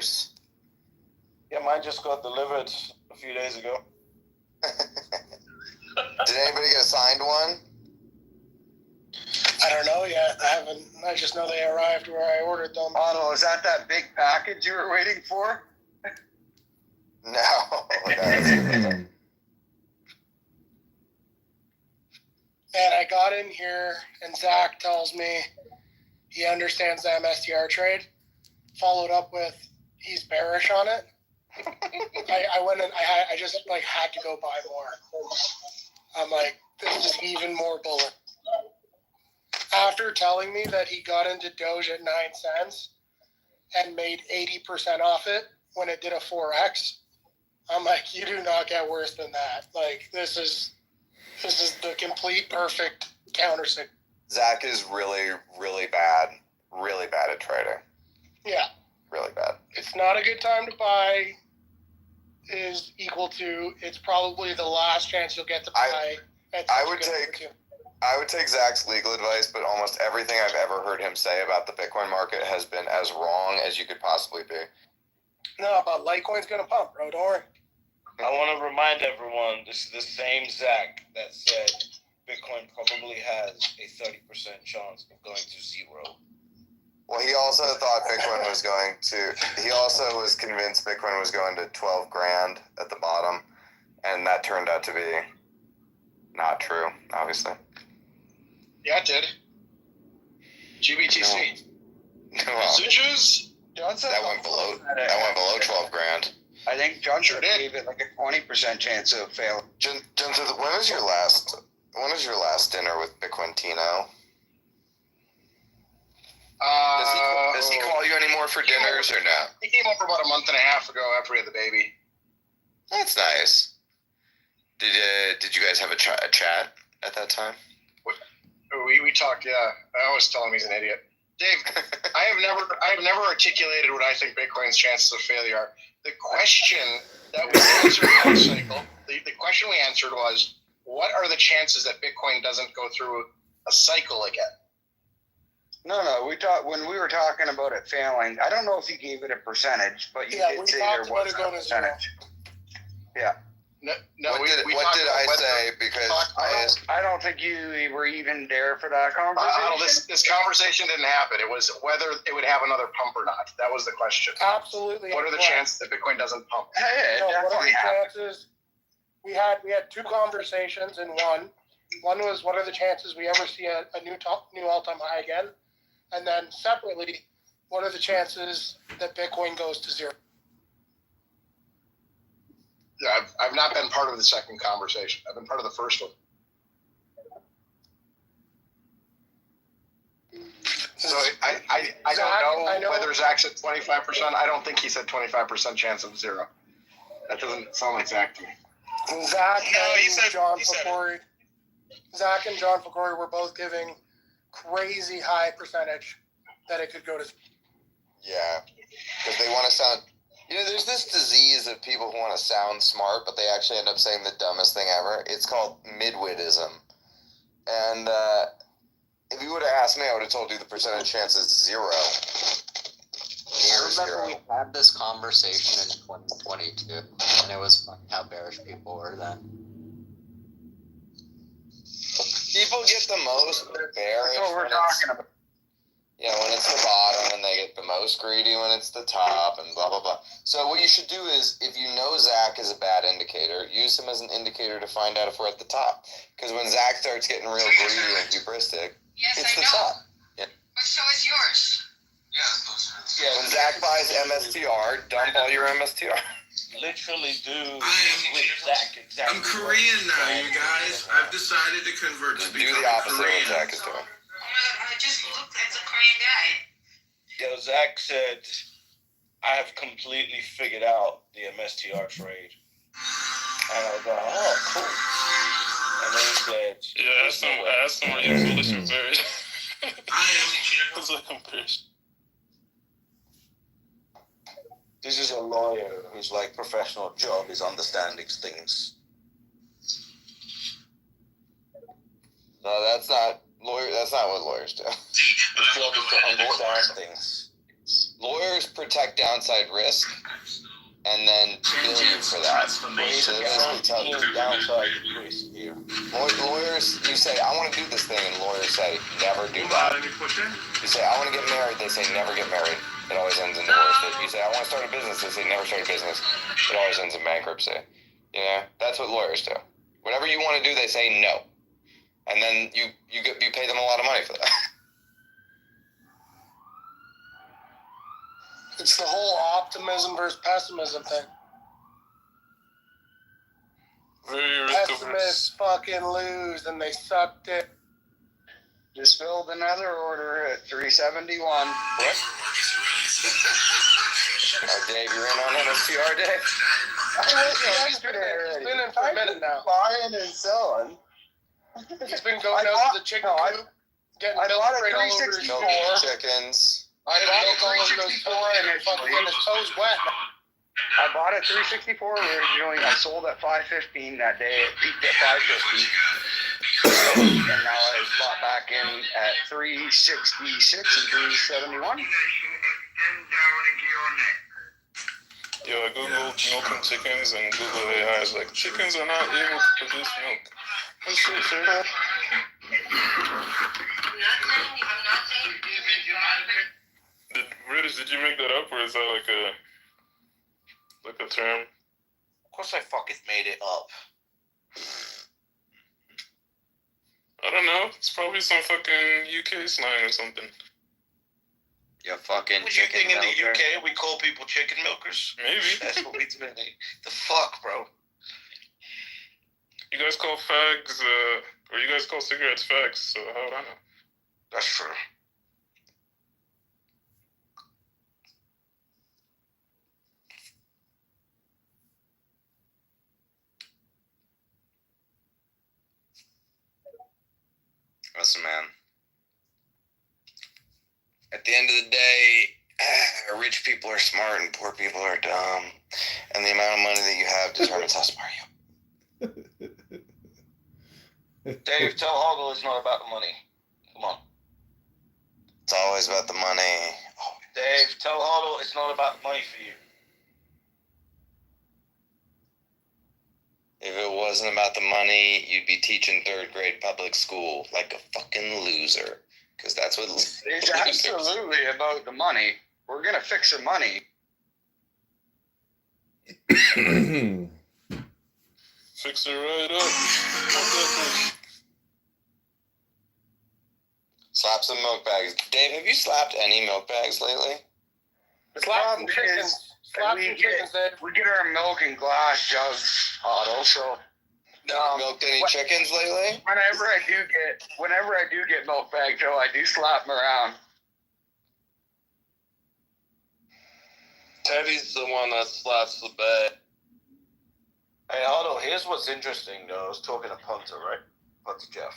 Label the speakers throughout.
Speaker 1: yours?
Speaker 2: Yeah, mine just got delivered a few days ago.
Speaker 1: Did anybody get a signed one?
Speaker 3: I don't know yet. I just know they arrived where I ordered them.
Speaker 4: Oh, is that big package you were waiting for?
Speaker 1: No.
Speaker 3: And I got in here, and Zach tells me he understands the MSTR trade. Followed up with, he's bearish on it. I went and I just had to go buy more. I'm like, this is even more bullet. After telling me that he got into Doge at 9 cents and made 80% off it when it did a 4X, I'm like, you do not get worse than that. Like, this is the complete perfect countersign.
Speaker 1: Zach is really, really bad at trading.
Speaker 3: Yeah.
Speaker 1: Really bad.
Speaker 3: It's not a good time to buy is equal to, it's probably the last chance you'll get to buy.
Speaker 1: I would take Zach's legal advice, but almost everything I've ever heard him say about the Bitcoin market has been as wrong as you could possibly be.
Speaker 3: No, but Litecoin's going to pump, bro. Don't worry.
Speaker 2: I want to remind everyone, this is the same Zach that said Bitcoin probably has a 30% chance of going to zero.
Speaker 1: Well, he also thought Bitcoin was going to, he also was convinced Bitcoin was going to 12 grand at the bottom, and that turned out to be not true, obviously.
Speaker 5: Yeah, it did. GBTC.
Speaker 1: Well,
Speaker 4: Johnson
Speaker 1: that went below 12 grand.
Speaker 4: I think Johnson gave it like a 20% chance of failing.
Speaker 1: Johnson, when was your last dinner with Bitcoin Tino? Does he call you anymore for dinners or no?
Speaker 5: He came over about a month and a half ago after we had the baby.
Speaker 1: That's nice. Did you guys have a chat at that time?
Speaker 5: We talked, yeah. I always tell him he's an idiot. Dave, I have never articulated what I think Bitcoin's chances of failure are. The question that we answered last cycle, the question we answered was, what are the chances that Bitcoin doesn't go through a cycle again?
Speaker 4: No. When we were talking about it failing, I don't know if you gave it a percentage, but you did say there was a percentage. Yeah.
Speaker 1: What did I say? Because
Speaker 4: I don't think you were even there for that conversation.
Speaker 5: This conversation didn't happen. It was whether it would have another pump or not. That was the question.
Speaker 3: Absolutely.
Speaker 5: What are the chances that Bitcoin doesn't pump?
Speaker 3: What are the chances? We had 2 conversations in one. One was, what are the chances we ever see a new all-time high again? And then separately, what are the chances that Bitcoin goes to zero?
Speaker 5: Yeah, I've not been part of the second conversation. I've been part of the first one. So I don't know whether Zach's at 25%. I don't think he said 25% chance of zero. That doesn't sound like Zach to me.
Speaker 3: Zach and John Fakori were both giving crazy high percentage that it could go to.
Speaker 1: Yeah, because they want to sound. There's this disease of people who want to sound smart, but they actually end up saying the dumbest thing ever. It's called midwittism. And if you would have asked me, I would have told you the percentage chance is zero.
Speaker 6: I remember we had this conversation in 2022, and it was funny how bearish people were then.
Speaker 1: People get the most bearish.
Speaker 4: That's what we're talking about.
Speaker 1: When it's the bottom, and they get the most greedy when it's the top, and blah, blah, blah. So what you should do is, if you know Zach is a bad indicator, use him as an indicator to find out if we're at the top. Because when Zach starts getting real greedy and hubristic, it's the top. Yeah.
Speaker 7: But so is yours.
Speaker 1: Yeah, when Zach buys MSTR, dump all your MSTR.
Speaker 2: Literally do
Speaker 8: Zach exactly. I'm Korean now, you guys. I've decided to convert to become
Speaker 1: do the opposite
Speaker 8: Korean.
Speaker 1: of what Zach is doing.
Speaker 7: I just looked at the Korean guy.
Speaker 2: Yo, Zach said, I have completely figured out the MSTR trade. And I was like, oh, cool. And then he said,
Speaker 8: yeah, that's some really foolish comparison. I am. That's a comparison.
Speaker 2: This is a lawyer whose professional job is understanding things.
Speaker 1: No, that's not what lawyers do.
Speaker 2: His job is to understand things.
Speaker 1: lawyers protect downside risk and then bill you for that. So they basically tell you
Speaker 2: downside risk here.
Speaker 1: Lawyers, you say, I want to do this thing, and lawyers say, never do that. You say, I want to get married, they say, never get married. It always ends in divorce. You say, I want to start a business, they say, never start a business. It always ends in bankruptcy. You know, that's what lawyers do. Whatever you want to do, they say no. And then you pay them a lot of money for that.
Speaker 3: It's the whole optimism versus pessimism thing. Pessimists fucking lose and they sucked it.
Speaker 4: Just filled another order at 371.
Speaker 1: What? Dave, you're in on MSTR, Dave?
Speaker 3: He's been in for a minute now.
Speaker 4: Buying and selling.
Speaker 3: He's been going out to the chicken coop, getting milk right all over his
Speaker 1: Milk
Speaker 3: floor.
Speaker 1: chickens.
Speaker 3: I bought all over those toes and fucking getting his toes wet.
Speaker 4: I bought at 364 originally. I sold at 515 that day. It peaked at 550. And now I bought back in at 366 and 371.
Speaker 8: Yo, I googled milk and chickens, and Google AI is like, chickens are not able to produce milk. That's true, sir.
Speaker 7: I'm not saying.
Speaker 8: British, did you make that up, or is that like a term?
Speaker 2: Of course I fucking made it up.
Speaker 8: I don't know. It's probably some fucking UK slang or something.
Speaker 1: You fucking
Speaker 2: What you
Speaker 1: chicken
Speaker 2: think in the
Speaker 1: milker.
Speaker 2: UK we call people chicken milkers?
Speaker 8: Maybe.
Speaker 2: That's what we do. The fuck, bro?
Speaker 8: You guys call fags, or you guys call cigarettes fags, so how would I know?
Speaker 2: That's true.
Speaker 1: Listen, man. At the end of the day, rich people are smart and poor people are dumb. And the amount of money that you have determines how smart you are.
Speaker 2: Dave, tell Hoggle it's not about the money. Come on.
Speaker 1: It's always about the money. Oh,
Speaker 2: Dave, tell Hoggle it's not about the money for you.
Speaker 1: if it wasn't about the money, you'd be teaching third grade public school like a fucking loser. Because that's what
Speaker 4: It's absolutely about the money. We're going to fix the money.
Speaker 8: Fix it right up.
Speaker 1: Slap some milk bags. Dave, have you slapped any milk bags lately?
Speaker 3: Slap some chickens. Slap some chickens, Dave.
Speaker 4: We get our milk in glass jugs, Otto, so...
Speaker 1: Milked any chickens lately?
Speaker 4: Whenever I do get milk bag, Joe, I do slap them around.
Speaker 2: Teddy's the one that slaps the bed. Hey, Otto, here's what's interesting, though. I was talking to Punter, right? Punter Jeff.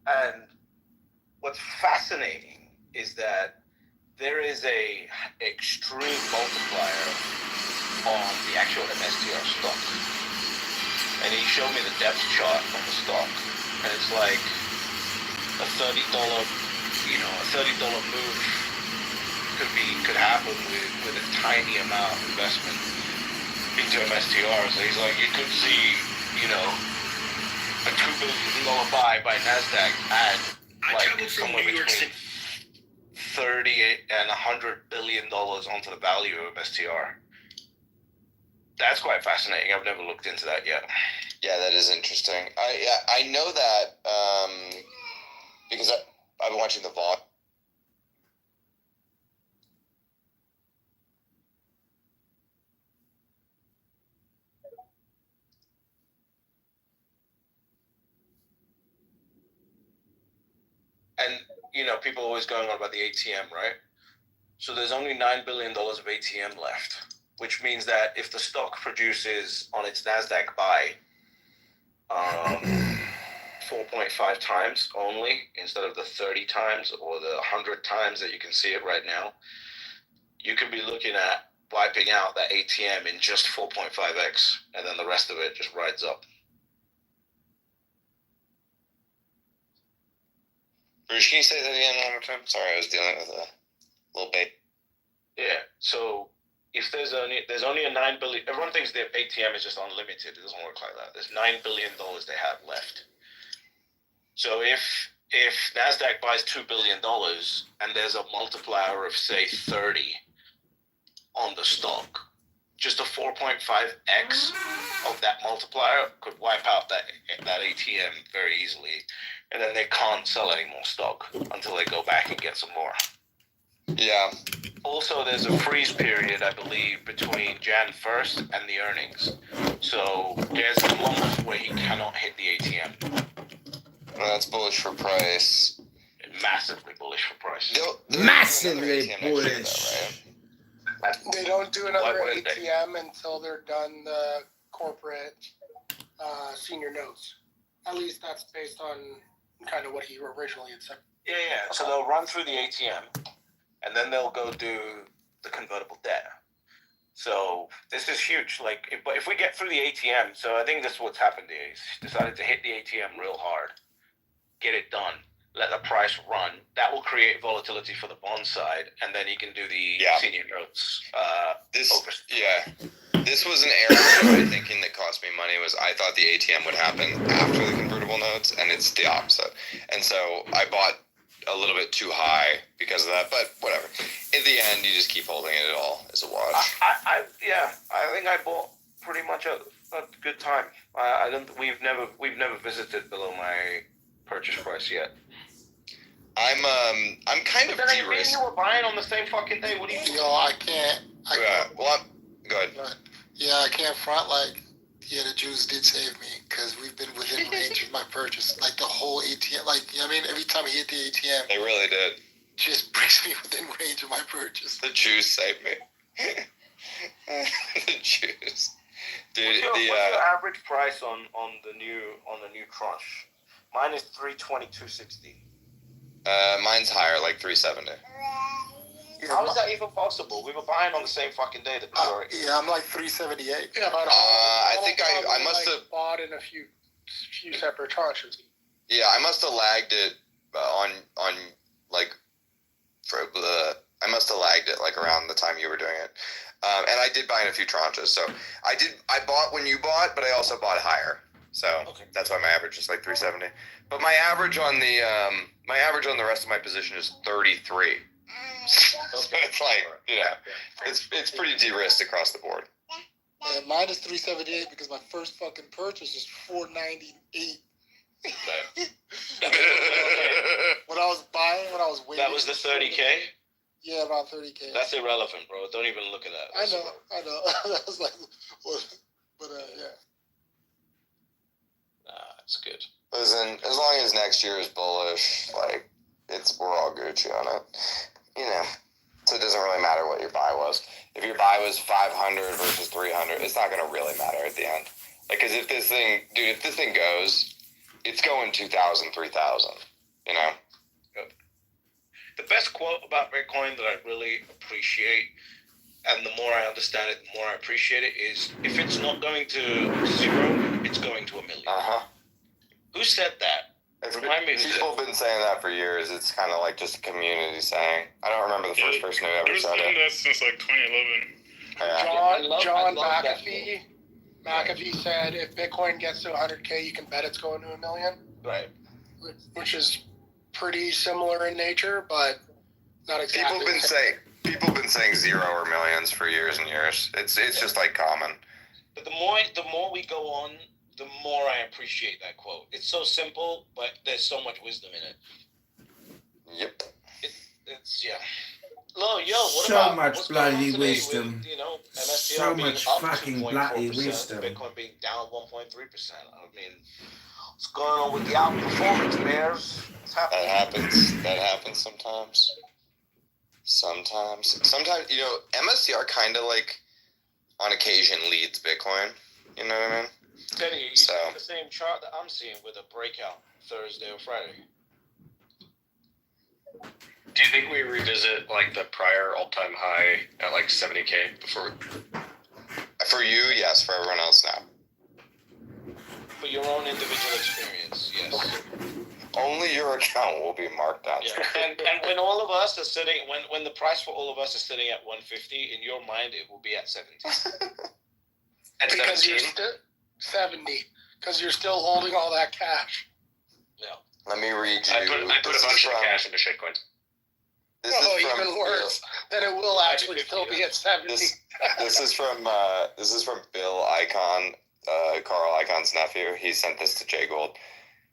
Speaker 2: And what's fascinating is that there is a extreme multiplier on the actual MSTR stock. And he showed me the depth chart on the stock. And it's like a $30, a $30 move could happen with a tiny amount of investment into MSTR. So he's like, you could see, a $2 billion buy by NASDAQ add like somewhere between $30 and $100 billion onto the value of MSTR. That's quite fascinating. I've never looked into that yet.
Speaker 1: Yeah, that is interesting. I know that because I've been watching the VOD.
Speaker 2: And, people are always going on about the ATM, right? So there's only $9 billion of ATM left, which means that if the stock produces on its NASDAQ buy 4.5 times only, instead of the 30 times or the 100 times that you can see it right now, you could be looking at wiping out that ATM in just 4.5x, and then the rest of it just rides up.
Speaker 1: Bruce, can you say that again one more time? Sorry, I was dealing with a little bit.
Speaker 2: Yeah. So if there's only a $9 billion. Everyone thinks their ATM is just unlimited. It doesn't work like that. There's $9 billion they have left. So if Nasdaq buys $2 billion and there's a multiplier of say 30 on the stock, just a 4.5x of that multiplier could wipe out that ATM very easily, and then they can't sell any more stock until they go back and get some more.
Speaker 1: Yeah.
Speaker 2: Also, there's a freeze period, I believe, between Jan 1st and the earnings. So there's a month where he cannot hit the ATM.
Speaker 1: Well, that's bullish for price.
Speaker 2: Massively bullish for price.
Speaker 9: Massively bullish.
Speaker 3: They don't do another
Speaker 2: Why wouldn't they?
Speaker 3: ATM until they're done the corporate senior notes. At least that's based on kind of what he originally had said.
Speaker 2: Yeah. So they'll run through the ATM, and then they'll go do the convertible debt. So this is huge. Like, if we get through the ATM, so I think this is what's happened here. He's decided to hit the ATM real hard, get it done, let the price run. That will create volatility for the bond side, and then he can do the senior notes.
Speaker 1: This was an error in my thinking that cost me money. Was I thought the ATM would happen after the convertible notes, and it's the opposite. And so I bought a little bit too high because of that, but whatever. In the end, you just keep holding it all as a watch.
Speaker 2: I think I bought pretty much a good time. We've never visited below my purchase price yet.
Speaker 1: I'm kind of
Speaker 2: de-risked. Me and you were buying on the same fucking day. What do you mean?
Speaker 10: Yo, I can't.
Speaker 1: Go ahead.
Speaker 10: Yeah, I can't front like. Yeah, the Jews did save me because we've been within range of my purchase. Like the whole ATM, every time I hit the ATM,
Speaker 1: they really did.
Speaker 10: Just brings me within range of my purchase.
Speaker 1: The Jews saved me. The Jews, dude.
Speaker 2: What's your average price on the new tranche? Mine is 322.60.
Speaker 1: Mine's higher, like 370.
Speaker 2: How is that even possible? We were buying on the same fucking day.
Speaker 10: I'm like 378.
Speaker 3: Yeah, but
Speaker 1: I think I must have
Speaker 3: bought in a few separate tranches.
Speaker 1: Yeah, I must have lagged it I must have lagged it like around the time you were doing it. And I did buy in a few tranches. So I bought when you bought, but I also bought higher. So that's why my average is like 370. But my average on the rest of my position is 33. So it's like, it's pretty de-risked across the board.
Speaker 10: Yeah, mine is 378 because my first fucking purchase is 498. When I was waiting.
Speaker 2: That was the 30K?
Speaker 10: Yeah, about 30K.
Speaker 2: That's irrelevant, bro. Don't even look at that.
Speaker 10: I know. I was like, yeah.
Speaker 2: That's good.
Speaker 1: Listen, as long as next year is bullish, like, we're all Gucci on it. So it doesn't really matter what your buy was. If your buy was 500 versus 300, it's not going to really matter at the end. Like, because if this thing goes, it's going 2,000, 3,000,
Speaker 2: Good. The best quote about Bitcoin that I really appreciate, and the more I understand it, the more I appreciate it, is if it's not going to 0, it's going to 1 million. Who said that? Remind me.
Speaker 1: People have been saying that for years. It's kind of like just a community saying. I don't remember the first person who ever said it.
Speaker 8: That since like 2011.
Speaker 3: John McAfee said if Bitcoin gets to 100K, you can bet it's going to 1 million.
Speaker 2: Right.
Speaker 3: Which is pretty similar in nature, but not exactly.
Speaker 1: People have been saying 0 or millions for years and years. It's just like common.
Speaker 2: But the more we go on, the more I appreciate that quote. It's so simple, but there's so much wisdom in it.
Speaker 1: Yep.
Speaker 2: It's what
Speaker 9: so
Speaker 2: about
Speaker 9: much bloody wisdom.
Speaker 2: With, MSCI
Speaker 9: so much fucking bloody wisdom.
Speaker 2: Bitcoin being down 1.3%. I mean, what's going on with the outperformance, Bears?
Speaker 1: That happens sometimes. Sometimes, MSCR kind of like on occasion leads Bitcoin. You know what I mean?
Speaker 2: Teddy, you see the same chart that I'm seeing with a breakout Thursday or Friday.
Speaker 11: Do you think we revisit like the prior all-time high at like 70K before?
Speaker 1: For you, yes. For everyone else, no.
Speaker 2: For your own individual experience, yes.
Speaker 1: Only your account will be marked down.
Speaker 2: Yeah. And when all of us are sitting, when the price for all of us is sitting at 150, in your mind it will be at 70.
Speaker 11: At
Speaker 3: Because
Speaker 11: 17?
Speaker 3: you're still 70. Because you're still holding all that cash.
Speaker 2: Yeah.
Speaker 1: Let me read you.
Speaker 11: I put a bunch of cash into shitcoins.
Speaker 1: This is from
Speaker 3: even worse. Then it will actually still be at 70.
Speaker 1: This is from Bill Icon, Carl Icon's nephew. He sent this to Jay Gold.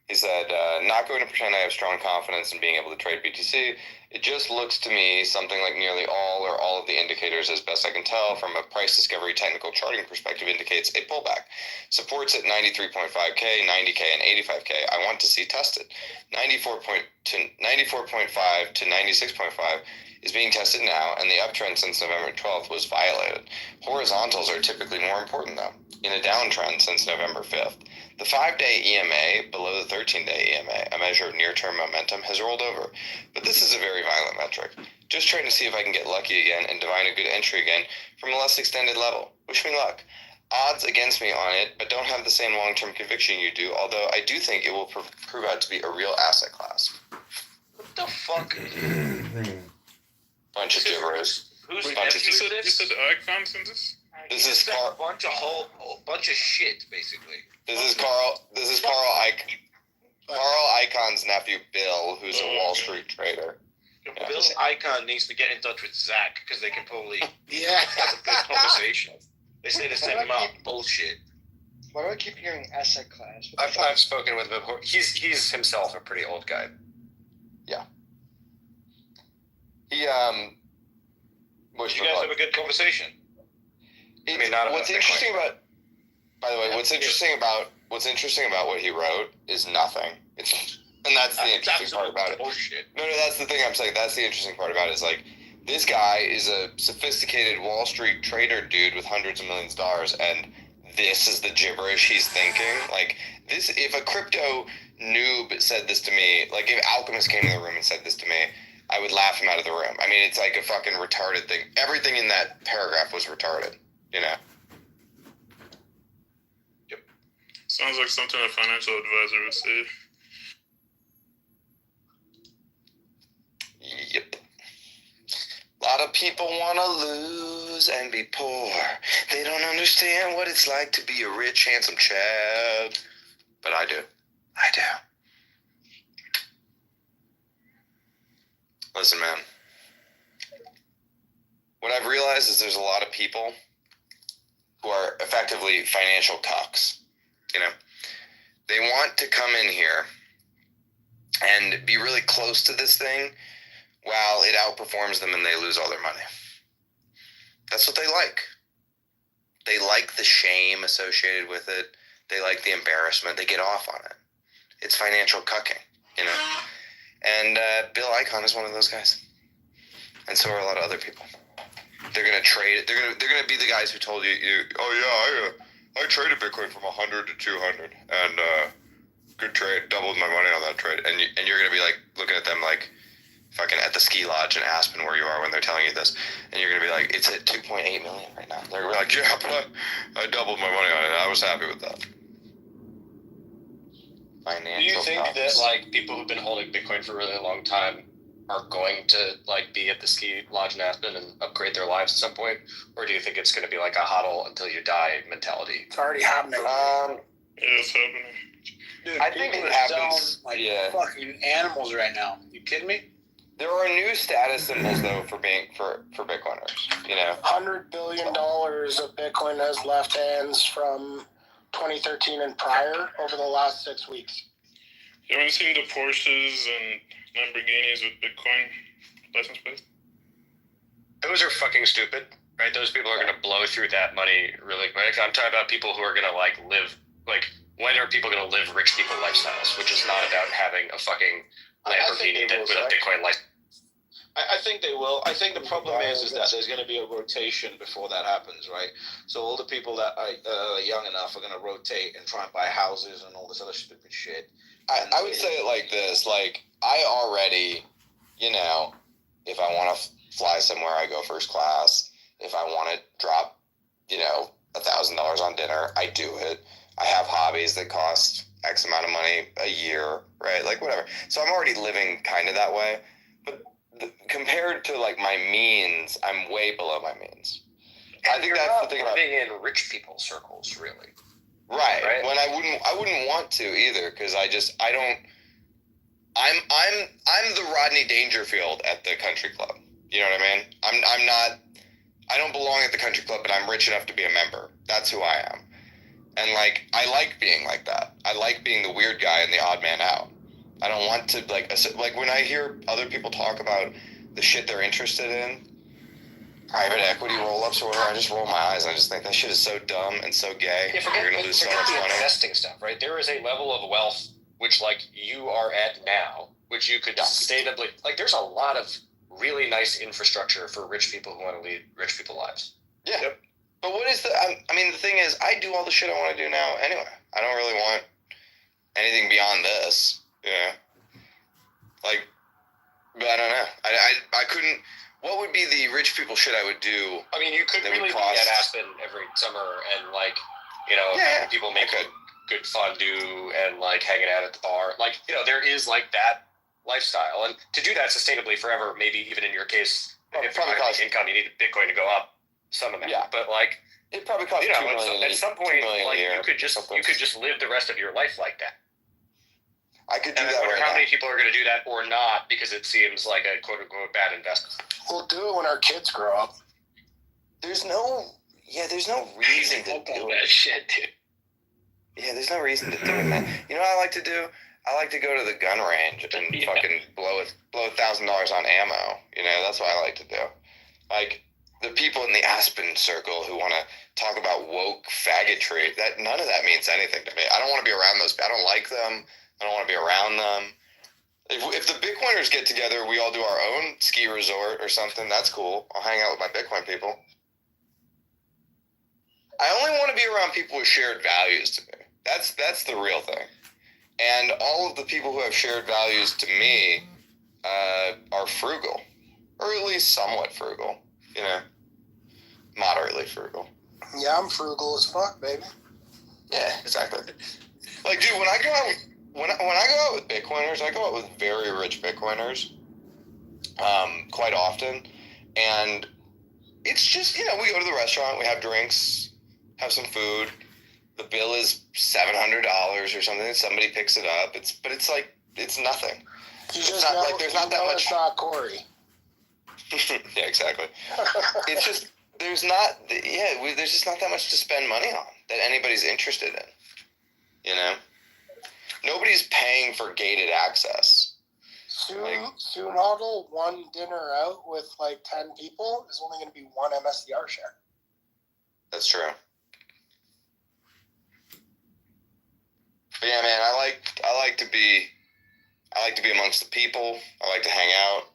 Speaker 1: He said, not going to pretend I have strong confidence in being able to trade BTC. It just looks to me something like nearly all or all of the indicators, as best I can tell, from a price discovery technical charting perspective, indicates a pullback. Supports at 93.5K, 90K, and 85K. I want to see tested. 94.5 to 96.5 is being tested now, and the uptrend since November 12th was violated. Horizontals are typically more important, though, in a downtrend since November 5th. The 5-day EMA, below the 13-day EMA, a measure of near-term momentum, has rolled over. But this is a very violent metric. Just trying to see if I can get lucky again and divine a good entry again from a less extended level. Wish me luck. Odds against me on it, but don't have the same long-term conviction you do, although I do think it will prove out to be a real asset class.
Speaker 2: What the fuck?
Speaker 1: Bunch of gibberish.
Speaker 2: Who's
Speaker 1: Bunch of
Speaker 2: nephew is
Speaker 8: You
Speaker 2: this?
Speaker 8: said icons in this?
Speaker 1: This is
Speaker 2: a
Speaker 1: Carl.
Speaker 2: bunch of shit, basically.
Speaker 1: This is Carl Icon's nephew, Bill, who's a Wall Street trader.
Speaker 2: Yeah. Bill Icon needs to get in touch with Zach because they can probably have a good conversation. They say the same amount of bullshit.
Speaker 4: Why do I keep hearing asset class?
Speaker 11: I've spoken with him before. He's himself a pretty old guy.
Speaker 1: Yeah. He
Speaker 2: You guys have a good conversation.
Speaker 1: What's interesting about, by the way, what's interesting about what he wrote is nothing. And that's the interesting part about it.
Speaker 2: Bullshit.
Speaker 1: No, that's the thing I'm saying. That's the interesting part about it is like, this guy is a sophisticated Wall Street trader dude with hundreds of millions of dollars, and this is the gibberish he's thinking. Like, this, if a crypto noob said this to me, like if Alchemist came in the room and said this to me, I would laugh him out of the room. I mean, it's like a fucking retarded thing. Everything in that paragraph was retarded, you know?
Speaker 2: Yep.
Speaker 8: Sounds like something a financial advisor would say.
Speaker 1: Yep. A lot of people want to lose and be poor. They don't understand what it's like to be a rich, handsome Chad. But I do. I do. Listen, man. What I've realized is there's a lot of people who are effectively financial cucks. You know? They want to come in here and be really close to this thing while it outperforms them and they lose all their money. That's what they like. They like the shame associated with it. They like the embarrassment. They get off on it. It's financial cucking, you know? And Bill Icon is one of those guys. And so are a lot of other people. They're gonna trade. They're gonna be the guys who told you, I traded Bitcoin from 100 to 200, and good trade, doubled my money on that trade. And you're gonna be like looking at them like fucking at the ski lodge in Aspen where you are when they're telling you this, and you're gonna be like, it's at 2.8 million right now. They're like, yeah, but I doubled my money on it. I was happy with that.
Speaker 11: Do you think that like people who've been holding Bitcoin for a really long time are going to like be at the ski lodge in Aspen and upgrade their lives at some point, or do you think it's going to be like a hodl until you die mentality?
Speaker 3: It's already happening.
Speaker 8: Yeah, it's happening.
Speaker 12: Dude,
Speaker 1: I think it happens.
Speaker 12: Like
Speaker 1: Yeah.
Speaker 12: fucking animals right now. You kidding me?
Speaker 1: There are new status symbols though for Bitcoiners. You know,
Speaker 3: $100 billion of Bitcoin has left hands from 2013 and prior over the last 6 weeks.
Speaker 8: You haven't seen the Porsches and Lamborghinis with Bitcoin license plates?
Speaker 11: Those are fucking stupid, right? Those people are going to blow through that money really quick. I'm talking about people who are going to like live, like when are people going to live rich people lifestyles, which is not about having a fucking Lamborghini with a Bitcoin license.
Speaker 2: I think they will. I think the problem is that there's going to be a rotation before that happens, right? So all the people that are young enough are going to rotate and try and buy houses and all this other stupid shit.
Speaker 1: I would say it like this: like I already, you know, if I want to fly somewhere, I go first class. If I want to drop, you know, $1,000 on dinner, I do it. I have hobbies that cost X amount of money a year, right? Like whatever. So I'm already living kind of that way. But compared to like my means, I'm way below my means.
Speaker 11: I think that's the thing about living in rich people circles, really.
Speaker 1: Right. When I wouldn't want to either, because I'm the Rodney Dangerfield at the country club. You know what I mean? I don't belong at the country club, but I'm rich enough to be a member. That's who I am. And like, I like being like that. I like being the weird guy and the odd man out. I don't want to like when I hear other people talk about the shit they're interested in, private equity roll-ups or whatever, I just roll my eyes. I just think that shit is so dumb and so gay.
Speaker 11: Yeah,
Speaker 1: You're gonna lose so much money.
Speaker 11: Investing stuff, right? There is a level of wealth which, like, you are at now, which you could sustainably, like, there's a lot of really nice infrastructure for rich people who want to lead rich people lives.
Speaker 1: Yeah. Yep. But what is the thing is, I do all the shit I want to do now anyway. I don't really want anything beyond this. Yeah. Like, but I don't know. I couldn't. What would be the rich people shit I would do?
Speaker 11: I mean, you could really be at Aspen every summer and, like, people make a good fondue and, like, hanging out at the bar. Like, there is, like, that lifestyle. And to do that sustainably forever, maybe even in your case, if you have income, you need Bitcoin to go up some amount. Yeah. But, like,
Speaker 1: it probably costs $2 million.
Speaker 11: At some point, like, you could just live the rest of your life like that.
Speaker 1: I could do that.
Speaker 11: I wonder how many people are going to do that or not, because it seems like a quote unquote bad investment.
Speaker 3: We'll do it when our kids grow up.
Speaker 1: There's no reason to do
Speaker 11: that shit, dude.
Speaker 1: Yeah, there's no reason to do that. You know what I like to do? I like to go to the gun range and fucking blow $1,000 on ammo. That's what I like to do. Like, the people in the Aspen circle who want to talk about woke faggotry, none of that means anything to me. I don't want to be around those. I don't like them. I don't want to be around them. If the Bitcoiners get together, we all do our own ski resort or something, that's cool. I'll hang out with my Bitcoin people. I only want to be around people with shared values to me. That's the real thing. And all of the people who have shared values to me are frugal. Or at least somewhat frugal. Moderately frugal.
Speaker 3: Yeah, I'm frugal as fuck, baby.
Speaker 1: Yeah, exactly. Like, dude, when I go out with Bitcoiners, I go out with very rich Bitcoiners quite often. And it's just, we go to the restaurant, we have drinks, have some food. The bill is $700 or something. Somebody picks it up. It's nothing. There's not that much.
Speaker 3: It's not Corey.
Speaker 1: Yeah, exactly. It's just, there's just not that much to spend money on that anybody's interested in. Nobody's paying for gated access.
Speaker 3: Soon Huddle, one dinner out with like 10 people is only going to be one MSDR share.
Speaker 1: That's true. But yeah, man, I like to be amongst the people. I like to hang out.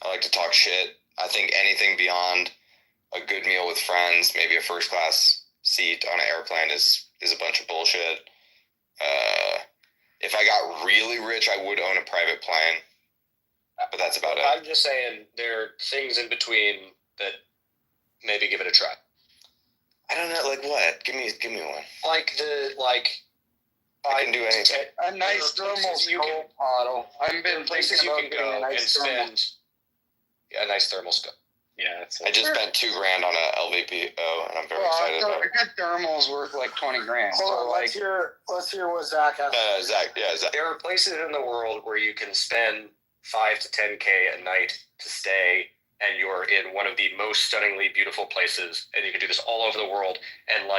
Speaker 1: I like to talk shit. I think anything beyond a good meal with friends, maybe a first class seat on an airplane is a bunch of bullshit. If I got really rich, I would own a private plane. But that's about it.
Speaker 11: I'm just saying there are things in between that maybe give it a try.
Speaker 1: I don't know, like what? Give me one.
Speaker 11: I
Speaker 1: can do anything.
Speaker 4: A nice thermal scope bottle. I've been
Speaker 11: places
Speaker 4: thinking
Speaker 11: you
Speaker 4: about
Speaker 11: can go
Speaker 4: getting a
Speaker 11: and
Speaker 4: nice thermal.
Speaker 11: spend a nice thermal scope.
Speaker 12: Yeah,
Speaker 1: I just spent $2,000 on a LVPO, and I'm very excited about it.
Speaker 4: A good thermal is worth like $20,000.
Speaker 3: Hold on, let's hear what Zach has.
Speaker 1: Zach.
Speaker 11: There are places in the world where you can spend $5,000 to $10,000 a night to stay, and you're in one of the most stunningly beautiful places, and you can do this all over the world, and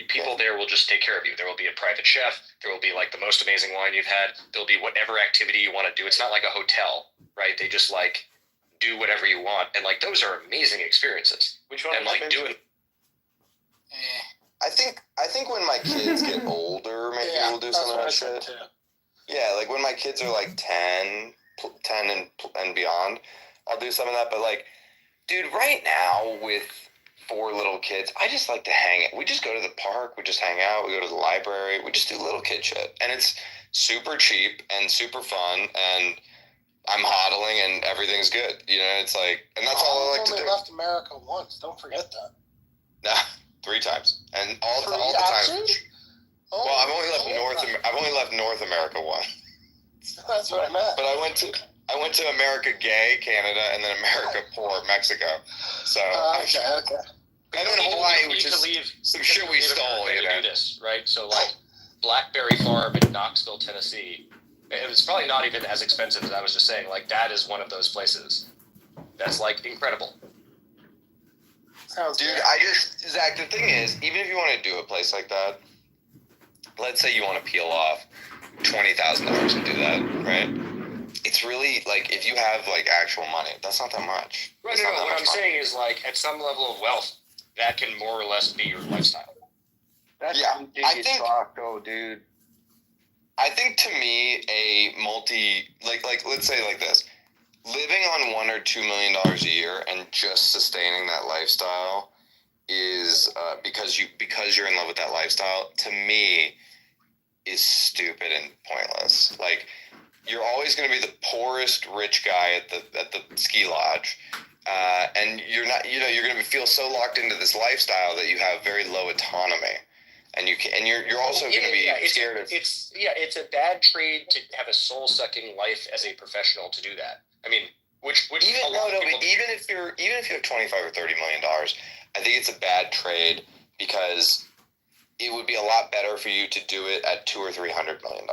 Speaker 11: people there will just take care of you. There will be a private chef, there will be like the most amazing wine you've had, there'll be whatever activity you want to do. It's not like a hotel, right? They just like do whatever you want, and like those are amazing experiences.
Speaker 12: Which one?
Speaker 11: And like doing.
Speaker 1: I think when my kids get older, maybe we'll do some of that shit. Yeah, like when my kids are like 10 and beyond, I'll do some of that. But like, dude, right now with 4 little kids, I just like to hang it. We just go to the park, we just hang out, we go to the library, we just do little kid shit. And it's super cheap and super fun, and I'm hodling and everything's good. It's like, and that's all I like to do.
Speaker 3: I only left America once, don't forget that.
Speaker 1: Nah, 3 times. And all the time.
Speaker 3: Oh,
Speaker 1: Well, I've only left North America once.
Speaker 3: That's what I meant.
Speaker 1: But I went to America Gay, Canada, and then America Poor, Mexico. So
Speaker 3: Okay.
Speaker 1: and then Hawaii, which is some shit we stole, you know.
Speaker 11: Do this, right? So like Blackberry Farm in Knoxville, Tennessee. It's probably not even as expensive as I was just saying. Like that is one of those places. That's like incredible.
Speaker 3: Sounds
Speaker 1: Dude,
Speaker 3: good.
Speaker 1: Zach, the thing is, even if you want to do a place like that, let's say you want to peel off $20,000 and do that, right? It's really, like, if you have, like, actual money, that's not that much.
Speaker 11: Right, no, what I'm saying is, like, at some level of wealth, that can more or less be your lifestyle.
Speaker 4: That's
Speaker 1: Yeah, I think,
Speaker 4: though, dude.
Speaker 1: I think to me, like, let's say like this, living on $1 or $2 million a year and just sustaining that lifestyle is, because you're in love with that lifestyle, to me, is stupid and pointless. Like, you're always going to be the poorest rich guy at the ski lodge, and you're not. You know, you're going to feel so locked into this lifestyle that you have very low autonomy, and you're also going to be scared of.
Speaker 11: It's a bad trade to have a soul sucking life as a professional to do that. I mean, which
Speaker 1: even if you have $25 or $30 million, I think it's a bad trade because it would be a lot better for you to do it at $200 or $300 million.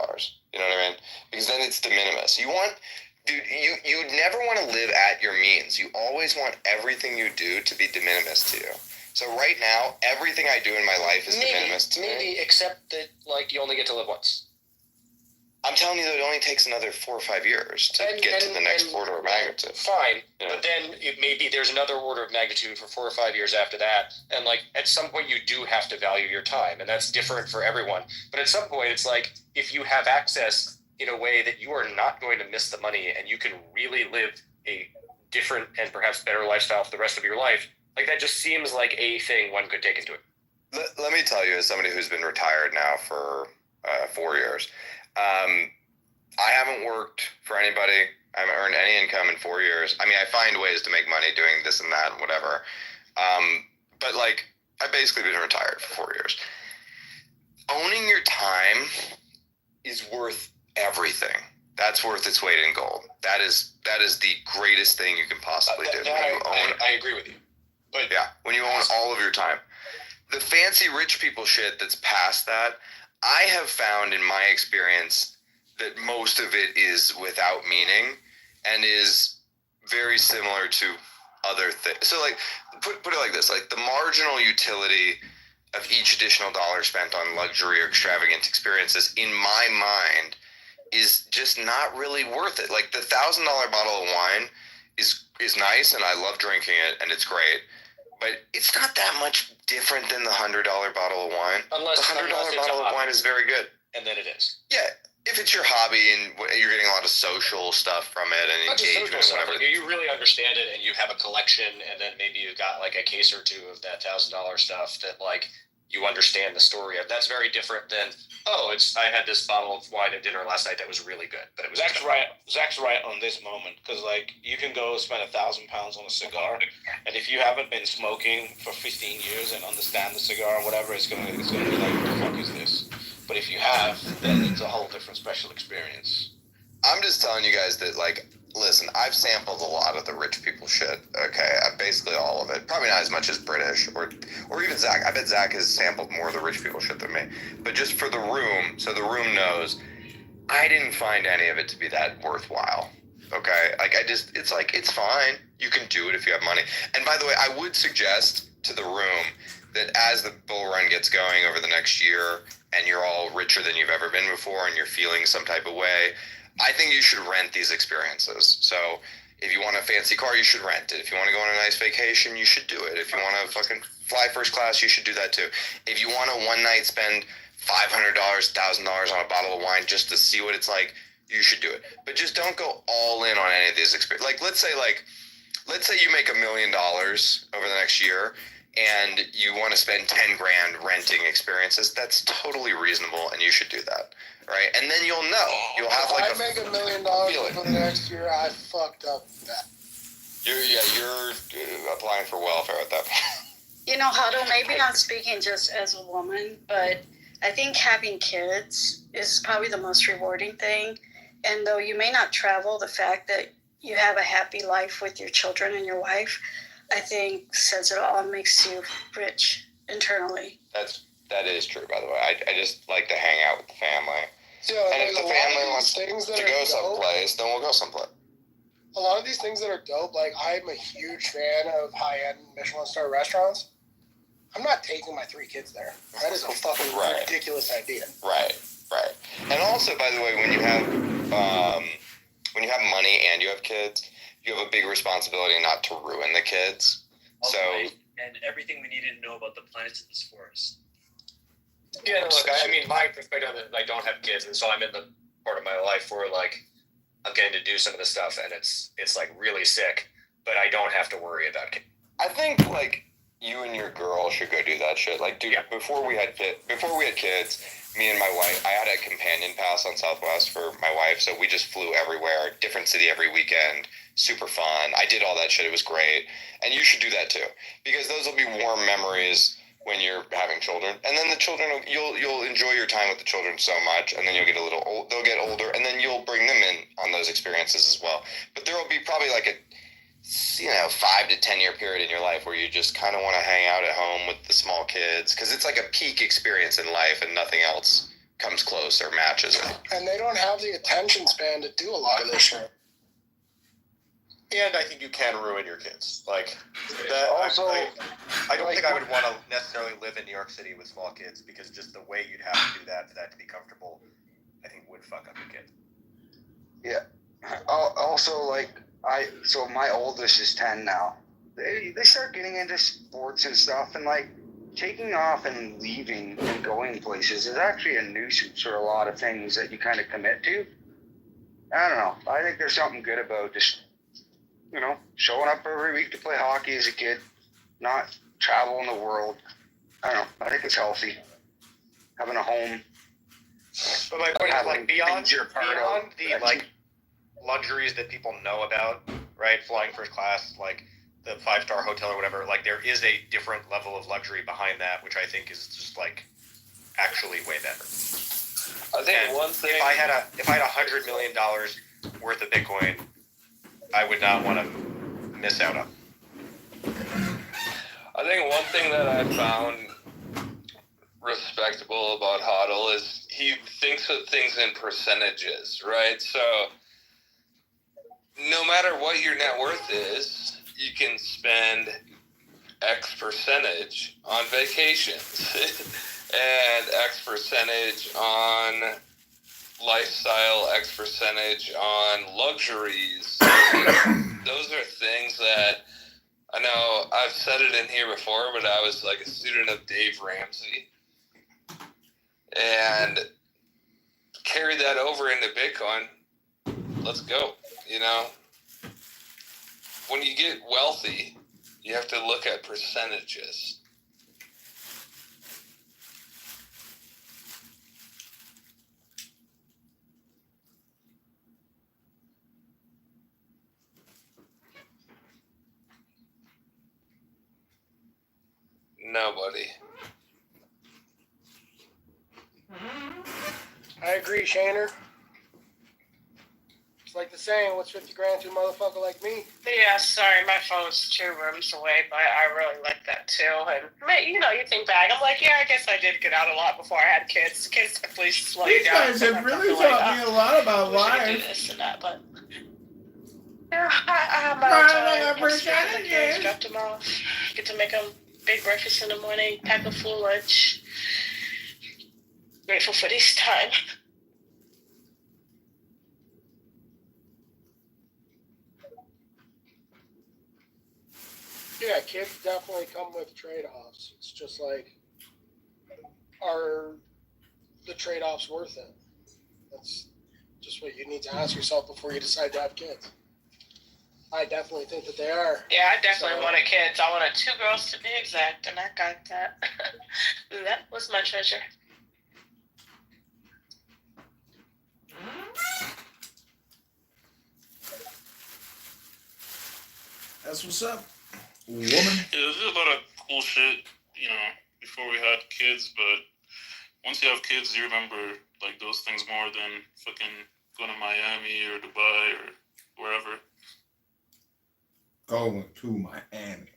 Speaker 1: You know what I mean? Because then it's de minimis. You would never want to live at your means. You always want everything you do to be de minimis to you. So right now, everything I do in my life is de minimis to me.
Speaker 11: Maybe, except that, like, you only get to live once.
Speaker 1: I'm telling you that it only takes another 4 or 5 years to get to the next order of magnitude.
Speaker 11: Fine,
Speaker 1: yeah.
Speaker 11: But then maybe there's another order of magnitude for 4 or 5 years after that, and like at some point you do have to value your time, and that's different for everyone. But at some point, it's like if you have access in a way that you are not going to miss the money, and you can really live a different and perhaps better lifestyle for the rest of your life, like that just seems like a thing one could take into it.
Speaker 1: Let me tell you, as somebody who's been retired now for 4 years. I haven't worked for anybody. I haven't earned any income in 4 years. I mean, I find ways to make money doing this and that and whatever. But like, I've basically been retired for 4 years. Owning your time is worth everything. That's worth its weight in gold. That is the greatest thing you can possibly do.
Speaker 11: I agree with you. But
Speaker 1: yeah, when you own all of your time. The fancy rich people shit that's past that, I have found in my experience that most of it is without meaning and is very similar to other things. So like, put it like this, like the marginal utility of each additional dollar spent on luxury or extravagant experiences, in my mind, is just not really worth it. Like the $1,000 bottle of wine is nice and I love drinking it and it's great, but it's not that much different than the $100 bottle of wine.
Speaker 11: Unless
Speaker 1: the $100 bottle of wine is very good.
Speaker 11: And then it is.
Speaker 1: Yeah. If it's your hobby and you're getting a lot of social stuff from it and engagement and whatever.
Speaker 11: Like, you really understand it and you have a collection, and then maybe you got like a case or two of that $1,000 stuff that like you understand the story of. That's very different than, I had this bottle of wine at dinner last night that was really good. But it was
Speaker 2: Zach's right on this moment, because like you can go spend £1,000 on a cigar, and if you haven't been smoking for 15 years and understand the cigar and whatever, it's gonna be like, what the fuck is this? But if you have, then it's a whole different special experience.
Speaker 1: I'm just telling you guys that, like, listen, I've sampled a lot of the rich people shit, okay? Basically all of it. Probably not as much as British or even Zach. I bet Zach has sampled more of the rich people shit than me. But just for the room, so the room knows, I didn't find any of it to be that worthwhile, okay? Like, it's fine. You can do it if you have money. And by the way, I would suggest to the room that as the bull run gets going over the next year, and you're all richer than you've ever been before, and you're feeling some type of way, I think you should rent these experiences. So if you want a fancy car, you should rent it. If you want to go on a nice vacation, you should do it. If you want to fucking fly first class, you should do that too. If you want to one night spend $500, $1,000 on a bottle of wine just to see what it's like, you should do it. But just don't go all in on any of these experiences. Let's say you make $1 million over the next year, and you want to spend 10 grand renting experiences. That's totally reasonable, and you should do that, right? And then you'll know. You'll have like
Speaker 3: if I make $1 million for the next year, I fucked up that.
Speaker 1: You're applying for welfare at that point.
Speaker 13: You know, Huddle, maybe I'm speaking just as a woman, but I think having kids is probably the most rewarding thing. And though you may not travel, the fact that you have a happy life with your children and your wife, I think says it all, makes you rich internally.
Speaker 1: That is true, by the way. I just like to hang out with the family.
Speaker 3: Yeah,
Speaker 1: And if the family wants to go someplace, then we'll go someplace.
Speaker 3: A lot of these things that are dope, like I'm a huge fan of high-end Michelin star restaurants. I'm not taking my 3 kids there. That is a fucking ridiculous idea.
Speaker 1: Right. And also, by the way, when you have money and you have kids, you have a big responsibility not to ruin the kids.
Speaker 11: And everything we needed to know about the planets in this forest.
Speaker 14: Yeah, look, I mean, my perspective is I don't have kids, and so I'm in the part of my life where, like, I'm getting to do some of the stuff, and it's like, really sick, but I don't have to worry about kids.
Speaker 1: I think, like, you and your girl should go do that shit. Like, dude, before we had kids, me and my wife, I had a companion pass on Southwest for my wife, so we just flew everywhere, different city every weekend, super fun. I did all that shit. It was great. And you should do that too, because those will be warm memories when you're having children. And then the children, you'll enjoy your time with the children so much, and then you'll get a little old, they'll get older, and then you'll bring them in on those experiences as well. But there will be probably like a 5 to 10 year period in your life where you just kind of want to hang out at home with the small kids, because it's like a peak experience in life and nothing else comes close or matches it.
Speaker 3: And they don't have the attention span to do a lot of this shit.
Speaker 15: And I think you can ruin your kids. Like that. Also, I don't think I would want to necessarily live in New York City with small kids, because just the way you'd have to do that for that to be comfortable, I think would fuck up your kid.
Speaker 4: Yeah. Also, like so my oldest is 10 now. They start getting into sports and stuff, and like taking off and leaving and going places is actually a nuisance for a lot of things that you kind of commit to. I don't know. I think there's something good about just, showing up every week to play hockey as a kid, not traveling the world. I don't know. I think it's healthy. Having a home.
Speaker 15: But my point is, like, beyond the like luxuries that people know about, right? Flying first class, like the 5-star hotel or whatever. Like, there is a different level of luxury behind that, which I think is just like actually way better.
Speaker 14: I think one thing,
Speaker 15: if I had $100 million worth of Bitcoin, I would not want to miss out on.
Speaker 14: I think one thing that I found respectable about HODL is he thinks of things in percentages, right? So no matter what your net worth is, you can spend X percentage on vacations and X percentage on lifestyle, X percentage on luxuries. Those are things that I know I've said it in here before, but I was like a student of Dave Ramsey and carry that over into Bitcoin. Let's go. When you get wealthy, you have to look at percentages. Nobody.
Speaker 3: I agree, Shaner. It's like the saying, what's 50 grand to a motherfucker like me?
Speaker 7: Yeah, sorry, my phone's 2 rooms away, but I really like that too. And you think back, I'm like, yeah, I guess I did get out a lot before I had kids. Kids definitely slow you
Speaker 9: These
Speaker 7: down.
Speaker 9: guys have really taught me a lot about
Speaker 7: wish I could do
Speaker 9: life.
Speaker 7: this and that, but yeah, I have my own time. I'm sleeping the kids, drop them off, get to make them big breakfast in the morning, pack a full lunch. Grateful for this time.
Speaker 3: Yeah, kids definitely come with trade-offs. It's just like, are the trade-offs worth it? That's just what you need to ask yourself before you decide to have kids. I definitely think that they are.
Speaker 7: Yeah, I definitely wanted kids. I wanted 2 girls to be exact, and I got that. That was my treasure.
Speaker 9: That's what's up, woman.
Speaker 8: Yeah, there's a lot of cool shit, before we had kids, but once you have kids, you remember like those things more than fucking going to Miami or Dubai or wherever.
Speaker 9: Going to Miami.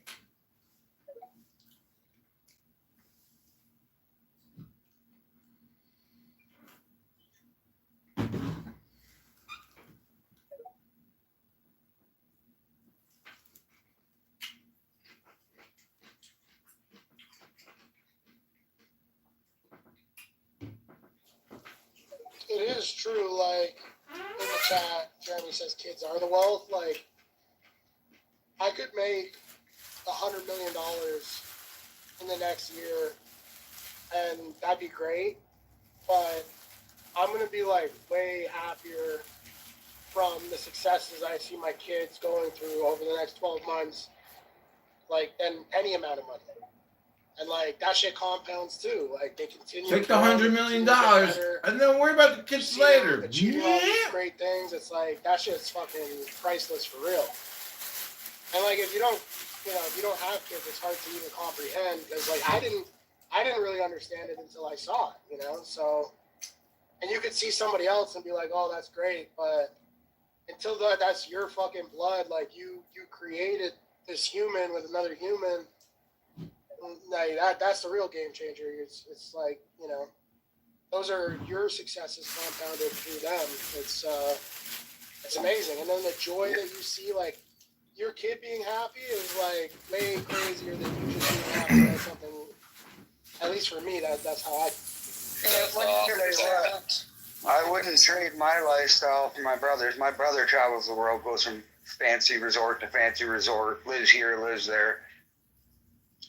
Speaker 3: It is true, like, in the chat, Jeremy says kids are the wealth. Like, I could make $100 million in the next year, and that'd be great. But I'm gonna be like way happier from the successes I see my kids going through over the next 12 months, like, than any amount of money. And like that shit compounds too. Like they continue.
Speaker 9: Take the $100 million and then worry about the kids later.
Speaker 3: Achieving all these great things. It's like that shit's fucking priceless for real. And like if you don't have kids, it's hard to even comprehend because like I didn't really understand it until I saw it. So, and you could see somebody else and be like, oh, that's great, but until that's your fucking blood, like you created this human with another human. Like that's the real game changer. It's like, those are your successes compounded through them. It's amazing. And then the joy that you see, like your kid being happy is like way crazier than you just being happy about something. At least for me, that's how I.
Speaker 4: I wouldn't trade my lifestyle for my brother's. My brother travels the world, goes from fancy resort to fancy resort, lives here, lives there.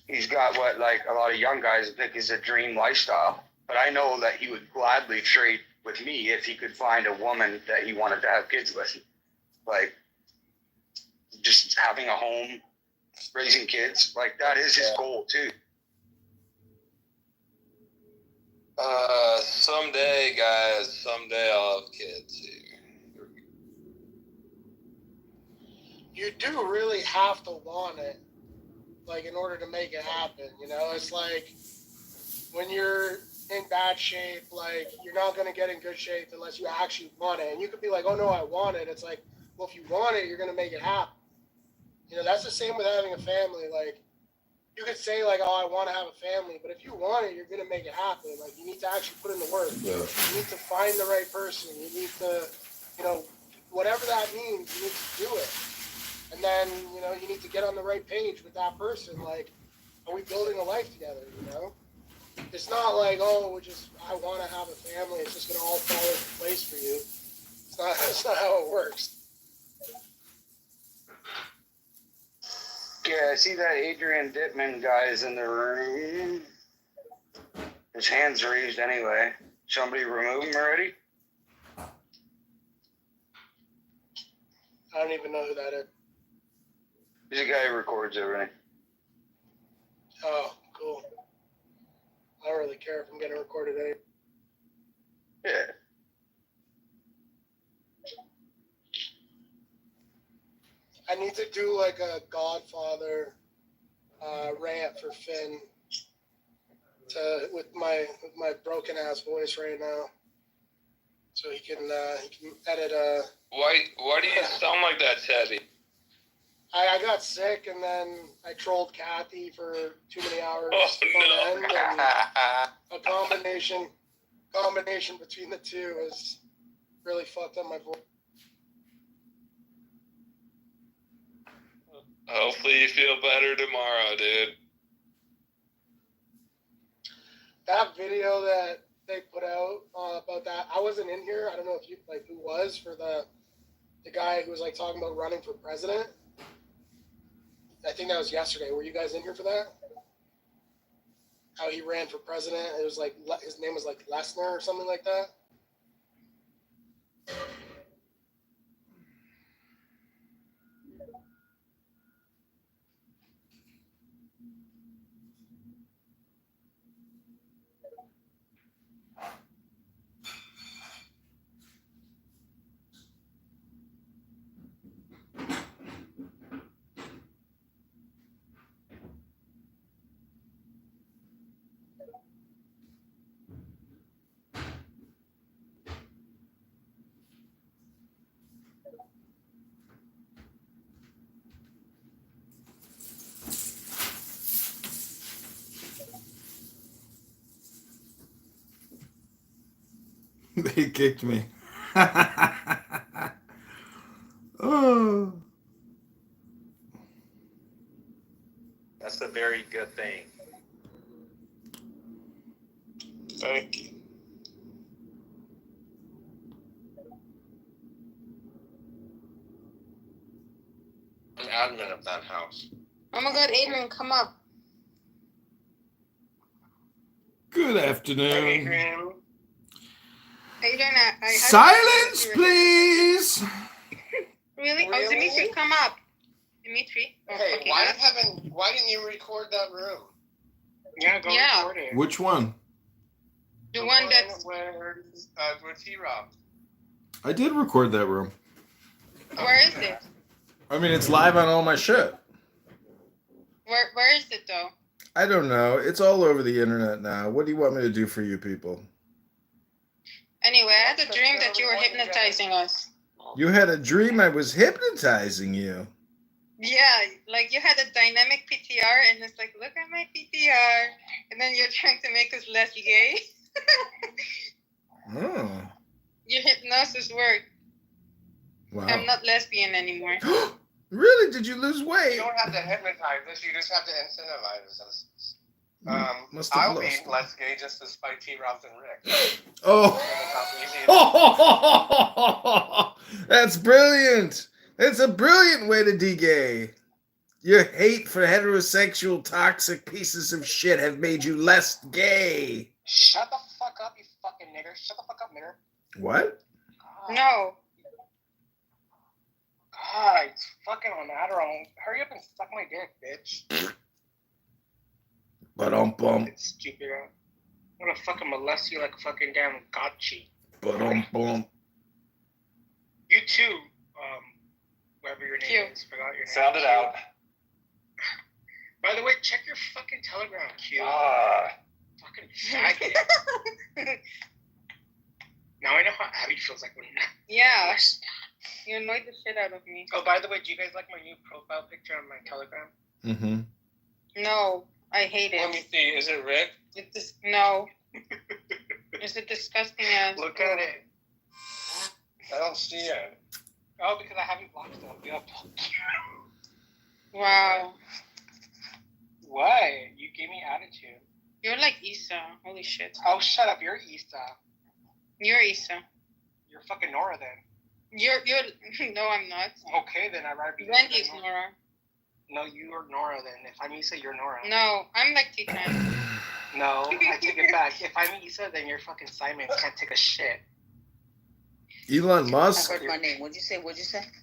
Speaker 4: He's got what like a lot of young guys think is a dream lifestyle. But I know that he would gladly trade with me if he could find a woman that he wanted to have kids with. Like, just having a home, raising kids, like that is his goal too.
Speaker 14: Someday, guys, someday I'll have kids.
Speaker 3: You do really have to want it, like, in order to make it happen, It's like, when you're in bad shape, like, you're not going to get in good shape unless you actually want it. And you could be like, oh, no, I want it. It's like, well, if you want it, you're going to make it happen. That's the same with having a family. Like, you could say, like, oh, I want to have a family, but if you want it, you're going to make it happen. Like, you need to actually put in the work.
Speaker 9: Yeah.
Speaker 3: You need to find the right person. You need to, whatever that means, you need to do it. And then, you need to get on the right page with that person. Like, are we building a life together, It's not like, oh, I want to have a family. It's just going to all fall into place for you. That's not how it works.
Speaker 4: Yeah, I see that Adrian Dittman guy is in the room. His hand's raised anyway. Somebody remove him already?
Speaker 3: I don't even know who that is.
Speaker 4: He's a guy who records everything.
Speaker 3: Oh, cool. I don't really care if I'm getting recorded anyway.
Speaker 4: Yeah.
Speaker 3: I need to do like a Godfather rant for Finn with my broken ass voice right now, so he can edit a.
Speaker 14: Why do you sound like that, Teddy?
Speaker 3: I got sick and then I trolled Kathy for too many hours
Speaker 14: Oh,
Speaker 3: on
Speaker 14: no.
Speaker 3: end, and a combination between the two has really fucked up my voice.
Speaker 14: Hopefully you feel better tomorrow, dude.
Speaker 3: That video that they put out about that, I wasn't in here. I don't know if you who was for the guy who was like talking about running for president. I think that was yesterday. Were you guys in here for that? How he ran for president? It was like his name was like Lesnar or something like that.
Speaker 9: They kicked me. Oh.
Speaker 15: That's a very good thing.
Speaker 8: Thank you.
Speaker 2: I'm admin of that house.
Speaker 7: Oh my God, Adrian, come up.
Speaker 9: Good afternoon.
Speaker 7: Adrian, I
Speaker 9: Silence, please.
Speaker 7: Really? Oh, Dimitri, come up. Dimitri. Oh,
Speaker 3: Hey,
Speaker 7: okay,
Speaker 3: why
Speaker 7: yeah.
Speaker 3: didn't you record that room?
Speaker 12: Yeah, go record it.
Speaker 9: Which one?
Speaker 7: The one that's
Speaker 3: where T-Rob.
Speaker 9: I did record that room.
Speaker 7: where is it?
Speaker 9: I mean, it's live on all my shit.
Speaker 7: Where is it though?
Speaker 9: I don't know. It's all over the internet now. What do you want me to do for you people?
Speaker 7: Anyway, I had a dream that you were hypnotizing us.
Speaker 9: You had a dream I was hypnotizing you.
Speaker 7: Yeah, like you had a dynamic PTR, and it's like, look at my PTR, and then you're trying to make us less gay.
Speaker 9: Oh.
Speaker 7: Your hypnosis worked.
Speaker 9: Wow.
Speaker 7: I'm not lesbian anymore.
Speaker 9: Really? Did you lose weight?
Speaker 3: You don't have to hypnotize us. You just have to incentivize us.
Speaker 9: Must have
Speaker 3: I'll be
Speaker 9: lost.
Speaker 3: less gay just to spite T-Rob and Rick.
Speaker 9: Oh. That's brilliant. That's a brilliant way to de-gay. Your hate for heterosexual toxic pieces of shit have made you less gay.
Speaker 3: Shut the fuck up, you fucking nigger. Shut the fuck up, nigger.
Speaker 9: What?
Speaker 7: No.
Speaker 3: God, it's fucking on Adderall. Hurry up and suck my dick, bitch.
Speaker 9: Ba-dum-bum.
Speaker 3: Stupid. I'm gonna fucking molest you like a fucking damn gotchi.
Speaker 9: Ba-dum-bum.
Speaker 3: You too, whatever your name is. Forgot your name.
Speaker 15: Sound it out.
Speaker 3: By the way, check your fucking Telegram, Q. Fucking faggot. Now I know how Abby feels like when
Speaker 7: Yeah. You annoyed the shit out of me.
Speaker 3: Oh, by the way, do you guys like my new profile picture on my Telegram?
Speaker 9: Mm-hmm.
Speaker 7: No, I hate it.
Speaker 3: Let me see. Is it Rick?
Speaker 7: No. Is it disgusting as?
Speaker 3: Look at it. I don't see it. Oh, because I haven't blocked them. You have blocked.
Speaker 7: Wow.
Speaker 3: Why? You gave me attitude.
Speaker 7: You're like Issa. Holy shit.
Speaker 3: Oh, shut up. You're Issa.
Speaker 7: You're Issa.
Speaker 3: You're fucking Nora then.
Speaker 7: You're. No, I'm not.
Speaker 3: Okay, then I'd rather be.
Speaker 7: Wendy's Nora.
Speaker 3: No, you are Nora then. If I'm Issa, you're Nora.
Speaker 7: No, I'm like Titan.
Speaker 3: No, I take it back. If I'm Issa, then you're fucking Simon. Can't take a shit.
Speaker 9: Elon Musk.
Speaker 16: I heard my name. What'd you say?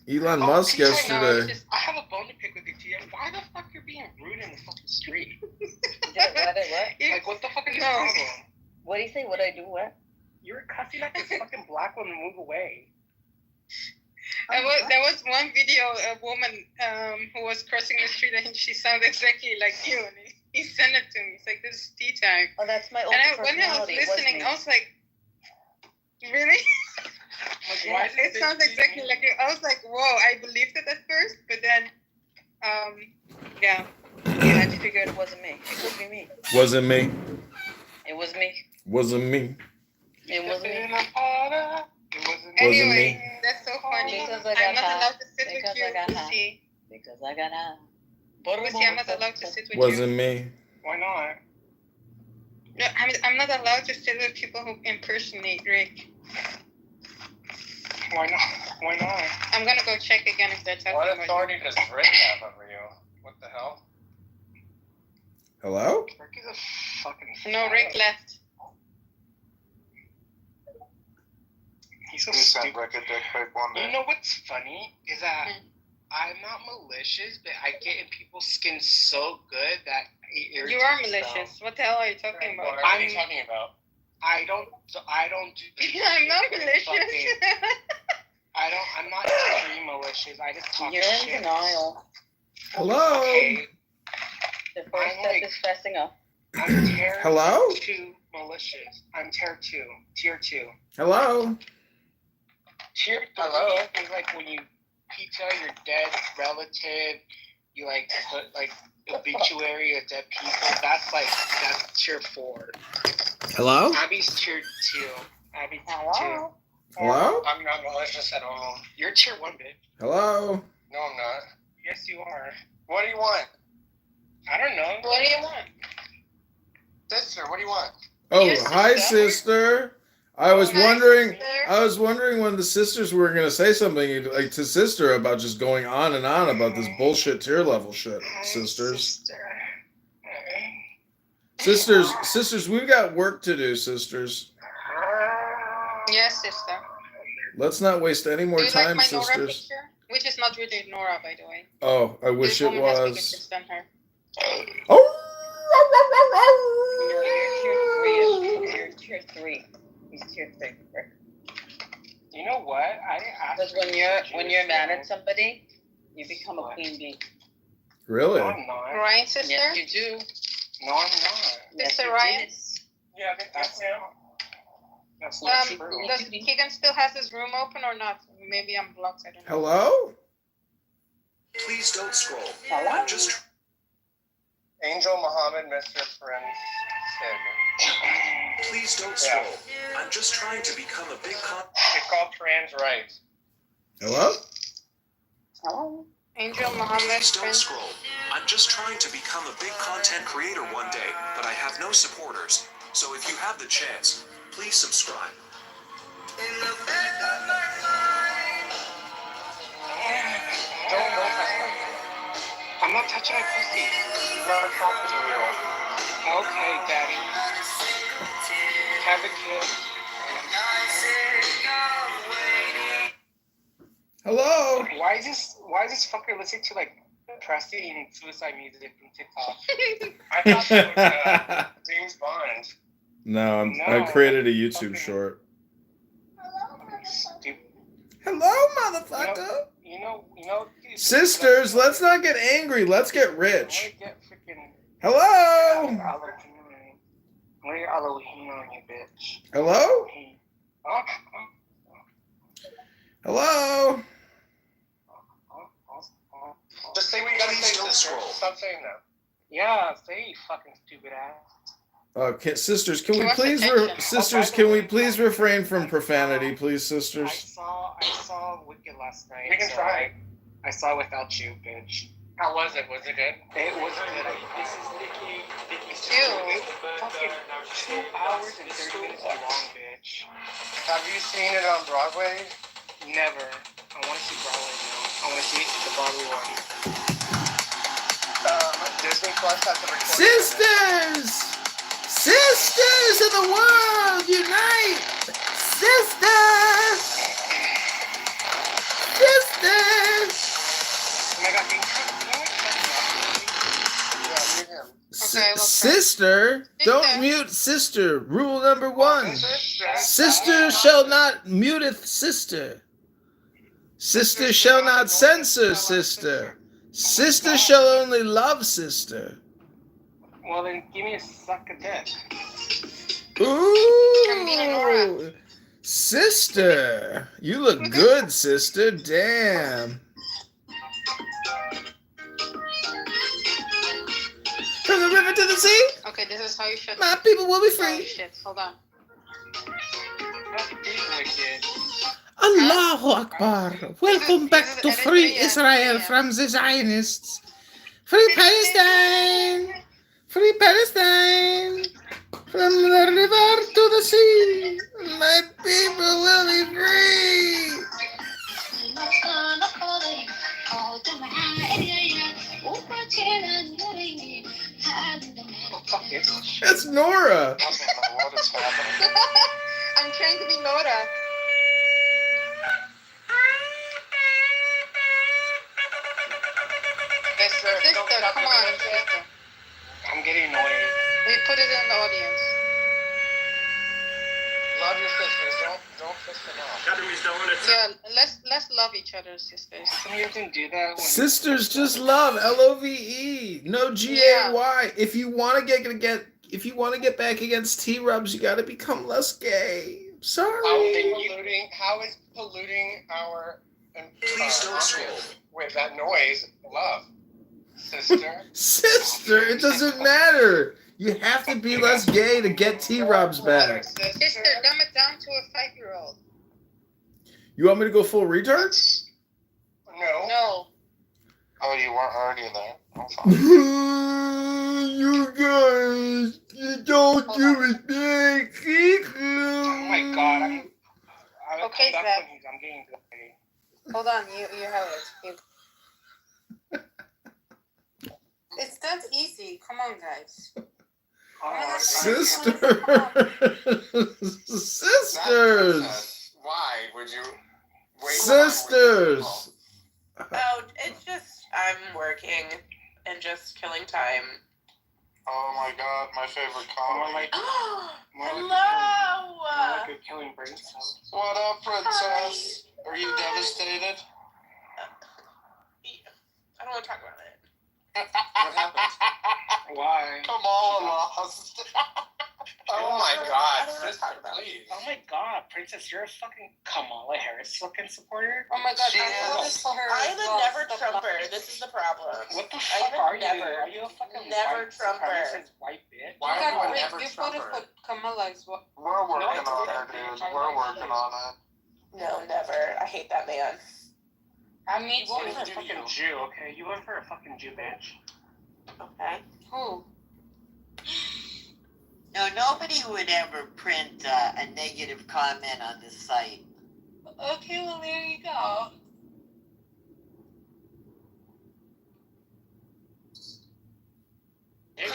Speaker 9: Elon Musk yesterday.
Speaker 3: I have a bone to pick with you, Tia. Why the fuck you're being rude in the fucking street?
Speaker 16: What?
Speaker 3: Like, what the fuck is your problem?
Speaker 16: What do you say? What I do? What?
Speaker 3: You're cussing at this fucking black woman. Move away.
Speaker 7: There was one video, a woman who was crossing the street and she sounded exactly like you, and he sent it to me. He's like, "This is tea time."
Speaker 16: Oh, that's my old
Speaker 7: when I was listening, I was like, "Really?"
Speaker 3: Like,
Speaker 7: it sounds exactly like you. I was like, "Whoa!" I believed it at first, but then, yeah.
Speaker 16: You had to figure out it wasn't me. It wasn't me.
Speaker 9: Wasn't me.
Speaker 16: It was me.
Speaker 9: Wasn't me.
Speaker 16: It wasn't me.
Speaker 7: Anyway, that's so funny.
Speaker 16: Because I
Speaker 7: I'm
Speaker 16: got
Speaker 7: not
Speaker 16: high.
Speaker 7: allowed to sit
Speaker 16: Because
Speaker 7: with you,
Speaker 16: I got high.
Speaker 7: Pussy.
Speaker 16: Because I got high.
Speaker 7: Pussy, I'm not allowed to sit with
Speaker 9: Wasn't
Speaker 7: you.
Speaker 9: me.
Speaker 3: Why not?
Speaker 7: No, I'm not allowed to sit with people who impersonate Rick.
Speaker 3: Why not? Why not?
Speaker 7: I'm gonna go check again if that's happening.
Speaker 3: What authority does Rick have over you? What the hell?
Speaker 9: Hello?
Speaker 3: Rick is a fucking.
Speaker 7: No, Rick left.
Speaker 3: He's so stupid. You know what's funny is that I'm not malicious, but I get in people's skin so good that it irritates
Speaker 7: You are
Speaker 3: them.
Speaker 7: malicious. What the hell are you talking about?
Speaker 3: What are you talking about? I don't do
Speaker 7: I'm not malicious.
Speaker 3: I'm not extreme malicious. I just talk
Speaker 16: You're
Speaker 3: shit.
Speaker 16: in denial.
Speaker 9: Hello?
Speaker 3: Okay.
Speaker 16: The first step is fessing up.
Speaker 3: I'm tier
Speaker 9: Hello?
Speaker 3: 2 malicious. I'm tier 2. Tier 2.
Speaker 9: Hello?
Speaker 3: Tier 3 is like when you tell your dead relative, you like put like obituary of dead people. That's tier 4.
Speaker 9: Hello?
Speaker 3: Abby's tier 2.
Speaker 12: Abby,
Speaker 16: Hello?
Speaker 9: Hello?
Speaker 12: I'm not malicious at all. You're tier 1, bitch.
Speaker 9: Hello?
Speaker 5: No, I'm not.
Speaker 12: Yes, you are.
Speaker 5: What do you want?
Speaker 12: I don't know.
Speaker 7: What do you want?
Speaker 5: Sister, what do you want?
Speaker 9: Oh,
Speaker 7: Yes,
Speaker 9: hi,
Speaker 7: sister.
Speaker 9: sister. I was
Speaker 7: Hi,
Speaker 9: wondering.
Speaker 7: sister.
Speaker 9: I was wondering when the sisters were gonna say something like to sister about just going on and on about this bullshit tier level shit. Sisters, sisters, we've got work to do, sisters.
Speaker 7: Yes, sister.
Speaker 9: Let's not waste any more
Speaker 7: Do you like
Speaker 9: time,
Speaker 7: my Nora
Speaker 9: sisters.
Speaker 7: picture? Which is not really Nora, by the way.
Speaker 9: Oh, I wish
Speaker 7: This
Speaker 9: it
Speaker 7: woman has bigger
Speaker 9: was.
Speaker 7: tits than her.
Speaker 16: No, you're tier 3. He's tier 3.
Speaker 12: You know what? I didn't ask.
Speaker 16: Because when you're mad at somebody, you become a queen bee.
Speaker 9: Really?
Speaker 12: No, I'm not.
Speaker 7: Ryan, sister?
Speaker 16: Yes, you do.
Speaker 12: No, I'm not.
Speaker 7: Sister
Speaker 16: you
Speaker 7: Ryan?
Speaker 12: Yeah, that's him. That's not true.
Speaker 7: Does Keegan still has his room open or not? Maybe I'm blocked. I don't know.
Speaker 9: Hello?
Speaker 17: Please don't scroll.
Speaker 16: Hello?
Speaker 17: I'm just.
Speaker 5: Angel Muhammad, Mr. Friend Savior.
Speaker 17: Please don't scroll. I'm just trying to become a big
Speaker 5: It's called trans rights.
Speaker 9: Hello?
Speaker 16: Hello?
Speaker 7: Angel Muhammad.
Speaker 17: Please don't
Speaker 7: Friend.
Speaker 17: scroll. I'm just trying to become a big content creator one day, but I have no supporters. So if you have the chance, please subscribe.
Speaker 12: I'm not touching my pussy.
Speaker 5: He's not talking to you.
Speaker 12: Okay, daddy. Have a kid.
Speaker 9: Hello?
Speaker 12: Why is this fucker listening to like depressing suicide music from TikTok?
Speaker 5: I thought that was James Bond.
Speaker 9: No, I created a YouTube short.
Speaker 12: Stupid.
Speaker 9: Hello, motherfucker.
Speaker 12: You know.
Speaker 9: Sisters, let's not get angry. Let's get rich.
Speaker 12: Get freaking.
Speaker 9: Hello?
Speaker 12: Where your Elohim on you, bitch?
Speaker 9: Hello?
Speaker 12: Oh.
Speaker 9: Hello?
Speaker 5: Just say what you gotta say, sister. Stop saying that.
Speaker 12: Yeah, say fucking stupid ass.
Speaker 9: Sisters, can we please refrain from profanity, please, sisters?
Speaker 12: I saw Wicked last night.
Speaker 5: We can try.
Speaker 12: I saw it without you, bitch.
Speaker 5: How was it? Was it good?
Speaker 12: It was good. This is Nikki. It fucking 2 hours and 30 minutes long, bitch.
Speaker 5: Have you seen it on Broadway?
Speaker 12: Never. I want to see Broadway now. I want to see the Broadway one.
Speaker 5: Disney Plus has the recording.
Speaker 9: Sisters! Sisters of the world, unite! Sisters! Sisters!
Speaker 12: Oh my god,
Speaker 9: Sister, don't mute sister. Rule number 1. Sister shall not muteth sister. Sister shall not censor sister. Sister shall only love sister.
Speaker 12: Well, then give me a suck of dick.
Speaker 9: Ooh, sister, you look good, sister. Damn. From the river to the sea.
Speaker 7: Okay, this is how you should.
Speaker 9: My people will be free.
Speaker 7: Oh shit! Hold on.
Speaker 9: Allahu Akbar. Welcome back to Free Israel from the Zionists. Free Palestine. Free Palestine. From the river to the sea. My people will be free. That's Nora.
Speaker 7: I'm trying to be Nora. Sister, come on, sister.
Speaker 12: I'm getting annoyed.
Speaker 7: We put it in the audience.
Speaker 5: Love your sisters. Don't piss them off.
Speaker 7: Yeah, let's love each other, sisters.
Speaker 12: Some of you can do that.
Speaker 9: Sisters just love LOVE. No GAY. If you want to get back against T-Rubs, you got to become less gay. Sorry.
Speaker 5: How is polluting our with that noise love? Sister.
Speaker 9: Sister, it doesn't matter. You have to be less gay to get T-Robs back.
Speaker 16: Sister, dumb it down to a 5-year-old.
Speaker 9: You want me to go full retard?
Speaker 5: No.
Speaker 16: No.
Speaker 5: Oh, you weren't already there. Oh, fine.
Speaker 9: You guys, you don't do respect.
Speaker 3: Oh my god, I'm
Speaker 16: Okay,
Speaker 3: come
Speaker 16: Zach.
Speaker 3: back when I'm getting gay.
Speaker 16: Hold on, you have it. It's that's easy. Come on, guys.
Speaker 9: Sisters.
Speaker 5: Why would you wait?
Speaker 9: Sisters.
Speaker 7: Oh, it's just I'm working and just killing time.
Speaker 5: Oh my god, my favorite comedy.
Speaker 7: Hello!
Speaker 3: Like a killing princess.
Speaker 5: What up, princess? Are you devastated?
Speaker 7: I don't want to talk about it.
Speaker 5: What happened?
Speaker 3: Why?
Speaker 5: Kamala lost. Oh my god, sister, please.
Speaker 3: Oh my god, princess, you're a fucking Kamala Harris fucking supporter?
Speaker 16: Oh my god,
Speaker 5: She
Speaker 16: I
Speaker 5: is.
Speaker 16: voted for her.
Speaker 7: I'm
Speaker 16: as
Speaker 7: a
Speaker 16: well.
Speaker 7: never Trumper. This is the problem.
Speaker 3: What the
Speaker 7: I
Speaker 3: fuck
Speaker 7: would
Speaker 3: are
Speaker 7: never,
Speaker 3: you? Are you a fucking
Speaker 7: never
Speaker 3: white
Speaker 7: Trumper.
Speaker 3: supremacist white bitch?
Speaker 5: Why
Speaker 16: You
Speaker 5: are you a
Speaker 16: got
Speaker 5: never
Speaker 16: you voted
Speaker 5: Trumper?
Speaker 16: for Kamala as well.
Speaker 5: We're working
Speaker 3: No,
Speaker 5: on it, dude. We're working on it.
Speaker 7: No, never. I hate that man.
Speaker 16: I mean,
Speaker 3: You voted for a
Speaker 5: do
Speaker 3: fucking
Speaker 5: you?
Speaker 3: Jew, okay? You voted for a fucking Jew bitch.
Speaker 7: Okay.
Speaker 16: who?
Speaker 18: No, nobody would ever print a negative comment on the site.
Speaker 16: Okay, well there you go.
Speaker 5: Leave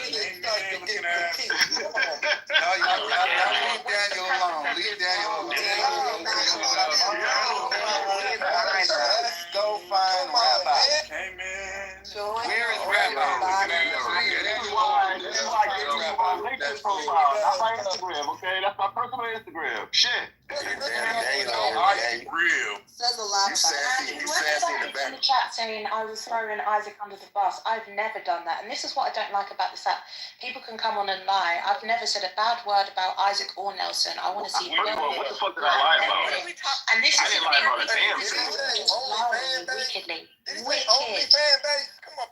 Speaker 5: Daniel alone. Leave Daniel alone. Let's go find Rabbi.
Speaker 14: Amen.
Speaker 5: Where is Rabbi?
Speaker 2: That's my personal Instagram. Shit.
Speaker 14: Real.
Speaker 16: Says a lot.
Speaker 5: You sassy. You sassy in the
Speaker 19: In the
Speaker 5: back.
Speaker 19: chat saying I was throwing Isaac under the bus. I've never done that, and this is what I don't like about this app. People can come on and lie. I've never said a bad word about Isaac or Nelson. I want to see
Speaker 2: What the fuck did I lie about?
Speaker 19: And this
Speaker 2: I
Speaker 19: is
Speaker 2: didn't lie about a damn thing.
Speaker 19: lying wickedly. Wicked.
Speaker 5: Come on.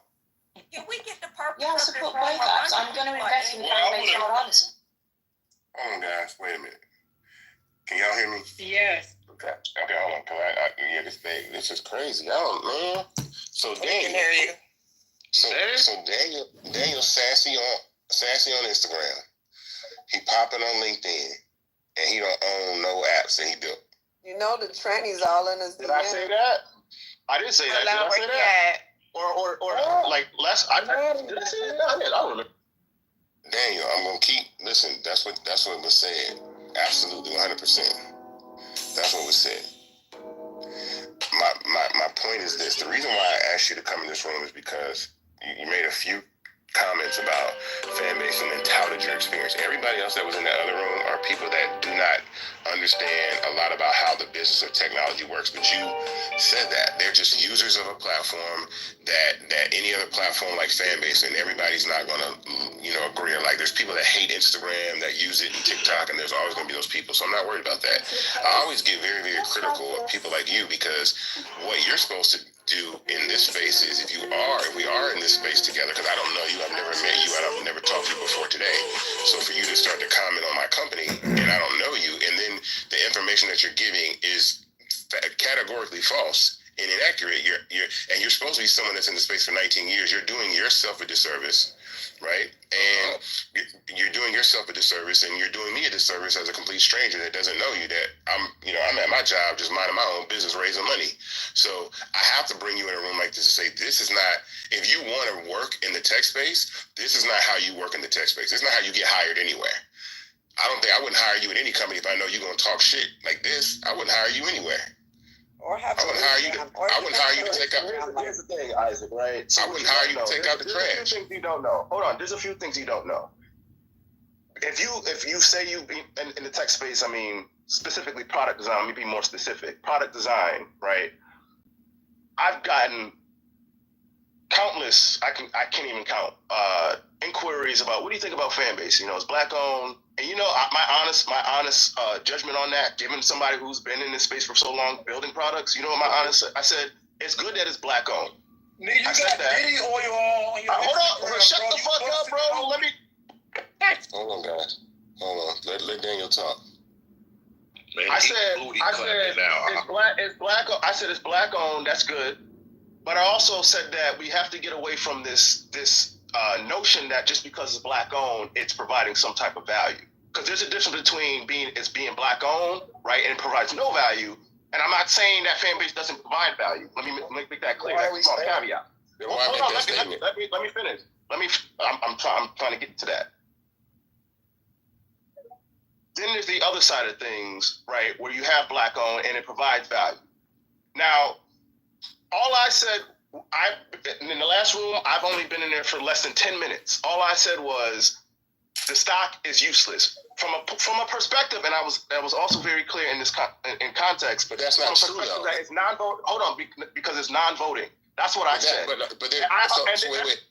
Speaker 16: Can we get the purple?
Speaker 19: Yeah, I support both apps. I'm going to invest in fan-based regardless.
Speaker 5: Hold on, guys. Wait a minute. Can y'all hear me?
Speaker 3: Yes.
Speaker 5: Okay, hold on. Cause yeah, this is crazy. I don't, man. So Daniel, so Daniel sassy on Instagram. He popping on LinkedIn, and he don't own no apps that he built.
Speaker 16: You know the trannies all in his.
Speaker 2: Did I say that? I didn't say that. Did I say that? Or like less. Did I say that? I did. I don't remember.
Speaker 5: Daniel, I'm gonna keep. Listen, that's what was said. Absolutely, 100%. That's what was said. My point is this: the reason why I asked you to come in this room is because you made a few comments about fan base and then touted your experience. Everybody else that was in that other room are people that do not understand a lot about how the business of technology works. But you said that they're just users of a platform that any other platform like Fanbase, and everybody's not gonna agree. Like there's people that hate Instagram that use it and TikTok, and there's always gonna be those people. So I'm not worried about that. I always get very, very critical of people like you, because what you're supposed to do in this space is if we are in this space together, because I don't know you, I've never met you, and I've never talked to you before today. So for you to start to comment on my company and I don't know you, and then the information that you're giving is categorically false and inaccurate, you're supposed to be someone that's in the space for 19 years. You're doing yourself a disservice, right? And you're doing yourself a disservice, and you're doing me a disservice as a complete stranger that doesn't know you, that I'm at my job just minding my own business, raising money. So I have to bring you in a room like this to say, this is not, if you want to work in the tech space, this is not how you work in the tech space. This is not how you get hired anywhere. I wouldn't hire you at any company if I know you're going to talk shit like this. I wouldn't hire you anywhere. I wouldn't hire you to take out.
Speaker 2: Here's the thing, Isaac, right? So
Speaker 5: I wouldn't hire you to take out the trash.
Speaker 2: There's a few things you don't know. Hold on, there's a few things you don't know. If you say you be in the tech space, I mean specifically product design. Let me be more specific. Product design, right? I've gotten countless. I can't even count inquiries about what do you think about Fanbase? It's black owned. And my honest judgment on that, given somebody who's been in this space for so long, building products, I said, it's good that it's black owned.
Speaker 3: Nigga, you got Diddy on your
Speaker 2: hold on, shut the fuck up, bro. Let me.
Speaker 20: Hold on, guys. Hold on. Let Daniel talk.
Speaker 5: Man, I said it's black. I said it's black owned. That's good. But I also said that we have to get away from this notion that just because it's black owned, it's providing some type of value. Because there's a difference between being black owned, right, and it provides no value. And I'm not saying that fan base doesn't provide value. Let me make that clear. That's a small caveat. Hold on, let me finish. I'm trying to get to that. Then there's the other side of things, right, where you have black owned and it provides value. Now, all I said, in the last room, I've only been in there for less than 10 minutes. All I said was the stock is useless from a perspective, and I was also very clear in this in context.
Speaker 20: But that's not true, though.
Speaker 5: That it's non-voting. Hold on, because it's non-voting. That's what I said.
Speaker 20: Wait.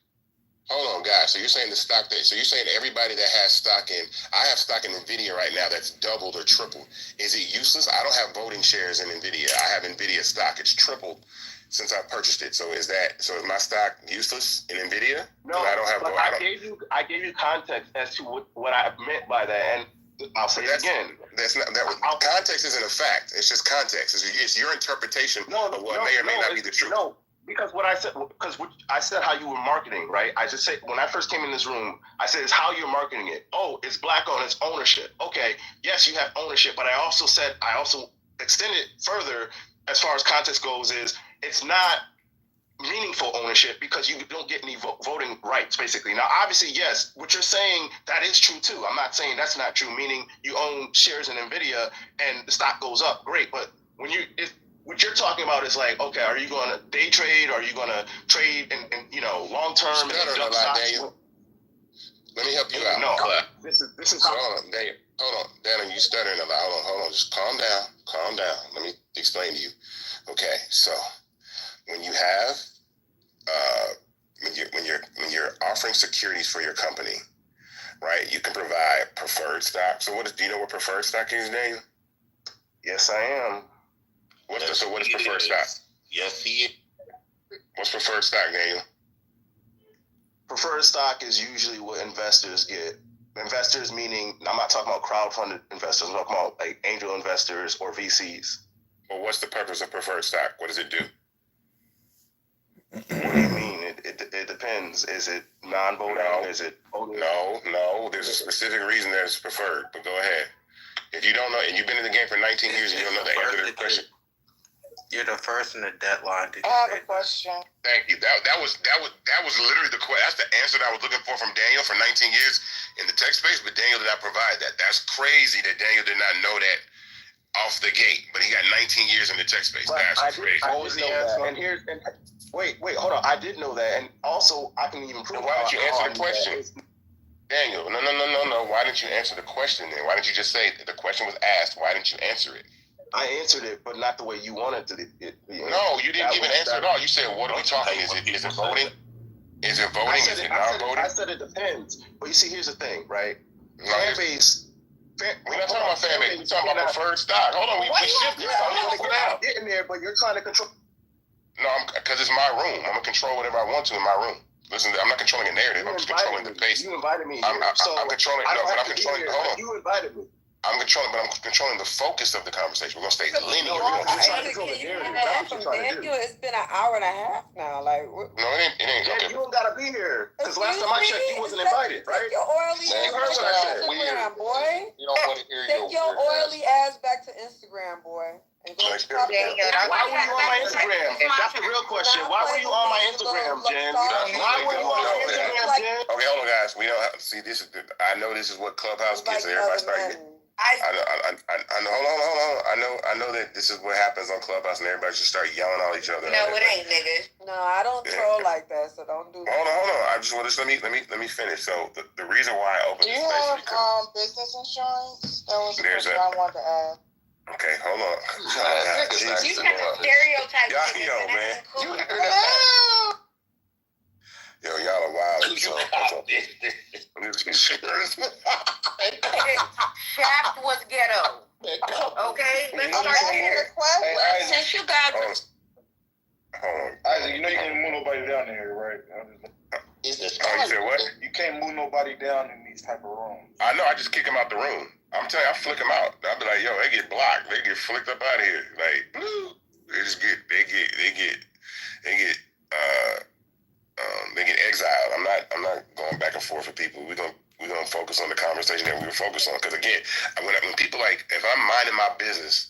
Speaker 20: Hold on, guys. So you're saying the stock so you're saying everybody that has stock in, I have stock in NVIDIA right now that's doubled or tripled. Is it useless? I don't have voting shares in NVIDIA. I have NVIDIA stock. It's tripled since I purchased it. So is my stock useless in NVIDIA?
Speaker 5: No, I don't have. I gave you context as to what I meant by that, and I'll say it again.
Speaker 20: Context isn't a fact. It's just context. It's your interpretation of what may or may not be the truth.
Speaker 5: No. Because I said how you were marketing, right? I just said, when I first came in this room, I said, it's how you're marketing it. Oh, it's black owned, it's ownership. Okay, yes, you have ownership, but I also extended further as far as context goes, is it's not meaningful ownership because you don't get any voting rights, basically. Now, obviously, yes, what you're saying, that is true too. I'm not saying that's not true, meaning you own shares in NVIDIA and the stock goes up, great. But what you're talking about is like, okay, are you going to day trade? Are you going to trade in long term?
Speaker 20: Daniel. Let me help you out.
Speaker 5: No, this is
Speaker 20: hold on, Daniel. Hold on, Daniel. You stuttering a lot. Hold on. Just calm down. Let me explain to you. Okay, so when you have when you're offering securities for your company, right? You can provide preferred stock. So do you know what preferred stock is, Daniel?
Speaker 5: Yes, I am.
Speaker 20: What is preferred stock?
Speaker 5: Yes, he is.
Speaker 20: What's preferred stock, Daniel?
Speaker 5: Preferred stock is usually what investors get. Investors meaning, I'm not talking about crowdfunded investors. I'm talking about like angel investors or VCs.
Speaker 20: Well, what's the purpose of preferred stock? What does it do?
Speaker 5: What do you mean? It depends. Is it non-voting? Is it voting?
Speaker 20: No. There's a specific reason that it's preferred. But go ahead. If you don't know, and you've been in the game for 19 years, and you don't know the answer to the question.
Speaker 21: You're the first in the deadline.
Speaker 3: I have a question.
Speaker 20: Thank you. That was literally the question. That's the answer that I was looking for from Daniel for 19 years in the tech space, but Daniel did not provide that. That's crazy that Daniel did not know that off the gate, but he got 19 years in the tech space. That's crazy.
Speaker 5: What was the answer? Wait, hold on. I did know that, and also I can even prove.
Speaker 20: Why didn't you answer the question, Daniel? No. Why didn't you answer the question then? Why didn't you just say the question was asked? Why didn't you answer it?
Speaker 5: I answered it, but not the way you wanted to.
Speaker 20: No, you didn't even answer at all. You said, "What are we talking? Is it voting? Is it voting? Is it not voting?"
Speaker 5: I said it depends. But you see, here's the thing, right? Fan base.
Speaker 20: We're not talking about fan base. We're talking about preferred stock. Hold on, we shifted.
Speaker 5: I'm getting there, but you're trying to control.
Speaker 20: No, because it's my room. I'm gonna control whatever I want to in my room. Listen, I'm not controlling a narrative. I'm just controlling the pace.
Speaker 5: You invited me.
Speaker 20: I'm controlling. No, but I'm controlling. Hold on.
Speaker 5: You invited me.
Speaker 20: I'm controlling the focus of the conversation. We're gonna stay linear.
Speaker 22: It's been an hour and a half now. Like,
Speaker 20: no, it ain't.
Speaker 5: Yeah, you don't gotta be here because last time I checked, you wasn't invited, right?
Speaker 22: Your oily
Speaker 5: you heard what I said.
Speaker 22: Instagram, boy.
Speaker 20: You don't want to hear
Speaker 22: Take your oily ass back to Instagram, boy.
Speaker 5: Why were you on my Instagram? That's the real question. Why were you on my Instagram, Jen? Why were you on my Instagram, Jen?
Speaker 20: Okay, hold on, guys. We don't have to see this. I know this is what Clubhouse gets. Everybody start. I know. Hold on. I know that this is what happens on Clubhouse, and everybody should start yelling at each other.
Speaker 22: No, it ain't, nigga. No, I don't troll like that, so don't do that.
Speaker 20: Hold on. I just want to let me finish. So the reason why I opened this space is because
Speaker 22: business insurance? That was the
Speaker 20: there's
Speaker 22: question I wanted to ask.
Speaker 20: Okay, hold on.
Speaker 22: You have a stereotype.
Speaker 20: Yo, man. Yo, y'all are wild.
Speaker 22: Shaft was ghetto. Okay, let's start here. Since you guys.
Speaker 20: Hold on.
Speaker 2: Isaac, you know you can't move nobody down there, right?
Speaker 20: is the stock. Oh, you said what?
Speaker 2: You can't move nobody down in these type of rooms.
Speaker 20: I know. I just kick them out the room. I'm telling you, I flick them out. I'll be like, yo, they get blocked. They get flicked up out of here. Like, they just get exiled. I'm not going back and forth with people. We're gonna focus on the conversation that we were focused on. Because again, when people like, if I'm minding my business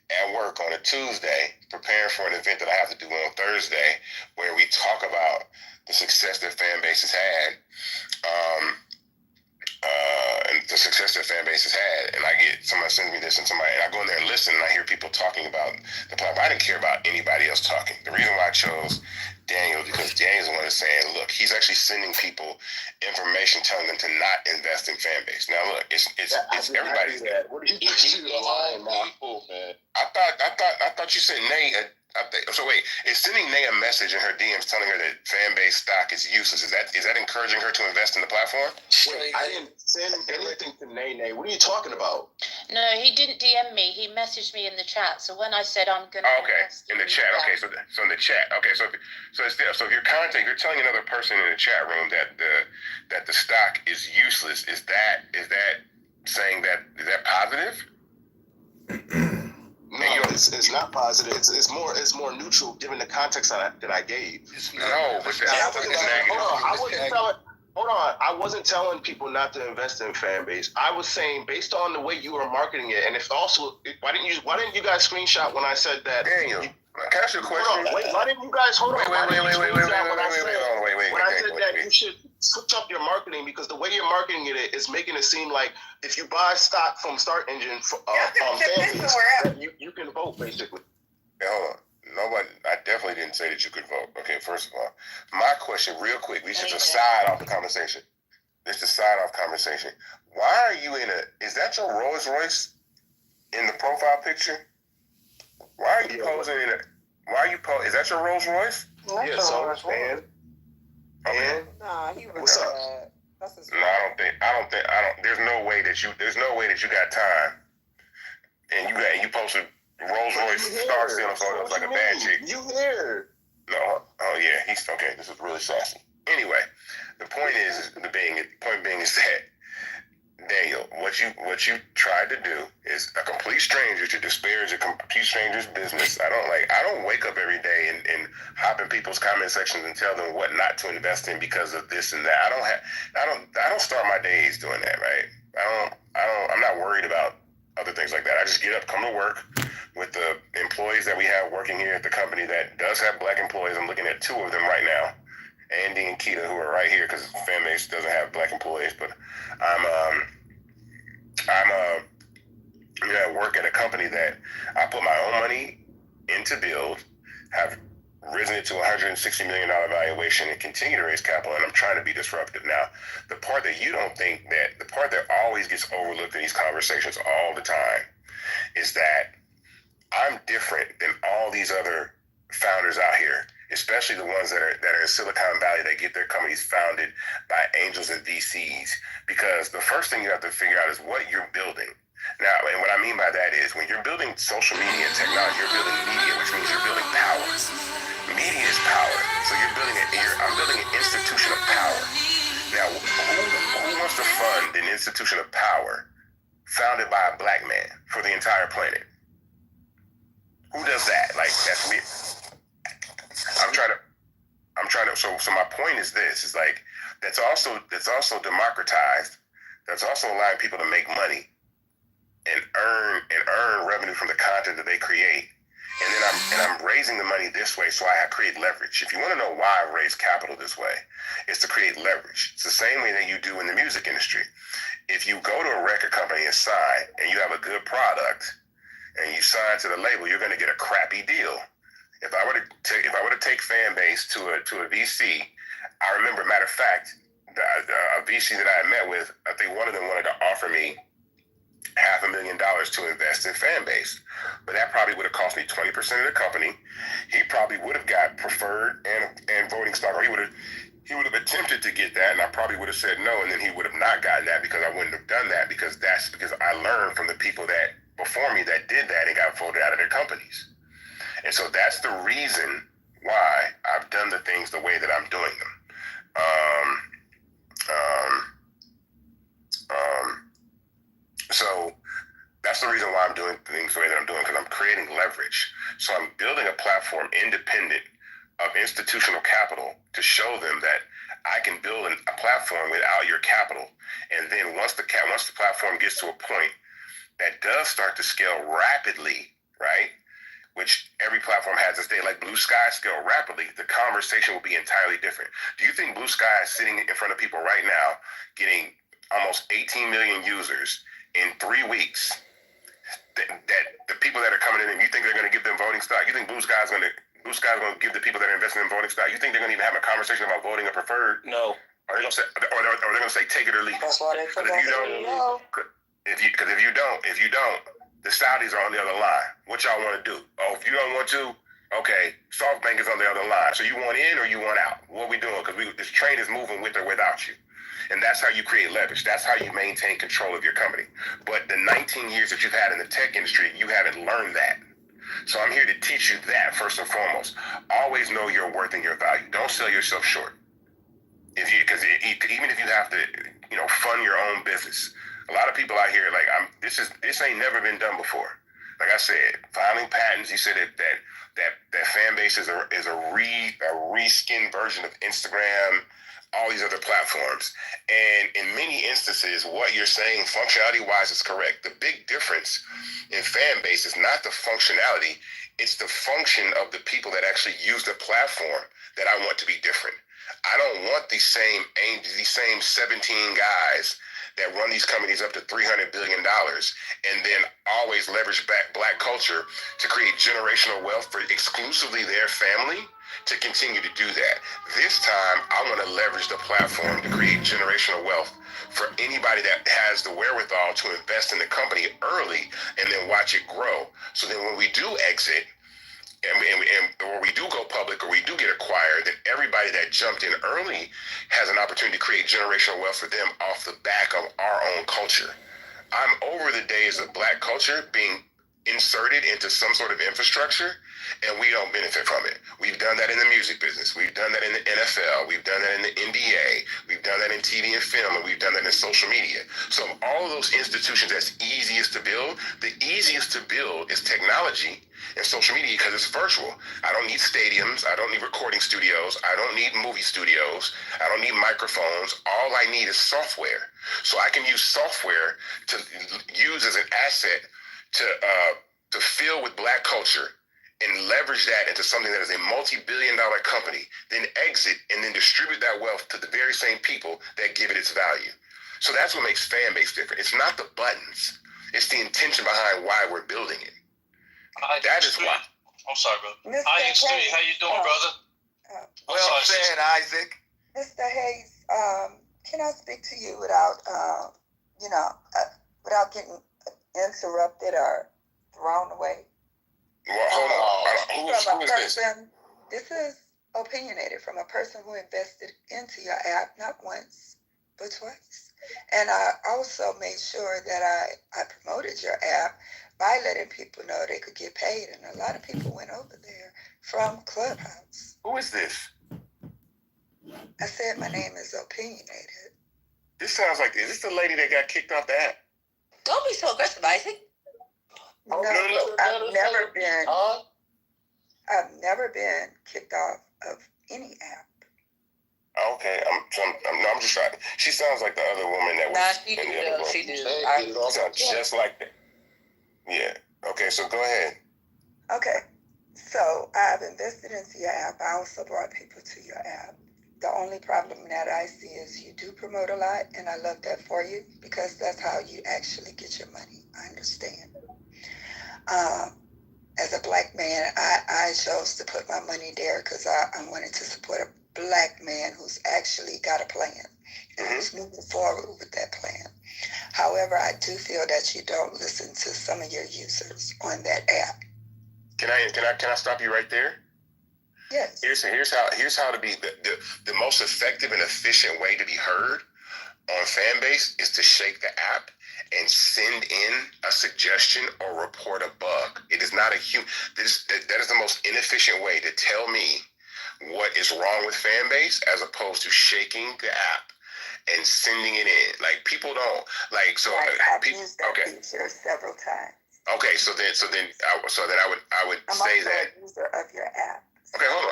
Speaker 20: at work on a Tuesday, preparing for an event that I have to do on Thursday, where we talk about the success that fan base has had, and the success that fan base has had, and I get somebody sends me this, and I go in there and listen, and I hear people talking about the platform. I didn't care about anybody else talking. The reason why I chose Daniel, because Daniel's the one that's saying, look, he's actually sending people information telling them to not invest in fan base. Now look, it's everybody's.
Speaker 2: What are you lying people, man?
Speaker 20: I thought you said Nay. So wait, is sending Nay a message in her DMs telling her that fan base stock is useless? Is that encouraging her to invest in the platform?
Speaker 5: Wait, I didn't send anything to Nay. What are you talking about?
Speaker 19: No, he didn't DM me. He messaged me in the chat. So when I said I'm gonna,
Speaker 20: in the chat. Okay, so in the chat. Okay, so if you're commenting, you're telling another person in the chat room that the stock is useless. Is that saying that? Is that positive?
Speaker 5: No, it's not positive. It's more neutral given the context that I gave.
Speaker 20: No, but
Speaker 5: I wasn't telling people not to invest in fan base. I was saying based on the way you were marketing it, and why didn't you guys screenshot when I said that?
Speaker 20: Daniel, can I ask you a question?
Speaker 5: Why didn't you guys hold on?
Speaker 20: Wait.
Speaker 5: I said that you should switch up your marketing because the way you're marketing it is making it seem like if you buy stock from Start Engine on FanBase, you can vote basically.
Speaker 20: Hold on. Nobody. I definitely didn't say that you could vote. Okay, first of all, my question, real quick. We should just side off the conversation. Let's just side off conversation. Why are you is that your Rolls Royce in the profile picture? Why are you posing in it? Is that your Rolls Royce?
Speaker 5: Yeah, so man.
Speaker 20: Okay.
Speaker 12: Nah, he was.
Speaker 5: What's up?
Speaker 12: That's
Speaker 20: no, I don't think. There's no way that you got time, and you posted Rolls Royce Star Center photos like a bad chick.
Speaker 5: You here?
Speaker 20: No. Oh yeah. He's okay. This is really sassy. Anyway, the point being is that Daniel, what you tried to do is a complete stranger to disparage a complete stranger's business. I don't wake up every day and hop in people's comment sections and tell them what not to invest in because of this and that. I don't start my days doing that, right? I'm not worried about other things like that. I just get up, come to work with the employees that we have working here at the company that does have black employees. I'm looking at two of them right now, Andy and Kita, who are right here because fan base doesn't have black employees. But I'm at work at a company that I put my own money in to build, have risen it to $160 million valuation and continue to raise capital, and I'm trying to be disruptive. Now, the part that always gets overlooked in these conversations all the time is that I'm different than all these other founders out here, especially the ones that are in Silicon Valley that get their companies founded by angels and VCs, because the first thing you have to figure out is what you're building. Now, and what I mean by that is when you're building social media and technology, you're building media, which means you're building power. Media is power. So I'm building an institution of power. Now, who wants to fund an institution of power founded by a black man for the entire planet? Who does that? Like, that's me. I'm trying to. So my point is this: is like that's also democratized. That's also allowing people to make money and earn revenue from the content that they create. And then I'm raising the money this way, so I create leverage. If you want to know why I raise capital this way, it's to create leverage. It's the same way that you do in the music industry. If you go to a record company and sign, and you have a good product, and you sign to the label, you're going to get a crappy deal. If I were to take fan base to a VC, I remember, matter of fact, a VC that I met with, I think one of them wanted to offer me $500,000 to invest in fan base, but that probably would have cost me 20% of the company. He probably would have got preferred and voting stock, or he would have attempted to get that, and I probably would have said no, and then he would have not gotten that because I wouldn't have done that because I learned from the people that before me that did that and got voted out of their companies. And so that's the reason why I've done the things the way that I'm doing them. So that's the reason why I'm doing things the way that I'm doing, because I'm creating leverage. So I'm building a platform independent of institutional capital to show them that I can build a platform without your capital. And then once the platform gets to a point that does start to scale rapidly, right? Which every platform has this day, like Blue Sky scale rapidly, the conversation will be entirely different. Do you think Blue Sky is sitting in front of people right now, getting almost 18 million users in 3 weeks? That the people that are coming in, and you think they're going to give them voting stock? You think Blue Sky is going to give the people that are investing in voting stock? You think they're going to even have a conversation about voting a preferred?
Speaker 2: No.
Speaker 20: Are they going to say, or they're going to say, take it or leave it?
Speaker 22: That's why they forgot CEO.
Speaker 20: If you don't, the Saudis are on the other line. What y'all want to do? Oh, if you don't want to, okay, SoftBank is on the other line. So you want in or you want out? What are we doing? Because this train is moving with or without you. And that's how you create leverage. That's how you maintain control of your company. But the 19 years that you've had in the tech industry, you haven't learned that. So I'm here to teach you that first and foremost. Always know your worth and your value. Don't sell yourself short. Because even if you have to, fund your own business. A lot of people out here, this ain't never been done before. Like I said, filing patents. You said that fan base is a reskin version of Instagram, all these other platforms. And in many instances, what you're saying functionality-wise is correct. The big difference in fan base is not the functionality, it's the function of the people that actually use the platform that I want to be different. I don't want these same 17 guys that run these companies up to $300 billion and then always leverage black culture to create generational wealth for exclusively their family to continue to do that. This time, I want to leverage the platform to create generational wealth for anybody that has the wherewithal to invest in the company early and then watch it grow. So then when we do exit, or we do go public or we do get acquired, then everybody that jumped in early has an opportunity to create generational wealth for them off the back of our own culture. I'm over the days of black culture being inserted into some sort of infrastructure and we don't benefit from it. We've done that in the music business. We've done that in the NFL. We've done that in the NBA. We've done that in TV and film, and we've done that in social media. So all of those institutions that's easiest to build, the easiest to build is technology and social media because it's virtual. I don't need stadiums. I don't need recording studios. I don't need movie studios. I don't need microphones. All I need is software. So I can use software to use as an asset to fill with black culture and leverage that into something that is a multi-billion-dollar company, then exit and then distribute that wealth to the very same people that give it its value. So that's what makes fan base different. It's not the buttons. It's the intention behind why we're building it. That is why.
Speaker 6: I'm sorry, brother.
Speaker 18: Mr.
Speaker 6: How you doing, brother?
Speaker 2: Well said, Isaac.
Speaker 18: Mr. Hayes, can I speak to you without, without getting interrupted or thrown away?
Speaker 20: Well, hold on. Who is this?
Speaker 18: This is opinionated from a person who invested into your app not once, but twice. And I also made sure that I promoted your app by letting people know they could get paid. And a lot of people went over there from Clubhouse.
Speaker 20: Who is this?
Speaker 18: I said my name is opinionated.
Speaker 20: This sounds like, is this the lady that got kicked off the app?
Speaker 22: Don't be so aggressive, Isaac.
Speaker 18: No, I've never been kicked off of any app.
Speaker 20: Okay, I'm just trying. She sounds like the other woman that was in the other room.
Speaker 22: She do.
Speaker 20: Sounds just like that. Yeah. Okay, so go ahead.
Speaker 18: Okay, so I've invested into your app. I also brought people to your app. The only problem that I see is you do promote a lot, and I love that for you because that's how you actually get your money. I understand. As a black man, I chose to put my money there because I wanted to support a black man who's actually got a plan and who's moving forward with that plan. However, I do feel that you don't listen to some of your users on that app.
Speaker 20: Can I stop you right there?
Speaker 18: Yes.
Speaker 20: Here's how to be the most effective and efficient way to be heard on Fanbase is to shake the app and send in a suggestion or report a bug. It is not a human. That is the most inefficient way to tell me what is wrong with Fanbase as opposed to shaking the app and sending it in. Like, people don't like, so
Speaker 18: I've used that feature several times.
Speaker 20: Okay, so then I would
Speaker 18: I'm
Speaker 20: say
Speaker 18: also
Speaker 20: that.
Speaker 18: a user of your app.
Speaker 20: Okay, hold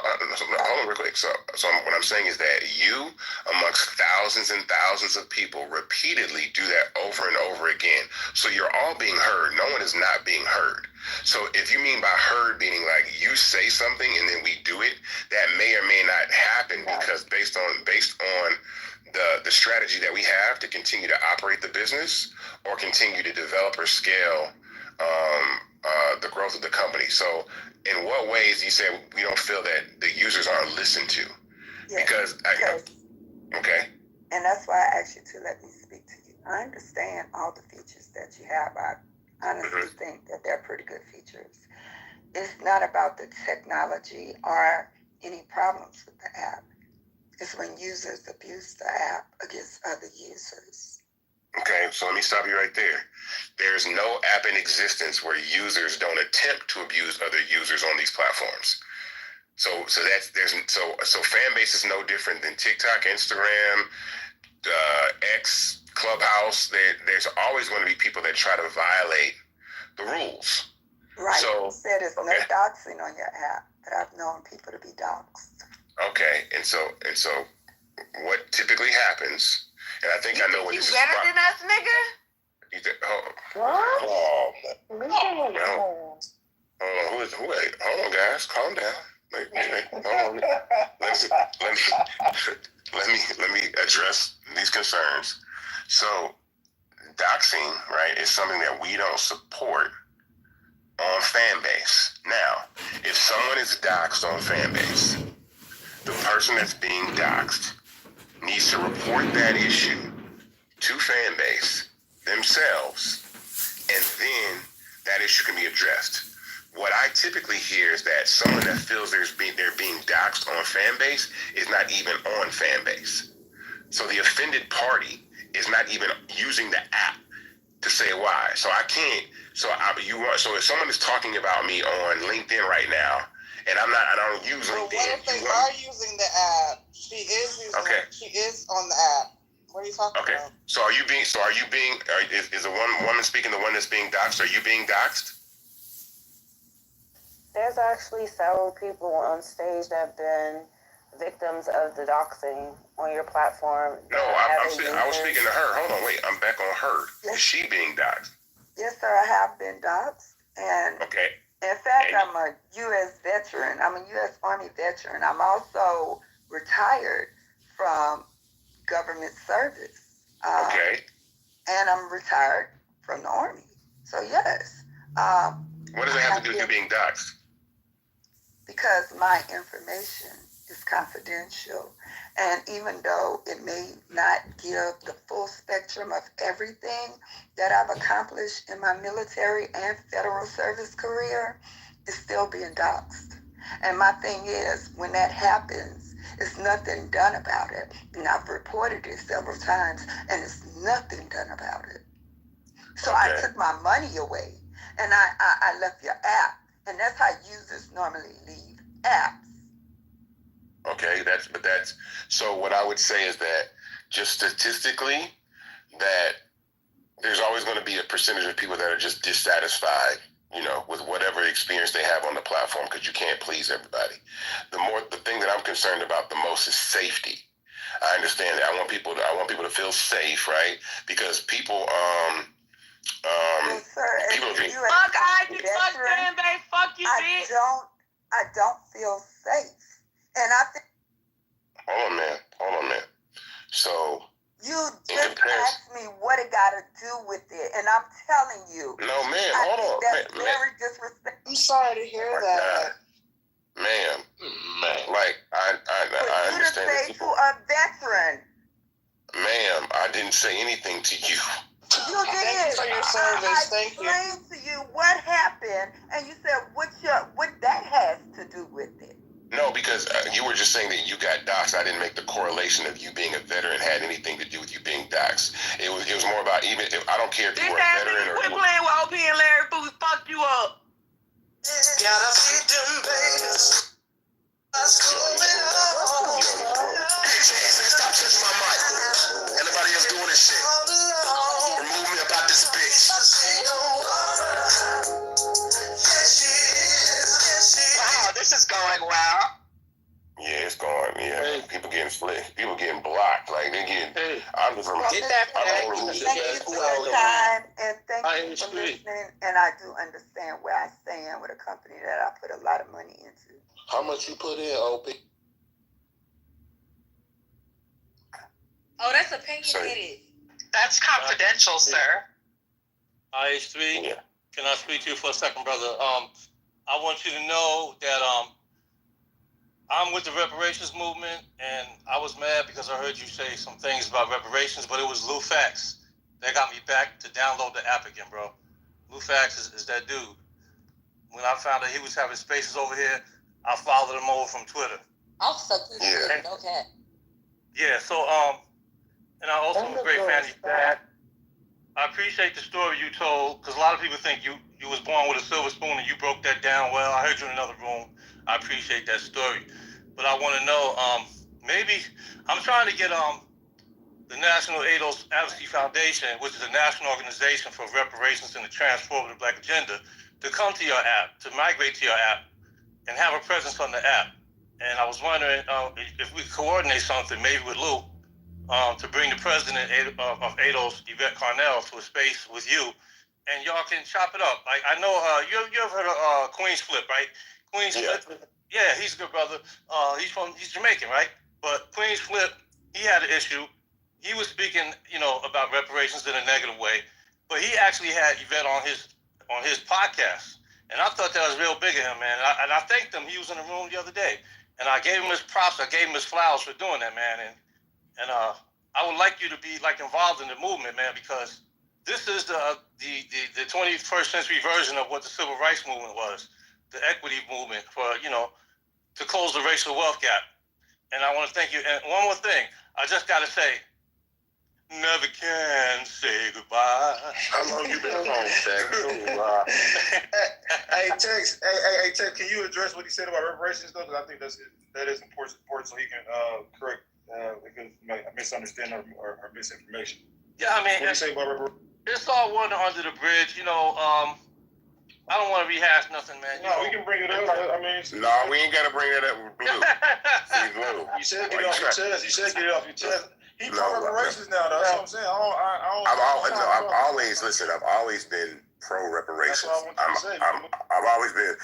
Speaker 20: on real quick. So what I'm saying is that you, amongst thousands and thousands of people, repeatedly do that over and over again. So you're all being heard. No one is not being heard. So if you mean by heard meaning like you say something and then we do it, that may or may not happen because based on the strategy that we have to continue to operate the business or continue to develop or scale the growth of the company. So in what ways you say we don't feel that the users aren't listened to?
Speaker 18: Yes,
Speaker 20: okay.
Speaker 18: And that's why I asked you to let me speak to you. I understand all the features that you have. I honestly think that they're pretty good features. It's not about the technology or any problems with the app. It's when users abuse the app against other users.
Speaker 20: Okay, so let me stop you right there. There's no app in existence where users don't attempt to abuse other users on these platforms. So Fanbase is no different than TikTok, Instagram, X, Clubhouse. There's always going to be people that try to violate the rules.
Speaker 18: Right. So you said there's no doxing on your app, but I've known people to be doxed.
Speaker 20: Okay, and so what typically happens? And I think I know what
Speaker 22: you
Speaker 20: this is.
Speaker 22: You better than us, nigga?
Speaker 20: You think, hold on, guys, calm down. Let me address these concerns. So, doxing, right, is something that we don't support on Fanbase. Now, if someone is doxed on Fanbase, the person that's being doxed needs to report that issue to Fanbase themselves, and then that issue can be addressed. What I typically hear is that someone that feels they're being doxed on Fanbase is not even on Fanbase. So the offended party is not even using the app to say why. So I can't. So if someone is talking about me on LinkedIn right now, and I don't use LinkedIn.
Speaker 10: What if they are using the app? She is using.
Speaker 20: Okay.
Speaker 10: She is on the app. What are you talking about?
Speaker 20: So are you being? Is the one woman speaking the one that's being doxed? Are you being doxed?
Speaker 13: There's actually several people on stage that have been victims of the doxing on your platform.
Speaker 20: No, I was speaking to her. Hold on, wait. I'm back on her. Yes. Is she being doxed?
Speaker 18: Yes, sir. I have been doxed, and in fact, I'm a U.S. veteran. I'm a U.S. Army veteran. I'm also retired from government service. And I'm retired from the Army. So, yes.
Speaker 20: What does it have to do with you being doxed?
Speaker 18: Because my information is confidential. And even though it may not give the full spectrum of everything that I've accomplished in my military and federal service career, it's still being doxed. And my thing is, when that happens, it's nothing done about it. And I've reported it several times, and it's nothing done about it. So I took my money away, and I left your app. And that's how users normally leave apps.
Speaker 20: Okay, so what I would say is that just statistically, that there's always going to be a percentage of people that are just dissatisfied, with whatever experience they have on the platform, because you can't please everybody. The thing that I'm concerned about the most is safety. I understand that I want people to feel safe, right? Because people,
Speaker 18: yes, sir.
Speaker 22: Fuck Isaac, fuck Fanbase, fuck you, bitch.
Speaker 18: I don't feel safe. And I think.
Speaker 20: Hold on, man. So.
Speaker 18: You just asked me what it got to do with it, and I'm telling you.
Speaker 20: No, man, hold on.
Speaker 18: That's very disrespectful.
Speaker 10: I'm sorry to hear that.
Speaker 20: Ma'am, like, I understand.
Speaker 18: You to say to a veteran.
Speaker 20: Ma'am, I didn't say anything to you.
Speaker 18: You did.
Speaker 10: Thank you for your service. Thank you.
Speaker 18: I explained to you what happened, and you said what that has to do with it.
Speaker 20: No, because you were just saying that you got doxxed. I didn't make the correlation of you being a veteran had anything to do with you being doxxed. It was more about I don't care if you were a veteran or.
Speaker 22: Quit playing with OP and Larry Food. Fuck you up.
Speaker 23: Gotta feed them babies.
Speaker 22: going well.
Speaker 20: Yeah, it's going. Yeah, people getting split. People getting blocked. Like they getting. I'm just from.
Speaker 22: Get that
Speaker 18: Thank you for your time, and thank you for listening. And I do understand where I stand with a company that I put a lot of money into.
Speaker 20: How much you put in, OP?
Speaker 22: Oh, that's opinionated.
Speaker 7: That's confidential, sir.
Speaker 6: IH3, can I speak to you for a second, brother? I want you to know that I'm with the reparations movement, and I was mad because I heard you say some things about reparations, but it was Lou Fax that got me back to download the app again, bro. Lou Fax is that dude. When I found out he was having spaces over here, I followed him over from Twitter.
Speaker 22: I'll suck this shit, okay.
Speaker 6: Yeah, so and I also am a great fan of your dad. I appreciate the story you told, because a lot of people think you was born with a silver spoon and you broke that down well. I heard you in another room. I appreciate that story. But I want to know, maybe I'm trying to get the National ADOS Advocacy Foundation, which is a national organization for reparations and the transformative Black agenda, to come to your app, to migrate to your app, and have a presence on the app. And I was wondering if we could coordinate something, maybe with Lou, to bring the president of ADOS, Yvette Carnell, to a space with you, and y'all can chop it up. Like I know you ever heard of Queen's Flip, right? Queen's Flip, yeah, he's a good brother. He's Jamaican, right? But Queen's Flip, he had an issue. He was speaking, about reparations in a negative way, but he actually had Yvette on his podcast, and I thought that was real big of him, man. And I thanked him. He was in the room the other day, and I gave him his props. I gave him his flowers for doing that, man. And I would like you to be involved in the movement, man, because this is the 21st century version of what the civil rights movement was, the equity movement for to close the racial wealth gap. And I want to thank you. And one more thing, I just got to say, never can say goodbye.
Speaker 20: How long you been home, Tex?
Speaker 1: Hey, Tex, can you address what he said about reparations, though? Because I think that is important so he can correct misunderstanding or misinformation.
Speaker 6: Yeah, I mean,
Speaker 1: what do you say about reparations?
Speaker 6: It's all water under the bridge. I don't want to rehash nothing, man.
Speaker 1: No, we can bring it up. I mean,
Speaker 20: no, we ain't got to bring it up with Blue. See, Blue.
Speaker 1: You said get it off your chest. You said get it off your chest. He pro reparations now, though. That's what I'm saying.
Speaker 20: I've always been pro reparations. I've always been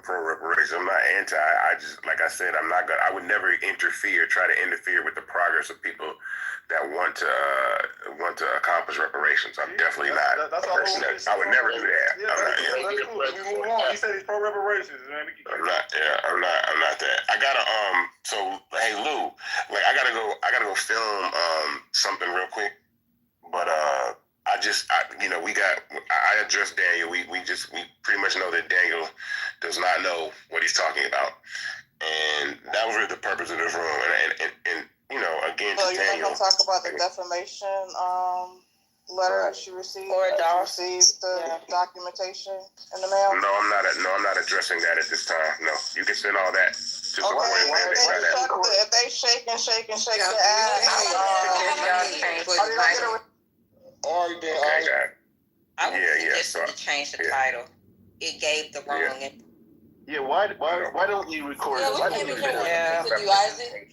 Speaker 20: pro reparations. I'm not anti. I just, like I said, I would never try to interfere with the progress of people that want to accomplish reparations. I'm definitely not a person that I would never do that.
Speaker 1: That's cool. We move on. He said he's pro reparations, man.
Speaker 20: I'm not that. I gotta so hey Lou, I gotta go film something real quick. But I addressed Daniel. We pretty much know that Daniel does not know what he's talking about. And that was really the purpose of this room. And again,
Speaker 10: so
Speaker 20: to
Speaker 10: you're
Speaker 20: Daniel,
Speaker 10: not gonna talk about the defamation letter that she received?
Speaker 22: Or
Speaker 10: received the documentation in the mail?
Speaker 20: No, I'm not addressing that at this time. No, you can send all that to
Speaker 10: if they shake their ass,
Speaker 22: change the title. It gave the wrong.
Speaker 2: Yeah, why don't you record it?
Speaker 22: Why don't you Isaac?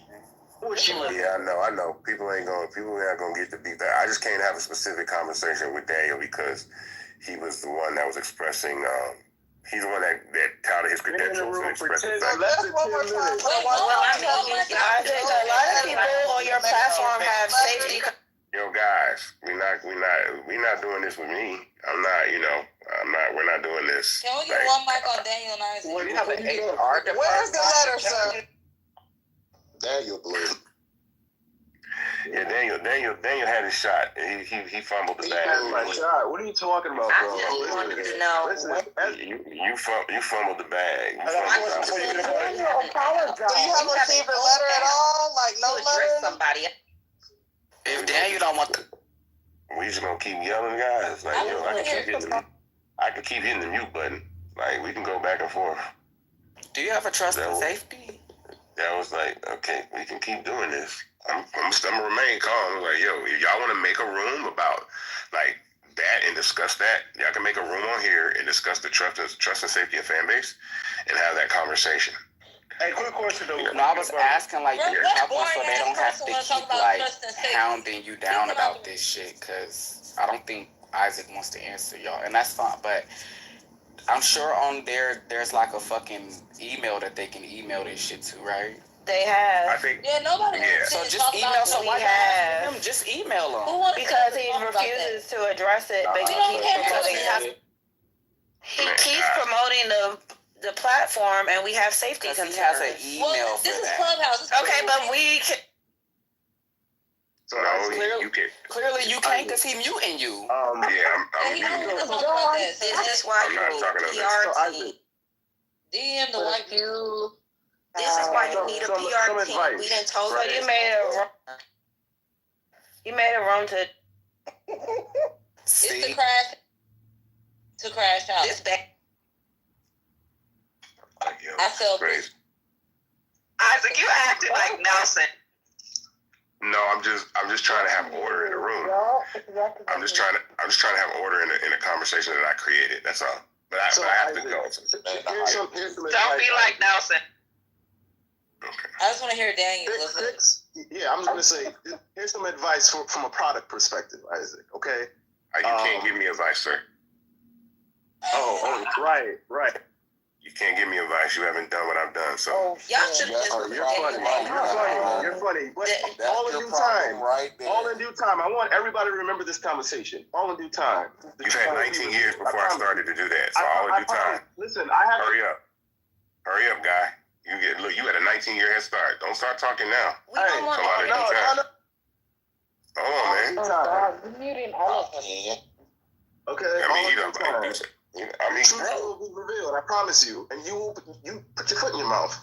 Speaker 20: Yeah, I know. People are not gonna get to beat that. I just can't have a specific conversation with Daniel because he was the one that was expressing. He's the one that touted his credentials and expressed the fact.
Speaker 22: That's what we're talking about.
Speaker 19: Isaac, a lot of people on your platform have safety.
Speaker 20: Yo, guys, we're not doing this with me. We're not doing this.
Speaker 22: Can we get one mic on Daniel and Isaac?
Speaker 10: We have an HR department. Where's the letter, sir?
Speaker 20: Daniel blew. Yeah, Daniel had his shot. He fumbled the bag.
Speaker 2: What are you talking about, bro?
Speaker 22: I just wanted to know.
Speaker 20: You fumbled the bag.
Speaker 10: So you haven't received a letter at all? Like no letter?
Speaker 22: Somebody.
Speaker 21: If Daniel don't want the...
Speaker 20: We just gonna keep yelling, guys. I can keep hitting the mute button. We can go back and forth.
Speaker 21: Do you have a trust and safety?
Speaker 20: That was okay, we can keep doing this. I'm gonna remain calm. If y'all want to make a room about that and discuss that, y'all can make a room on here and discuss the trust and safety of fan base and have that conversation.
Speaker 1: Hey, quick question though.
Speaker 21: No, I was asking like the couple so they don't have to keep like hounding you down about this shit, because I don't think Isaac wants to answer y'all, and that's fine. But I'm sure on there's like a fucking email that they can email this shit to, right?
Speaker 13: They have.
Speaker 1: I think.
Speaker 22: Yeah, nobody.
Speaker 1: Yeah.
Speaker 21: So just email. So why have him? Just email him.
Speaker 13: Because he refuses to address it, but he keeps promoting the platform, and we have safety concerns.
Speaker 21: He has an email for
Speaker 22: this is
Speaker 21: that.
Speaker 22: Clubhouse.
Speaker 13: Okay, but we can.
Speaker 1: So
Speaker 21: Clearly,
Speaker 1: you can.
Speaker 21: Clearly, you can't because he muting you.
Speaker 1: Yeah, I'm
Speaker 22: This
Speaker 13: is why
Speaker 1: I'm not talking about
Speaker 13: PR team.
Speaker 22: DM the white people.
Speaker 13: This is why you need a PR team. We didn't told you. You made a wrong to.
Speaker 22: It's to crash. To crash out.
Speaker 13: This back.
Speaker 22: I feel
Speaker 1: crazy.
Speaker 13: Isaac, you acting like Nelson.
Speaker 20: No, I'm just trying to have order in the room. I'm just trying to have order in a conversation that I created. That's all. But I have to go.
Speaker 13: Don't be like Nelson.
Speaker 20: Okay.
Speaker 22: I just want to hear Daniel.
Speaker 4: Yeah, I'm just gonna say here's some advice from a product perspective, Isaac. Okay.
Speaker 20: You can't give me advice, sir.
Speaker 4: Oh, right.
Speaker 20: You can't give me advice. You haven't done what I've done. So.
Speaker 22: Y'all should have just.
Speaker 4: You're funny. But all in due time. All in due time. I want everybody to remember this conversation. All in due time.
Speaker 20: You've had 19 years before I started to do that. So all in due time.
Speaker 4: Listen, I have.
Speaker 20: Hurry up, guy. You had a 19-year head start. Don't start talking now.
Speaker 13: We don't want
Speaker 4: No.
Speaker 20: Hold on, man.
Speaker 22: You're muting all of us.
Speaker 4: Okay.
Speaker 20: I mean,
Speaker 4: truth will be revealed. I promise you. And you put your foot in your mouth.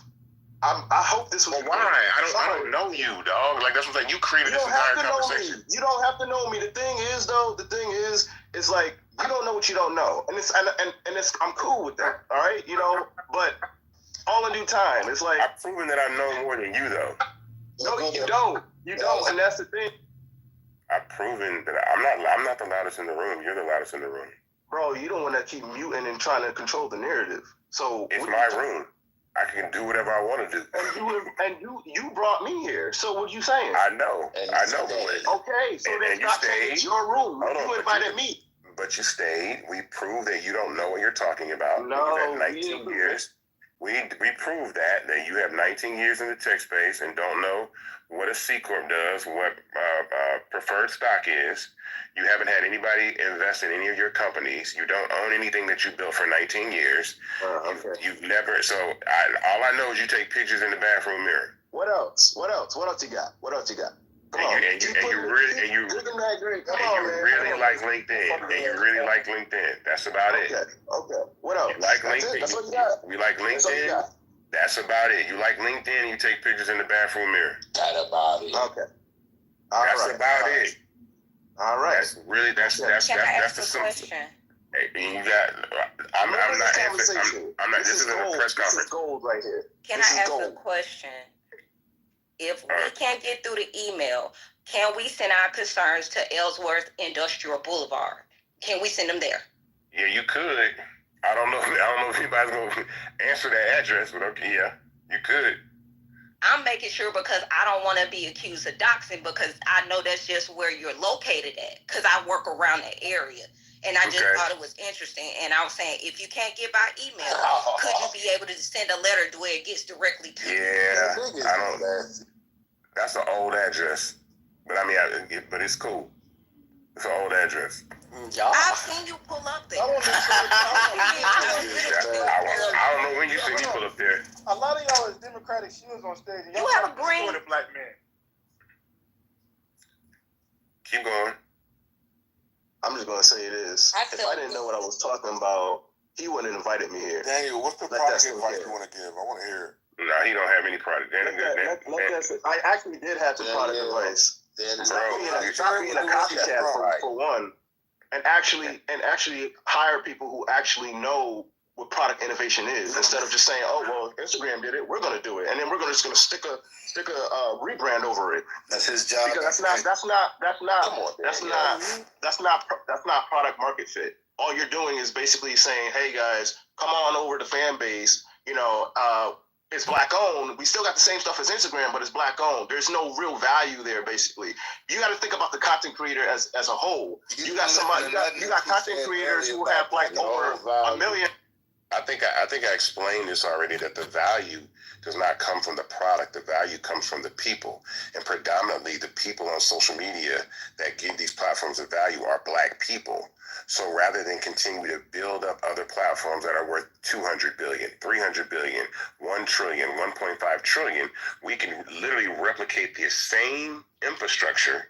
Speaker 4: I hope this was.
Speaker 20: Well, why? I don't know you, dog. Like that's what I'm saying. You created this entire conversation.
Speaker 4: You don't have to know me. The thing is, it's like you don't know what you don't know, and it's I'm cool with that. All right, but all in due time. It's like
Speaker 20: I've proven that I know more than you, though.
Speaker 4: No, you don't. You don't, and that's the thing.
Speaker 20: I've proven that I'm not the loudest in the room. You're the loudest in the room.
Speaker 4: Bro, you don't want to keep muting and trying to control the narrative. So
Speaker 20: it's my room. I can do whatever I want to do.
Speaker 4: And you brought me here. So what you saying?
Speaker 20: I know.
Speaker 4: Okay, so then not saying it's your room. You invited me.
Speaker 20: But you stayed. We proved that you don't know what you're talking about.
Speaker 4: No,
Speaker 20: you've had 19 years. We proved that you have 19 years in the tech space and don't know what a C Corp does, what preferred stock is. You haven't had anybody invest in any of your companies. You don't own anything that you built for 19 years.
Speaker 4: Okay.
Speaker 20: You've never. So all I know is you take pictures in the bathroom mirror.
Speaker 4: What else? What else you got? Come on.
Speaker 20: And you really like LinkedIn. And you really like LinkedIn. That's about it.
Speaker 4: Okay. What else?
Speaker 20: You like LinkedIn.
Speaker 4: That's what you got.
Speaker 20: We like LinkedIn. That's about it. You like LinkedIn and you take pictures in the bathroom mirror.
Speaker 4: That's about it. Okay.
Speaker 20: That's about it.
Speaker 4: All right.
Speaker 20: That's the question. And you got. I'm not. This isn't a press conference.
Speaker 4: This is gold right here.
Speaker 13: Can I ask a question? If we can't get through the email, can we send our concerns to Ellsworth Industrial Boulevard? Can we send them there?
Speaker 20: Yeah, you could. I don't know if anybody's gonna answer that address, but okay, yeah, you could.
Speaker 13: I'm making sure because I don't want to be accused of doxing because I know that's just where you're located at because I work around the area. And I just thought it was interesting. And I was saying, if you can't get by email, could you be able to send a letter to where it gets directly to you?
Speaker 20: Yeah, I don't. That's an old address. But I mean, but it's cool. It's an old address.
Speaker 13: I've seen you pull up there.
Speaker 20: I don't know when you see me pull up there.
Speaker 1: A lot of y'all is Democratic shoes on stage. And
Speaker 13: you have a green
Speaker 1: black man.
Speaker 20: Keep going.
Speaker 4: I'm just gonna say this. If I didn't know what I was talking about, he wouldn't have invited me here.
Speaker 20: Daniel, what's the product advice you want to give? I want to hear it. No, he don't have any product.
Speaker 4: I actually did have some product advice. Stop being a copycat for one, and actually hire people who actually know what product innovation is instead of just saying, "Oh well, Instagram did it, we're going to do it," and then we're just going to stick a rebrand over it.
Speaker 20: That's his job.
Speaker 4: Because that's not product market fit. All you're doing is basically saying, "Hey guys, come on over to fan base. it's black owned. We still got the same stuff as Instagram, but it's black owned. There's no real value there. Basically, you got to think about the content creator as a whole. You got somebody. You got content creators who have like over 1 million.
Speaker 20: I think I explained this already, that the value does not come from the product. The value comes from the people, and predominantly the people on social media that give these platforms a value are black people. So rather than continue to build up other platforms that are worth 200 billion, 300 billion, 1 trillion, 1.5 trillion, we can literally replicate the same infrastructure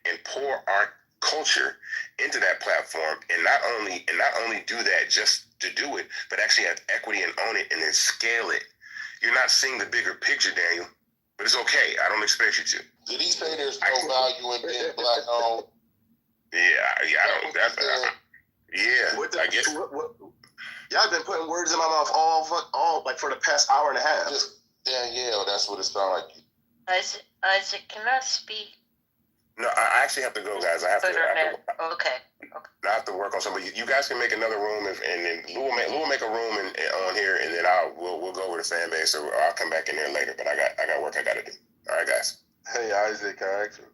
Speaker 20: and pour our culture into that platform, and not only do that just to do it, but actually have equity and own it and then scale it. You're not seeing the bigger picture, Daniel, but it's okay. I don't expect you to.
Speaker 8: Did he say there's no value in being black owned?
Speaker 20: Yeah, I don't. I guess.
Speaker 4: Y'all been putting words in my mouth all like for the past hour and a half.
Speaker 8: Just Danielle, that's what it sounds like.
Speaker 22: Isaac, can I speak?
Speaker 20: No, I actually have to go, guys. I have to
Speaker 22: Okay.
Speaker 20: I have to work on something. You guys can make another room, and then Lou will make a room on here, and then we'll go over the fan base, or I'll come back in there later. But I got work I got to do. All right, guys.
Speaker 8: Hey, Isaac, can I ask you?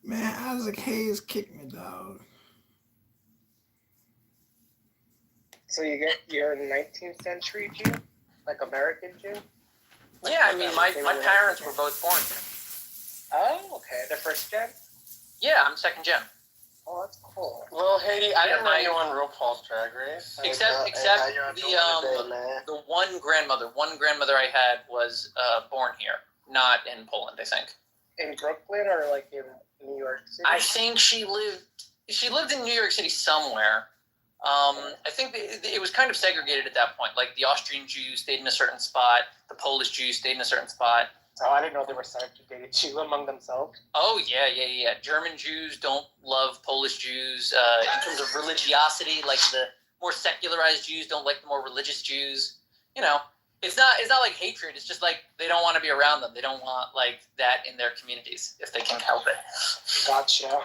Speaker 9: Man, Isaac Hayes kicked me, dog.
Speaker 3: So you're a 19th century Jew, like American Jew?
Speaker 11: Yeah, I mean, my parents were both born here.
Speaker 3: Oh, okay. The first gen?
Speaker 11: Yeah, I'm second gen.
Speaker 3: Oh, that's cool.
Speaker 11: Well, Haiti, I didn't know you
Speaker 3: on RuPaul's Drag Race.
Speaker 11: Except the one grandmother I had was born here, not in Poland, I think.
Speaker 3: In Brooklyn or like in New York City?
Speaker 11: I think she lived in New York City somewhere. I think it was kind of segregated at that point. Like the Austrian Jews stayed in a certain spot, the Polish Jews stayed in a certain spot.
Speaker 3: Oh, I didn't know they were segregated too among themselves.
Speaker 11: Oh, yeah. German Jews don't love Polish Jews. In terms of religiosity, like the more secularized Jews don't like the more religious Jews. You know, it's not like hatred. It's just like they don't want to be around them. They don't want like that in their communities if they can help it.
Speaker 3: Gotcha.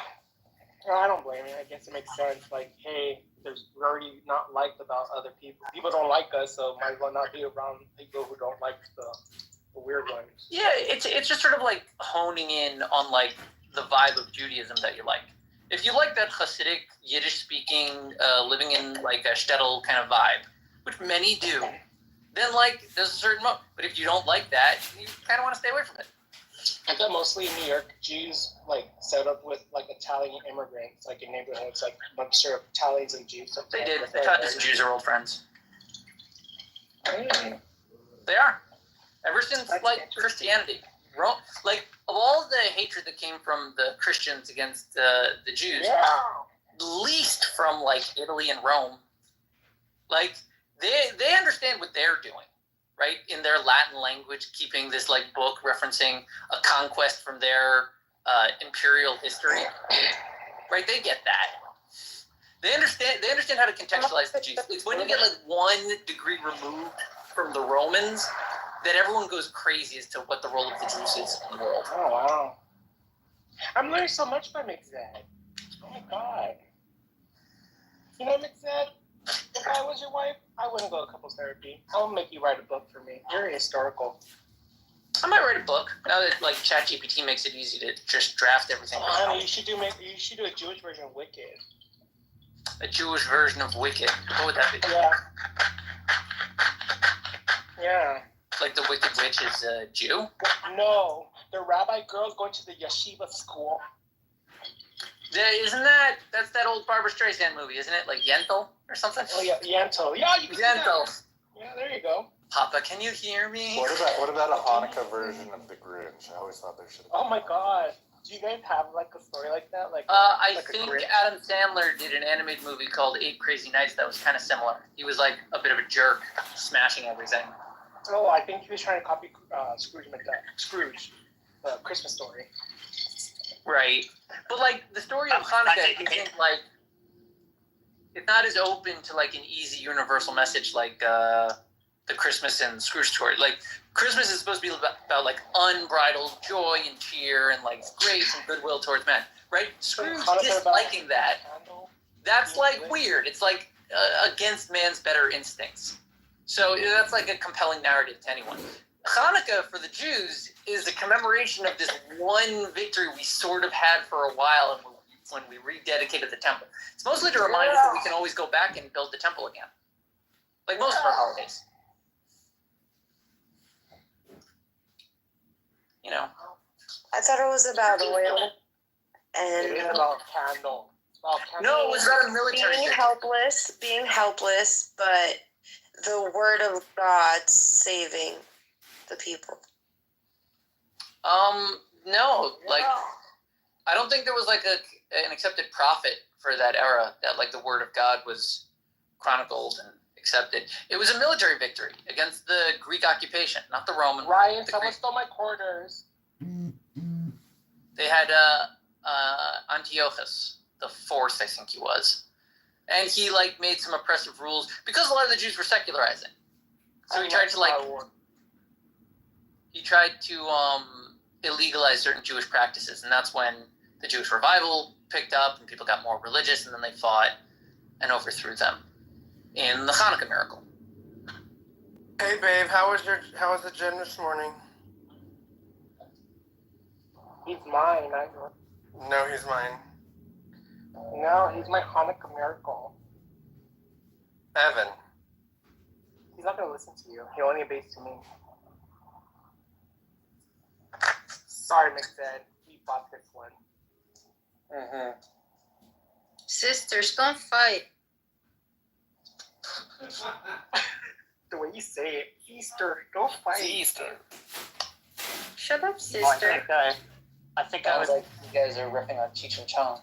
Speaker 3: Well, I don't blame you. I guess it makes sense. Like, hey, we're already not liked about other people. People don't like us, so might as well not be around people who don't like the weird ones.
Speaker 11: Yeah, it's just sort of like honing in on like the vibe of Judaism that you like. If you like that Hasidic, Yiddish-speaking, living in like a shtetl kind of vibe, which many do, then like there's a certain mode. But if you don't like that, you kind of want to stay away from it.
Speaker 3: I thought mostly New York Jews like set up with like Italian immigrants, like in neighborhoods, like a bunch of Italians and Jews.
Speaker 11: They did. They thought the Jews are old friends.
Speaker 3: Mm.
Speaker 11: They are. Ever since like Christianity. like of all the hatred that came from the Christians against the Jews, least from like Italy and Rome. Like they understand what they're doing, right? In their Latin language, keeping this like book referencing a conquest from their imperial history, right? They get that. They understand how to contextualize the Jews. It's when you get like 1 degree removed from the Romans that everyone goes crazy as to what the role of the Jews is in the world.
Speaker 3: Oh wow! I'm learning so much by McZed. Oh my god! You know, McZed, if I was your wife, I wouldn't go to couples therapy. I'll make you write a book for me. You're historical.
Speaker 11: I might write a book now that like ChatGPT makes it easy to just draft everything.
Speaker 3: Oh, honey, you should do a Jewish version of Wicked.
Speaker 11: A Jewish version of Wicked. What would that be?
Speaker 3: Yeah. Yeah.
Speaker 11: Like the Wicked Witch is a Jew?
Speaker 3: No, the rabbi girl's going to the yeshiva school.
Speaker 11: Isn't that's that old Barbra Streisand movie, isn't it? Like Yentl or something?
Speaker 3: Oh yeah, Yentl. Yeah, you can
Speaker 11: Yentl.
Speaker 3: Yeah, there you go.
Speaker 11: Papa, can you hear me?
Speaker 15: What about a Hanukkah version of The Grinch? I always thought there should have been.
Speaker 3: Oh my god. Do you guys have like a story like that?
Speaker 11: I think Adam Sandler did an animated movie called 8 Crazy Nights that was kind of similar. He was like a bit of a jerk, smashing everything.
Speaker 3: Oh, I think he was trying to copy Scrooge, the Christmas Story.
Speaker 11: Right. But like the story of Hanukkah isn't like, it's not as open to like an easy universal message like the Christmas and Scrooge story. Like Christmas is supposed to be about like unbridled joy and cheer and like grace and goodwill towards men, right? Scrooge disliking that, that's like weird. It's like against man's better instincts. So that's like a compelling narrative to anyone. Hanukkah for the Jews is a commemoration of this one victory we sort of had for a while when we rededicated the temple. It's mostly to remind us that we can always go back and build the temple again. Like most of our holidays. You know?
Speaker 17: I thought it was about oil and
Speaker 3: It is about candle.
Speaker 11: No, it was about a military
Speaker 17: being helpless, but the word of God saving the people.
Speaker 11: No, like I don't think there was like an accepted prophet for that era that like the word of God was chronicled and accepted. It was a military victory against the Greek occupation, not the Roman.
Speaker 3: Ryan, someone stole my quarters.
Speaker 11: They had Antiochus the Fourth, I think he was, and he like made some oppressive rules because a lot of the Jews were secularizing. So he tried to illegalize certain Jewish practices, and that's when the Jewish revival picked up and people got more religious, and then they fought and overthrew them in the Hanukkah miracle.
Speaker 23: Hey babe, how was the gym this morning?
Speaker 3: He's mine.
Speaker 23: No, he's mine.
Speaker 3: No, he's my Hanukkah miracle.
Speaker 23: Evan.
Speaker 3: He's not gonna listen to you. He'll only obeys to me. Sorry, McZed. We bought this one.
Speaker 23: Mm-hmm.
Speaker 17: Sisters, don't fight.
Speaker 3: The way you say it, Easter, don't fight.
Speaker 23: It's Easter.
Speaker 17: Shut up, sister.
Speaker 24: I think I was like, you guys are ripping on Cheech and Chong.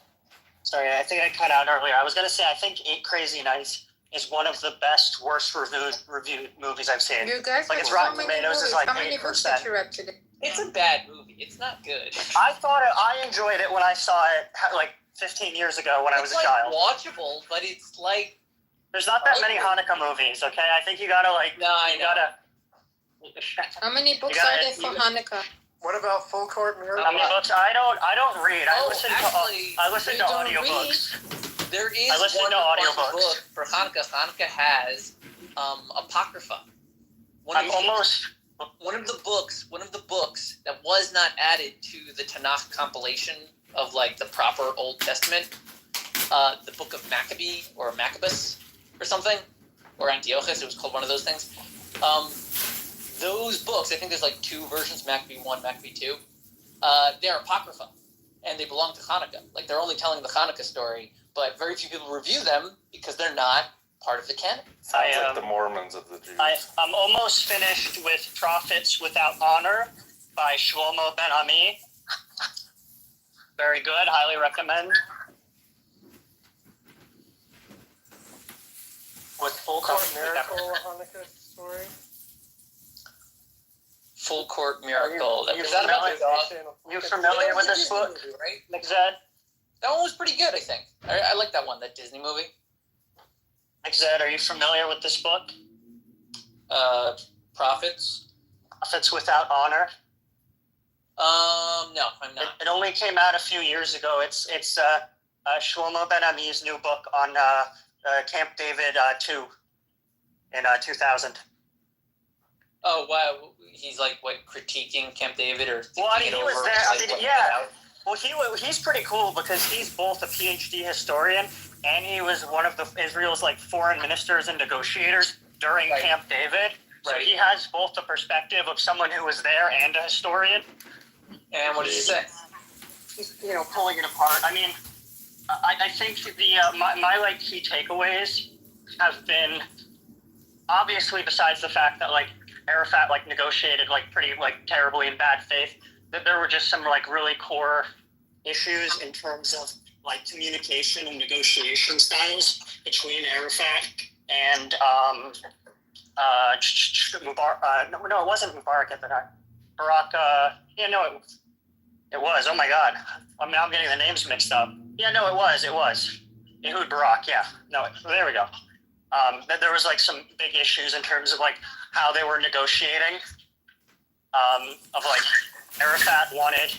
Speaker 24: Sorry, I think I cut out earlier. I was going to say, I think 8 Crazy Nights is one of the best, worst reviewed movies I've seen.
Speaker 17: You guys
Speaker 24: like,
Speaker 17: have
Speaker 24: it's Rotten
Speaker 17: so many
Speaker 24: Tomatoes
Speaker 17: movies.
Speaker 24: is like
Speaker 17: How many books did
Speaker 24: 8%.
Speaker 17: you read today?
Speaker 11: It's a bad movie. It's not good.
Speaker 24: I enjoyed it when I saw it like 15 years ago when I was a child.
Speaker 11: It's watchable, but it's like...
Speaker 24: There's not that many Hanukkah movies, okay? I think you gotta like...
Speaker 11: No, I know.
Speaker 17: How many books are there for Hanukkah?
Speaker 23: What about Full Court Miracle?
Speaker 24: How many books? I don't read. I listen to audiobooks.
Speaker 11: There is
Speaker 24: I listen
Speaker 11: one
Speaker 24: to audiobooks.
Speaker 11: book for Hanukkah. Hanukkah has Apocrypha. One of the books that was not added to the Tanakh compilation of like the proper Old Testament, the book of Maccabee or Maccabees or something, or Antiochus. It was called one of those things. Those books, I think there's like 2 versions, Maccabee 1, Maccabee 2. They're Apocrypha, and they belong to Hanukkah. Like, they're only telling the Hanukkah story, but very few people review them because they're not part of the canon.
Speaker 15: Sounds like the Mormons of the Jews.
Speaker 24: I'm almost finished with Prophets Without Honor, by Shlomo Ben Ami. Very good. Highly recommend. With Full Court Miracle, Hanukkah story.
Speaker 11: Full Court Miracle.
Speaker 24: Is that about the dog? You familiar with this book,
Speaker 11: right?
Speaker 24: McZed?
Speaker 11: That one was pretty good, I think. I like that one, that Disney movie.
Speaker 24: McZed, are you familiar with this book?
Speaker 11: Prophets?
Speaker 24: Prophets Without Honor?
Speaker 11: No, I'm not.
Speaker 24: It only came out a few years ago. It's Shlomo Ben Ami's new book on Camp David 2 in 2000.
Speaker 11: Oh, wow. He's like, what, critiquing Camp David or
Speaker 24: Well, I mean, he was there. I mean,
Speaker 11: yeah.
Speaker 24: Well, he's pretty cool because he's both a PhD historian and he was one of Israel's like foreign ministers and negotiators during Camp David. So he has both the perspective of someone who was there and a historian.
Speaker 11: And what did he say?
Speaker 24: He's, pulling it apart. I mean, I think my like key takeaways have been obviously besides the fact that like Arafat like negotiated like pretty like terribly in bad faith, that there were just some like really core issues in terms of like communication and negotiation styles between Arafat and Mubarak. No, it wasn't Mubarak at the time. Barack. It was. Oh my God, I'm now getting the names mixed up. Yeah, no, it was. Ehud Barak. Yeah, no, there we go. There was like some big issues in terms of like how they were negotiating. Of like Arafat wanted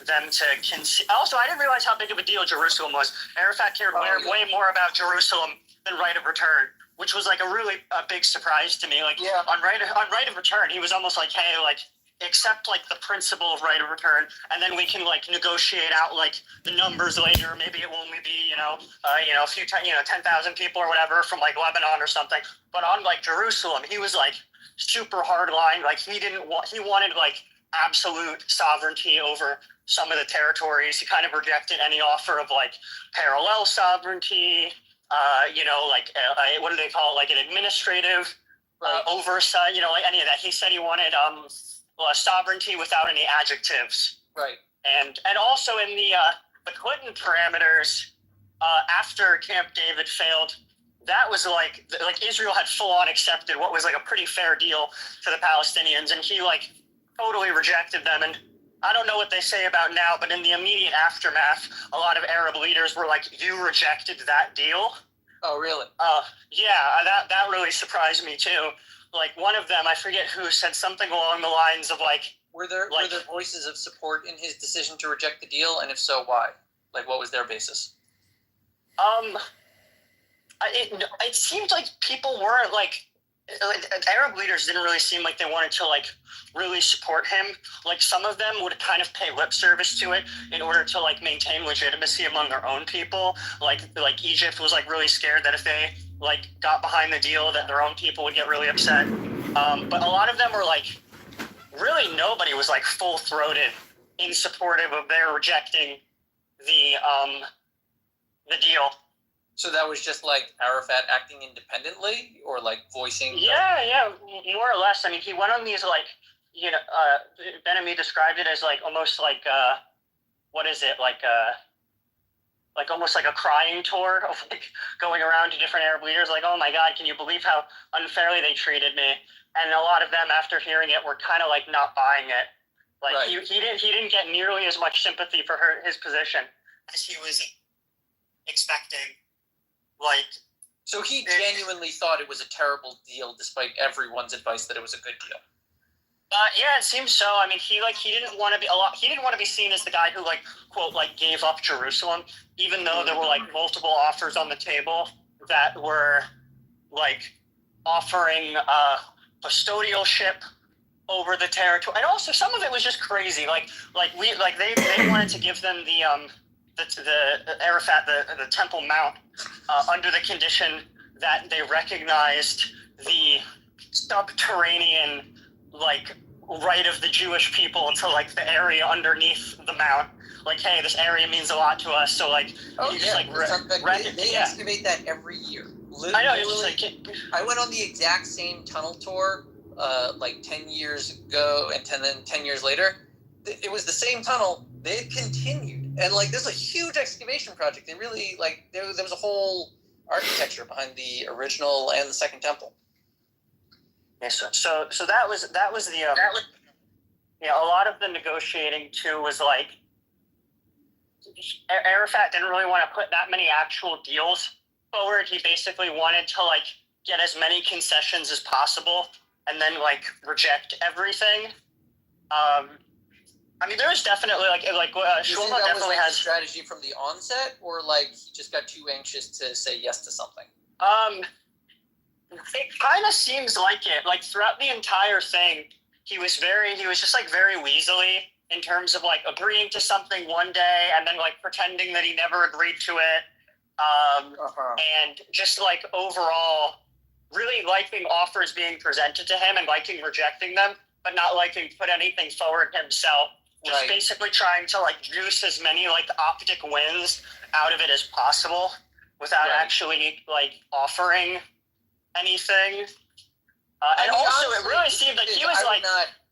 Speaker 24: them to concede. Also, I didn't realize how big of a deal Jerusalem was. Arafat cared way more about Jerusalem than right of return, which was like a big surprise to me. Like on right of return, he was almost like, hey, like accept like the principle of right of return, and then we can like negotiate out like the numbers later. Maybe it will only be a few 10,000 people or whatever from like Lebanon or something. But on like Jerusalem, he was like super hard line. Like he wanted like absolute sovereignty over some of the territories. He kind of rejected any offer of like parallel sovereignty. What do they call it? Like an administrative oversight. Like any of that. He said he wanted sovereignty without any adjectives.
Speaker 11: Right.
Speaker 24: And also in the Clinton parameters, after Camp David failed, that was like Israel had full on accepted what was like a pretty fair deal to the Palestinians, and he like totally rejected them. And I don't know what they say about now, but in the immediate aftermath, a lot of Arab leaders were like, "You rejected that deal."
Speaker 11: Oh, really?
Speaker 24: Yeah, that really surprised me too. Like one of them, I forget who, said something along the lines of like,
Speaker 11: were there voices of support in his decision to reject the deal, and if so, why? Like, what was their basis?
Speaker 24: It seemed like people weren't like Arab leaders didn't really seem like they wanted to like really support him. Like some of them would kind of pay lip service to it in order to like maintain legitimacy among their own people. Like Egypt was like really scared that if they like got behind the deal that their own people would get really upset. But a lot of them were like, really nobody was like full-throated in supportive of their rejecting the deal.
Speaker 11: So that was just like Arafat acting independently, or like voicing?
Speaker 24: Yeah, more or less. I mean, he went on these like, Ben-Ami described it as like almost like almost like a crying tour of like going around to different Arab leaders, like, oh my God, can you believe how unfairly they treated me? And a lot of them, after hearing it, were kind of like not buying it. Like right. he didn't get nearly as much sympathy for his position as he was expecting.
Speaker 11: So he genuinely thought it was a terrible deal, despite everyone's advice that it was a good deal.
Speaker 24: Yeah, it seems so. I mean, he didn't want to be seen as the guy who like quote like gave up Jerusalem, even though there were like multiple offers on the table that were like offering custodialship over the territory, and also some of it was just crazy. They wanted to give them the Arafat the Temple Mount under the condition that they recognized the subterranean like right of the Jewish people to like the area underneath the mount. Like, hey, this area means a lot to us. So like,
Speaker 11: they excavate that every year. Literally, I know. I went on the exact same tunnel tour like 10 years ago, and then 10 years later, it was the same tunnel. They continued, and like there's a huge excavation project. They really like there was a whole architecture behind the original and the second temple.
Speaker 24: Yeah, so that was the a lot of the negotiating too was like Arafat didn't really want to put that many actual deals forward. He basically wanted to like get as many concessions as possible and then like reject everything. I mean, there's definitely Shlomo definitely has
Speaker 11: a strategy from the onset, or like he just got too anxious to say yes to something.
Speaker 24: It kind of seems like it. Like throughout the entire thing, he was just like very weaselly in terms of like agreeing to something one day and then like pretending that he never agreed to it. And just like overall really liking offers being presented to him and liking rejecting them, but not liking to put anything forward himself. Just basically trying to like juice as many like optic wins out of it as possible without actually like offering anything. And also, honestly, it really seemed like he was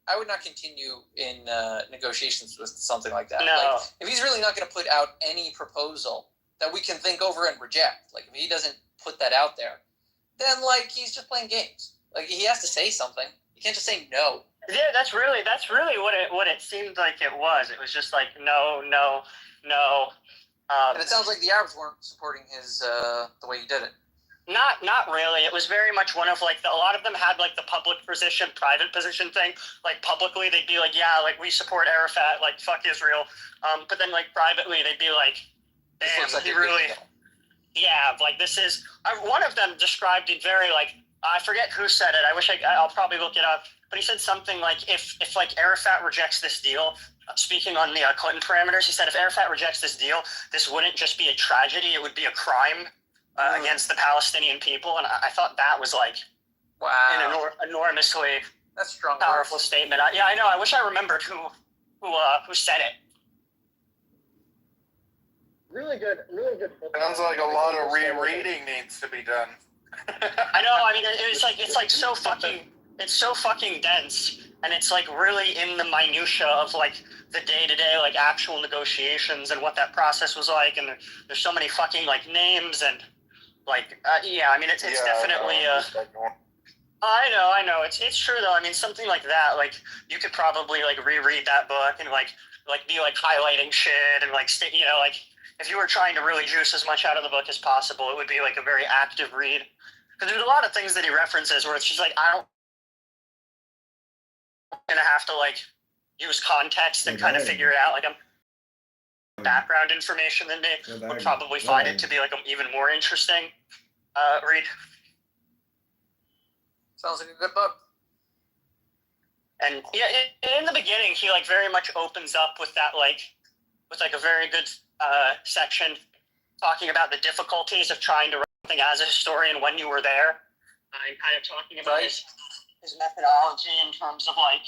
Speaker 11: I would not continue in negotiations with something like that.
Speaker 24: No.
Speaker 11: Like, if he's really not going to put out any proposal that we can think over and reject, like if he doesn't put that out there, then like he's just playing games. Like he has to say something. You can't just say no.
Speaker 24: Yeah, that's really what it seemed like it was. It was just like no.
Speaker 11: And it sounds like the Arabs weren't supporting his the way he did it.
Speaker 24: Not really. It was very much one of like a lot of them had like the public position, private position thing. Like publicly, they'd be like, yeah, like we support Arafat, like fuck Israel. But then like privately, they'd be like, damn, like he really, yeah, like this is. One of them described it very like I forget who said it. I'll probably look it up. But he said something like if like Arafat rejects this deal. Speaking on the Clinton parameters, he said if Arafat rejects this deal, this wouldn't just be a tragedy; it would be a crime. Against the Palestinian people, and I thought that was like an enormously
Speaker 11: that's strong,
Speaker 24: powerful statement. I know. I wish I remembered who said it. Really good.
Speaker 15: Sounds like a lot of rereading needs to be done.
Speaker 24: I know. I mean, it's so fucking dense, and it's like really in the minutia of like the day-to-day like actual negotiations and what that process was like, and there's so many fucking like names and. Like, I mean, it's definitely, I know, it's true though. I mean, something like that, like, you could probably, like, reread that book and, like, be, like, highlighting shit and, like, like, if you were trying to really juice as much out of the book as possible, it would be, like, a very active read. Because there's a lot of things that he references where it's just, like, I'm gonna have to, like, use context and kind of figure it out. Like, background information than me would probably find it to be like an even more interesting read.
Speaker 11: Sounds like a good book.
Speaker 24: And yeah, in the beginning, he like very much opens up with that with a very good section talking about the difficulties of trying to write something as a historian when you were there, and kind of talking about his methodology in terms of like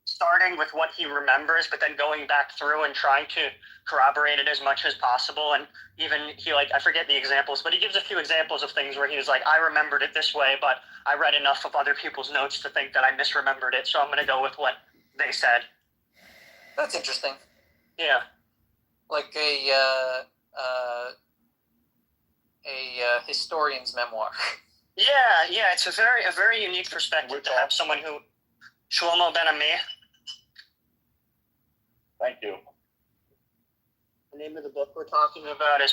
Speaker 24: starting with what he remembers, but then going back through and trying to corroborate it as much as possible. And even he I forget the examples, but he gives a few examples of things where he was like, I remembered it this way, but I read enough of other people's notes to think that I misremembered it. So I'm going to go with what they said.
Speaker 11: That's interesting.
Speaker 24: Yeah.
Speaker 11: Like a historian's memoir.
Speaker 24: Yeah. It's a very unique perspective to have someone who, Shlomo Ben-Ami.
Speaker 2: Thank you.
Speaker 24: The name of the book we're talking about is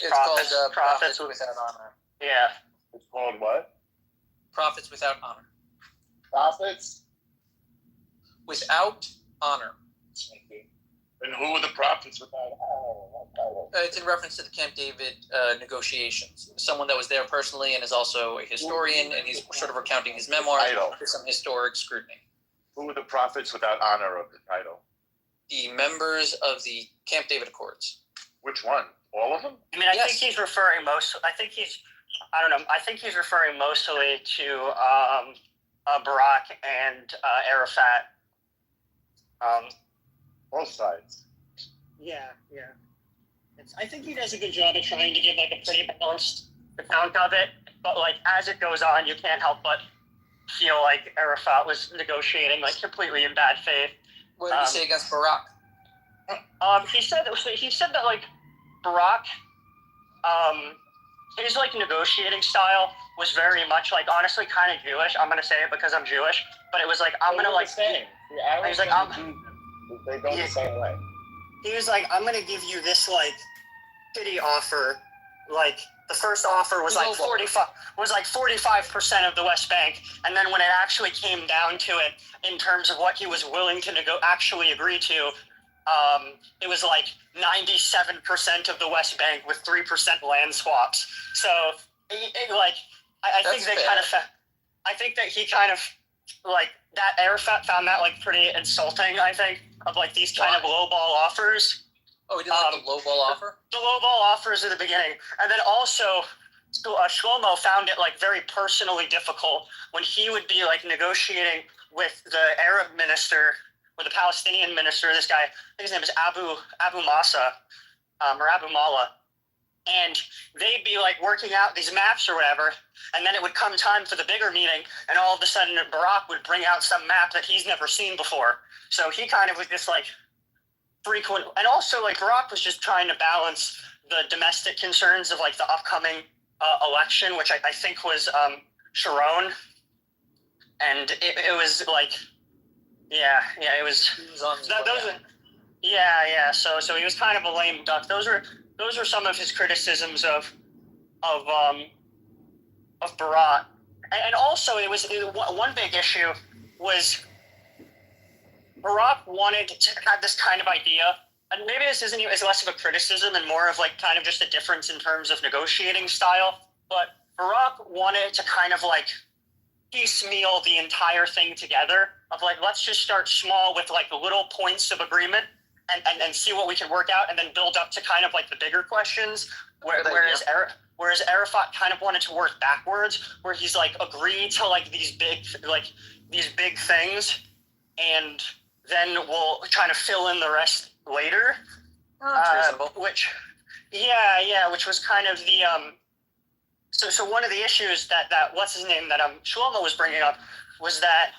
Speaker 11: Prophets Without Honor.
Speaker 24: Yeah.
Speaker 2: It's called what?
Speaker 11: Prophets Without Honor.
Speaker 2: Prophets?
Speaker 11: Without honor.
Speaker 2: And who were the prophets without honor?
Speaker 11: It's in reference to the Camp David negotiations. Someone that was there personally and is also a historian, and he's sort of recounting his memoirs for some historic scrutiny.
Speaker 2: Who were the prophets without honor of the title?
Speaker 11: The members of the Camp David Accords.
Speaker 2: Which one? All of them?
Speaker 24: I mean, I think he's referring I think he's referring mostly to Barak and Arafat.
Speaker 2: Both sides.
Speaker 24: Yeah. I think he does a good job of trying to give like a pretty balanced account of it, but like as it goes on, you can't help but feel like Arafat was negotiating like completely in bad faith.
Speaker 11: What did he say against Barack?
Speaker 24: He said that like Barack, his like negotiating style was very much like honestly kind of Jewish. I'm gonna say it because I'm Jewish, but it was like I'm gonna like. He's like
Speaker 15: they go the same way.
Speaker 24: He was like, I'm gonna give you this like shitty offer. Like the first offer was like 45% of the West Bank, and then when it actually came down to it, in terms of what he was willing to actually agree to, it was like 97% of the West Bank with 3% land swaps. So, I think they kind of, I think that he kind of like that Arafat found that like pretty insulting. I think of like these kind of lowball offers.
Speaker 11: Oh, he didn't like the lowball offer?
Speaker 24: The lowball offers at the beginning. And then also, Shlomo found it like very personally difficult when he would be like negotiating with the Arab minister, or the Palestinian minister, this guy, I think his name is Abu Masa, or Abu Mala. And they'd be like working out these maps or whatever, and then it would come time for the bigger meeting, and all of a sudden Barack would bring out some map that he's never seen before. So he kind of was just like frequent, and also like Barack was just trying to balance the domestic concerns of like the upcoming election, which I think was Sharon, and it was like, it was. So he was kind of a lame duck. Those are some of his criticisms of Barack, and also one big issue was Barack wanted to have this kind of idea, and maybe this isn't as less of a criticism and more of like kind of just a difference in terms of negotiating style, but Barack wanted to kind of like piecemeal the entire thing together of like, let's just start small with like little points of agreement and see what we can work out, and then build up to kind of like the bigger questions, whereas Arafat kind of wanted to work backwards, where he's like agreed to like these big things, and then we'll try to fill in the rest later.
Speaker 11: That's reasonable.
Speaker 24: Which was kind of the So one of the issues that what's his name that Shlomo was bringing up was that,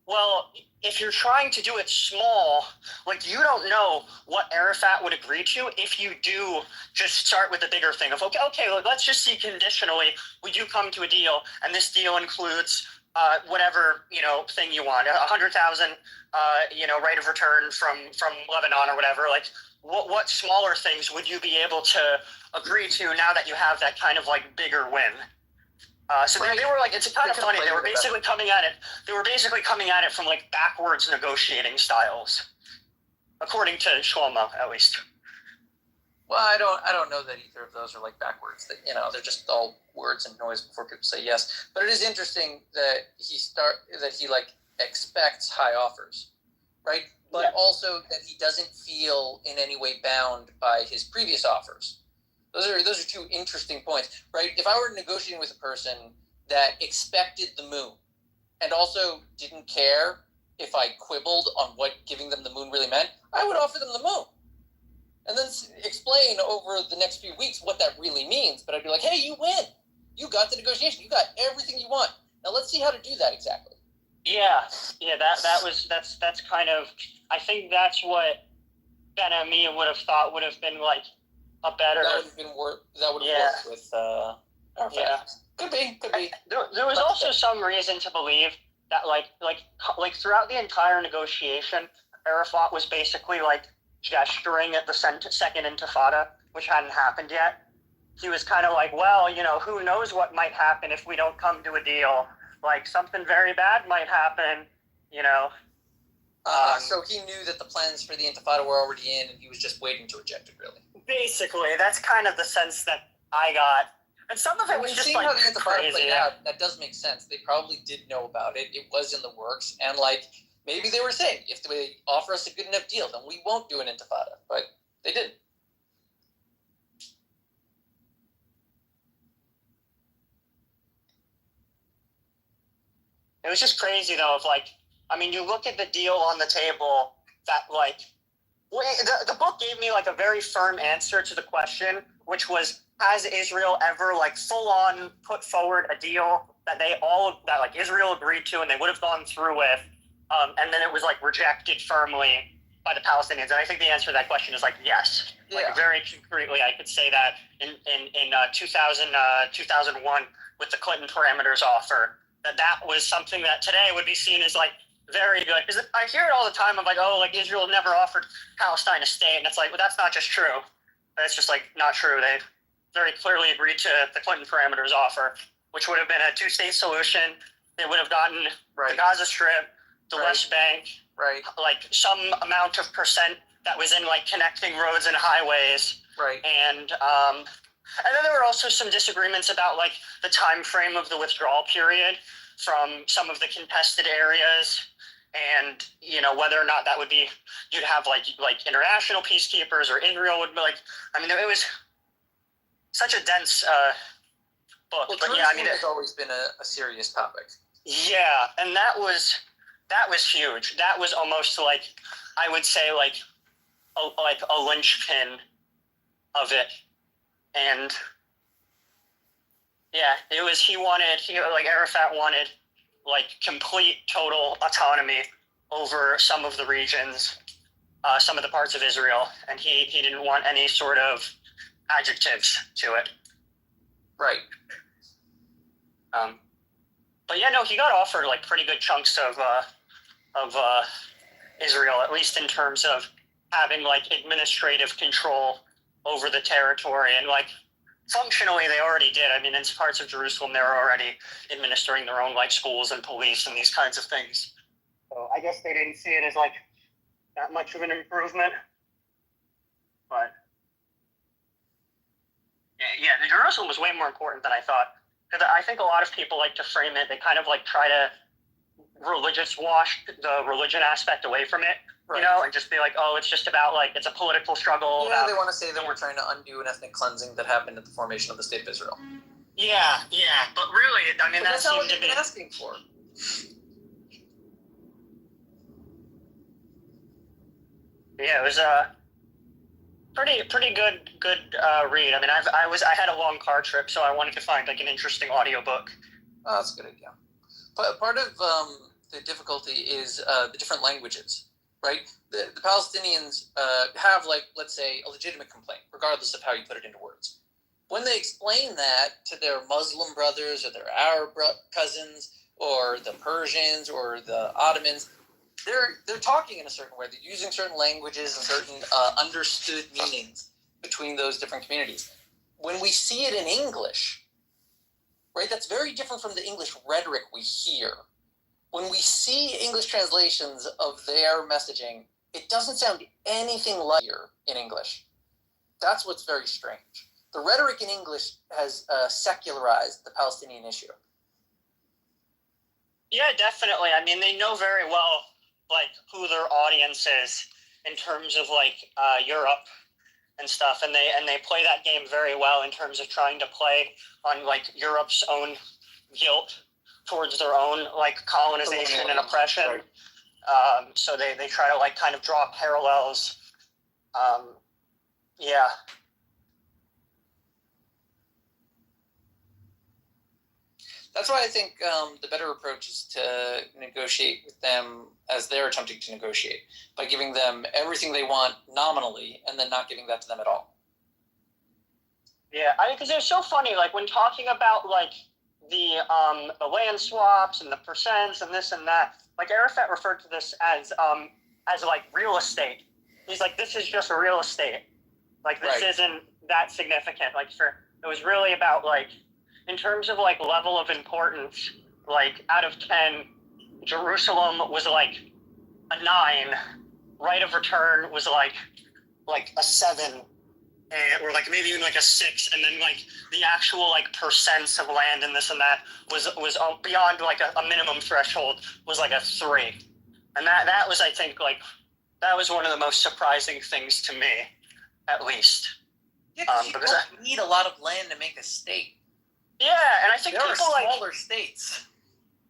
Speaker 24: well, if you're trying to do it small, like you don't know what Arafat would agree to if you do just start with the bigger thing of okay, let's just see conditionally. We do come to a deal, and this deal includes whatever thing you want, 100,000 rate of return from Lebanon or whatever. Like what smaller things would you be able to agree to now that you have that kind of like bigger win? So they were like, it's kind of funny. They were basically coming at it from like backwards negotiating styles, according to Shlomo, at least.
Speaker 11: Well, I don't know that either of those are like backwards. That they're just all words and noise before people say yes. But it is interesting that he like expects high offers, right? But also that he doesn't feel in any way bound by his previous offers. Those are two interesting points, right? If I were negotiating with a person that expected the moon and also didn't care if I quibbled on what giving them the moon really meant, I would offer them the moon. And then explain over the next few weeks what that really means. But I'd be like, hey, you win. You got the negotiation. You got everything you want. Now let's see how to do that exactly.
Speaker 24: That's kind of, I think that's what Ben Ami would have thought would have been like a better.
Speaker 11: That would have worked with Arafat.
Speaker 24: Yeah.
Speaker 11: Could be.
Speaker 24: There was also some reason to believe that like throughout the entire negotiation, Arafat was basically like gesturing at the second Intifada, which hadn't happened yet. He was kind of like, well, who knows what might happen if we don't come to a deal. Like something very bad might happen,
Speaker 11: So he knew that the plans for the Intifada were already in, and he was just waiting to reject it, really.
Speaker 24: Basically, that's kind of the sense that I got. And some of it was just like
Speaker 11: how the Intifada
Speaker 24: crazy.
Speaker 11: played out, that does make sense. They probably did know about it. It was in the works, and maybe they were saying, if they offer us a good enough deal, then we won't do an Intifada. But they didn't.
Speaker 24: It was just crazy, though, you look at the deal on the table that, the book gave me, a very firm answer to the question, which was, has Israel ever, full-on put forward a deal that like Israel agreed to and they would have gone through with, and then it was like rejected firmly by the Palestinians? And I think the answer to that question is like yes. Like very concretely, I could say that in 2001 with the Clinton parameters offer, that was something that today would be seen as like very good. Because I hear it all the time of like, oh, like Israel never offered Palestine a state, and it's like, well, that's not just true. That's just like not true. They very clearly agreed to the Clinton parameters offer, which would have been a two-state solution. They would have gotten the Gaza Strip, the West Bank, like some amount of percent that was in like connecting roads and highways. And then there were also some disagreements about like the time frame of the withdrawal period from some of the contested areas, and you know whether or not that would be, you'd have like international peacekeepers or Israel would be like. I mean, it was such a dense book.
Speaker 5: Well,
Speaker 24: but yeah, I mean,
Speaker 5: it's always been a serious topic.
Speaker 24: Yeah, and that was huge. That was almost like, I would say like a linchpin of it. And yeah, it was, Arafat wanted like complete total autonomy over some of the regions, some of the parts of Israel, and he didn't want any sort of adjectives to it. But yeah, no, he got offered like pretty good chunks of Israel, at least in terms of having like administrative control over the territory, and like functionally they already did. I mean, in parts of Jerusalem they were already administering their own like schools and police and these kinds of things. So I guess they didn't see it as like that much of an improvement. But yeah, the Jerusalem was way more important than I thought. Because I think a lot of people like to frame it, they kind of like try to religious wash the religion aspect away from it, you know, and just be like, oh, it's just about like, it's a political struggle.
Speaker 5: Yeah, they want to say that we're trying to undo an ethnic cleansing that happened at the formation of the State of Israel.
Speaker 24: Yeah, but really, I mean,
Speaker 5: that's not what they've been asking for.
Speaker 24: Yeah, it was a pretty good read. I mean, I had a long car trip, so I wanted to find like an interesting audiobook.
Speaker 5: Oh, that's a good idea. But part of the difficulty is the different languages, right? The Palestinians have, like, let's say, a legitimate complaint, regardless of how you put it into words. When they explain that to their Muslim brothers or their Arab cousins or the Persians or the Ottomans, they're talking in a certain way. They're using certain languages and certain understood meanings between those different communities. When we see it in English, right, that's very different from the English rhetoric we hear. When we see English translations of their messaging, it doesn't sound anything like here in English. That's what's very strange. The rhetoric in English has secularized the Palestinian issue.
Speaker 24: Yeah, definitely. I mean, they know very well like who their audience is in terms of like Europe and stuff, and they play that game very well in terms of trying to play on like Europe's own guilt towards their own like colonization and oppression. So they try to like kind of draw parallels. Yeah.
Speaker 5: That's why I think the better approach is to negotiate with them as they're attempting to negotiate, by giving them everything they want nominally and then not giving that to them at all.
Speaker 24: Yeah, I mean, because they're so funny, like when talking about like the land swaps and the percents and this and that, like Arafat referred to this as like real estate. He's like, this is just real estate. Like this isn't that significant. Like it was really about like, in terms of like level of importance, like out of 10, Jerusalem was like a 9, right of return was like a 7, or like maybe even like a 6, and then like the actual like percents of land and this and that was beyond like a minimum threshold was like a 3, and that was, I think, like that was one of the most surprising things to me, at least.
Speaker 5: Yeah, because you don't need a lot of land to make a state.
Speaker 24: Yeah, and I think
Speaker 5: there
Speaker 24: people
Speaker 5: are smaller states.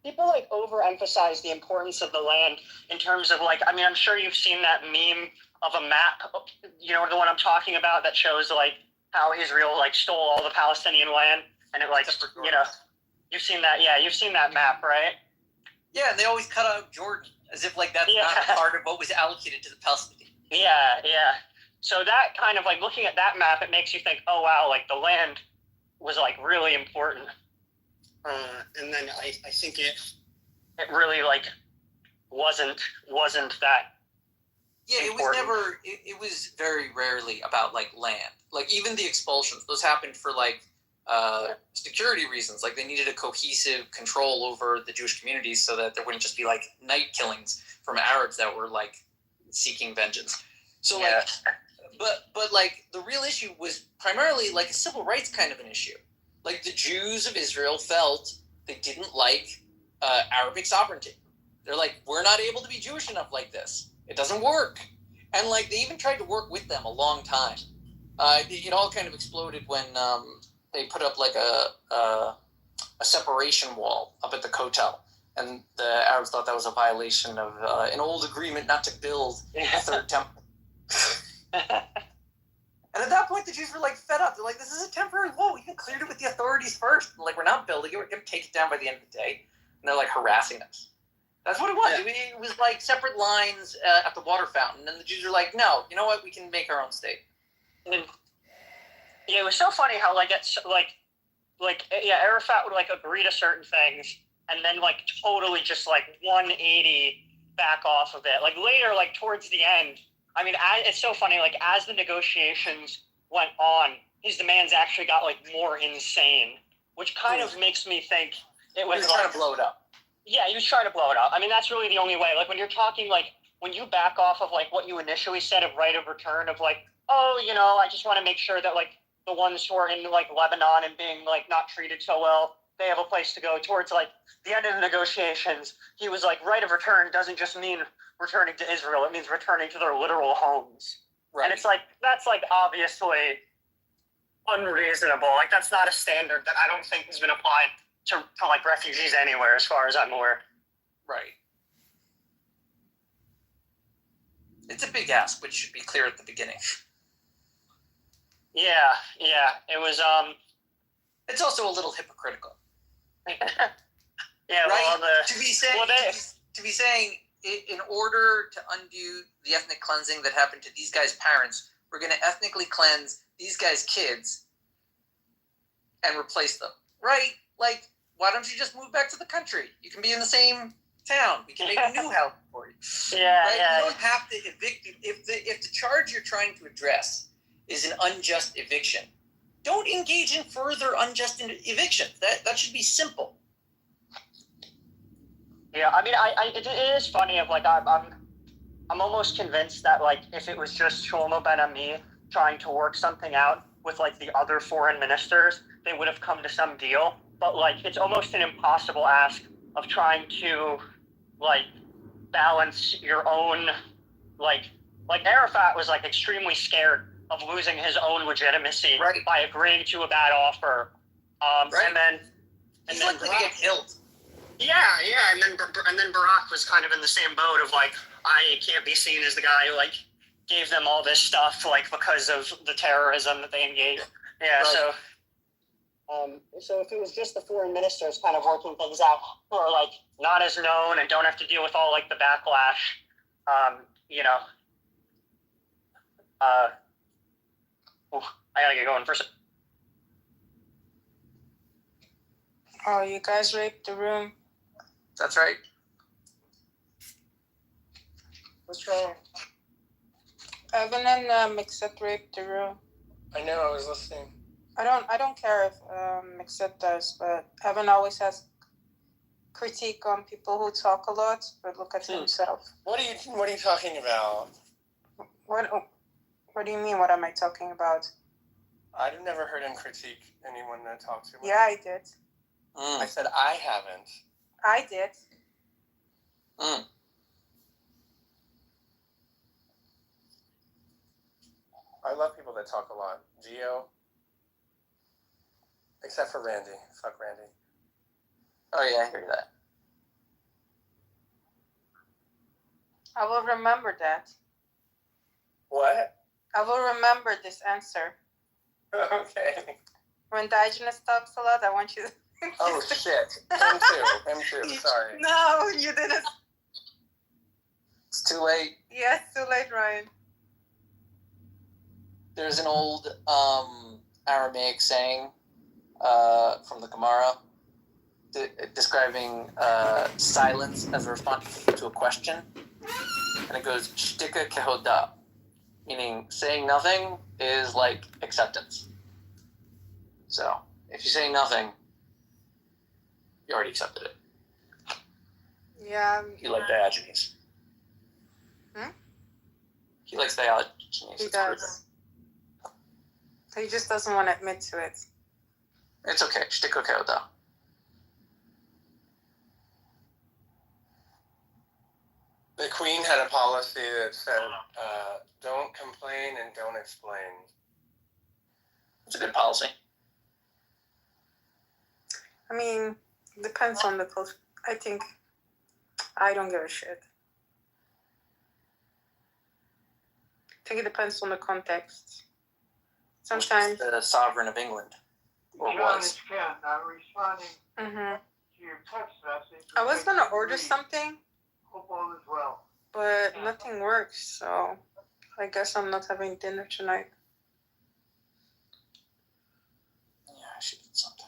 Speaker 24: People like overemphasize the importance of the land in terms of like, I mean, I'm sure you've seen that meme of a map, you know, the one I'm talking about, that shows like how Israel like stole all the Palestinian land, and it like, you know, You've seen that, yeah. You've seen that map, right?
Speaker 5: Yeah, and they always cut out Jordan as if like that's not part of what was allocated to the Palestinians.
Speaker 24: Yeah. So that kind of like looking at that map, it makes you think, oh wow, like the land was like really important. And then I think it really like wasn't that.
Speaker 5: Yeah, it was never. It was very rarely about like land. Like even the expulsions, those happened for like security reasons. Like they needed a cohesive control over the Jewish communities so that there wouldn't just be like night killings from Arabs that were like seeking vengeance. So like, but like the real issue was primarily like a civil rights kind of an issue. Like the Jews of Israel felt they didn't like Arabic sovereignty. They're like, we're not able to be Jewish enough like this. It doesn't work. And like they even tried to work with them a long time. It all kind of exploded when they put up like a separation wall up at the Kotel. And the Arabs thought that was a violation of an old agreement not to build a third temple. And at that point, the Jews were like fed up. They're like, this is a temporary wall. You cleared it with the authorities first. And, like, we're not building it. We're going to take it down by the end of the day. And they're like harassing us. That's what it was. Yeah. It was like separate lines at the water fountain. And the Jews were like, no, you know what? We can make our own state.
Speaker 24: And yeah, it was so funny how like it's Arafat would like agree to certain things and then like totally just like 180 back off of it. Like later, like towards the end, I mean, it's so funny. Like as the negotiations went on, his demands actually got like more insane, which kind of makes me think it was
Speaker 5: trying to blow it up.
Speaker 24: Yeah, he was trying to blow it up. I mean, that's really the only way. Like when you're talking, like when you back off of like what you initially said of right of return of like, oh, you know, I just want to make sure that like the ones who are in like Lebanon and being like not treated so well, they have a place to go towards like the end of the negotiations. He was like, right of return doesn't just mean returning to Israel. It means returning to their literal homes. Right. And it's like, that's like obviously unreasonable. Like that's not a standard that I don't think has been applied to like refugees anywhere as far as I'm aware.
Speaker 5: Right. It's a big ask, which should be clear at the beginning.
Speaker 24: Yeah. It was
Speaker 5: it's also a little hypocritical.
Speaker 24: Yeah,
Speaker 5: right?
Speaker 24: Well,
Speaker 5: to be saying in order to undo the ethnic cleansing that happened to these guys' parents, we're going to ethnically cleanse these guys' kids and replace them. Right? Like, why don't you just move back to the country? You can be in the same town. We can make a new house for you.
Speaker 24: Yeah,
Speaker 5: right?
Speaker 24: yeah.
Speaker 5: You don't have to evict. If the charge you're trying to address is an unjust eviction, don't engage in further unjust eviction. That should be simple.
Speaker 24: Yeah, I mean, it is funny. Of like, I'm almost convinced that like if it was just Shlomo Ben Ami trying to work something out with like the other foreign ministers, they would have come to some deal. But like, it's almost an impossible ask of trying to like balance your own like Arafat was like extremely scared of losing his own legitimacy by agreeing to a bad offer, and then
Speaker 5: he's likely to get killed.
Speaker 24: Yeah, and then Barack was kind of in the same boat of like, I can't be seen as the guy who like gave them all this stuff like because of the terrorism that they engaged. Yeah, right. So if it was just the foreign ministers kind of working things out who are like not as known and don't have to deal with all like the backlash, you know. I gotta get going for a second.
Speaker 17: Oh, you guys raped the room.
Speaker 5: That's right.
Speaker 3: What's wrong?
Speaker 17: Evan and Mixet raped the room.
Speaker 3: I know, I was listening.
Speaker 17: I don't care if Mixet does, but Evan always has critique on people who talk a lot, but look at himself.
Speaker 3: What are you talking about?
Speaker 17: What do you mean? What am I talking about?
Speaker 3: I've never heard him critique anyone that talks too much.
Speaker 17: Yeah, I did.
Speaker 3: I said I haven't.
Speaker 17: I did.
Speaker 3: I love people that talk a lot. Gio. Except for Randy. Fuck Randy.
Speaker 5: Oh yeah, I hear that.
Speaker 17: I will remember that.
Speaker 3: What?
Speaker 17: I will remember this answer.
Speaker 3: Okay.
Speaker 17: When Diogenes talks a lot, I want you
Speaker 11: Oh shit. Him too. Sorry.
Speaker 17: No, you didn't.
Speaker 5: It's too late.
Speaker 17: Yes, too late, Ryan.
Speaker 5: There's an old Aramaic saying from the Gemara describing silence as a response to a question, and it goes "shtika kehoda," meaning saying nothing is like acceptance. So if you say nothing, you already accepted it.
Speaker 17: Yeah.
Speaker 11: You like Diogenes.
Speaker 5: He likes Diogenes.
Speaker 17: He does. He just doesn't want to admit to it.
Speaker 5: It's okay. Shtika kehoda.
Speaker 12: The Queen had a policy that said, don't complain and don't explain.
Speaker 5: It's a good policy.
Speaker 17: I mean, depends on the culture. I think I don't give a shit. I think it depends on the context. Sometimes
Speaker 5: the sovereign of England, or was.
Speaker 14: Responding
Speaker 17: Mm-hmm.
Speaker 14: to your text message.
Speaker 17: I was gonna order something,
Speaker 14: Hope all is well.
Speaker 17: but nothing works, so I guess I'm not having dinner tonight.
Speaker 5: Yeah, I should eat something.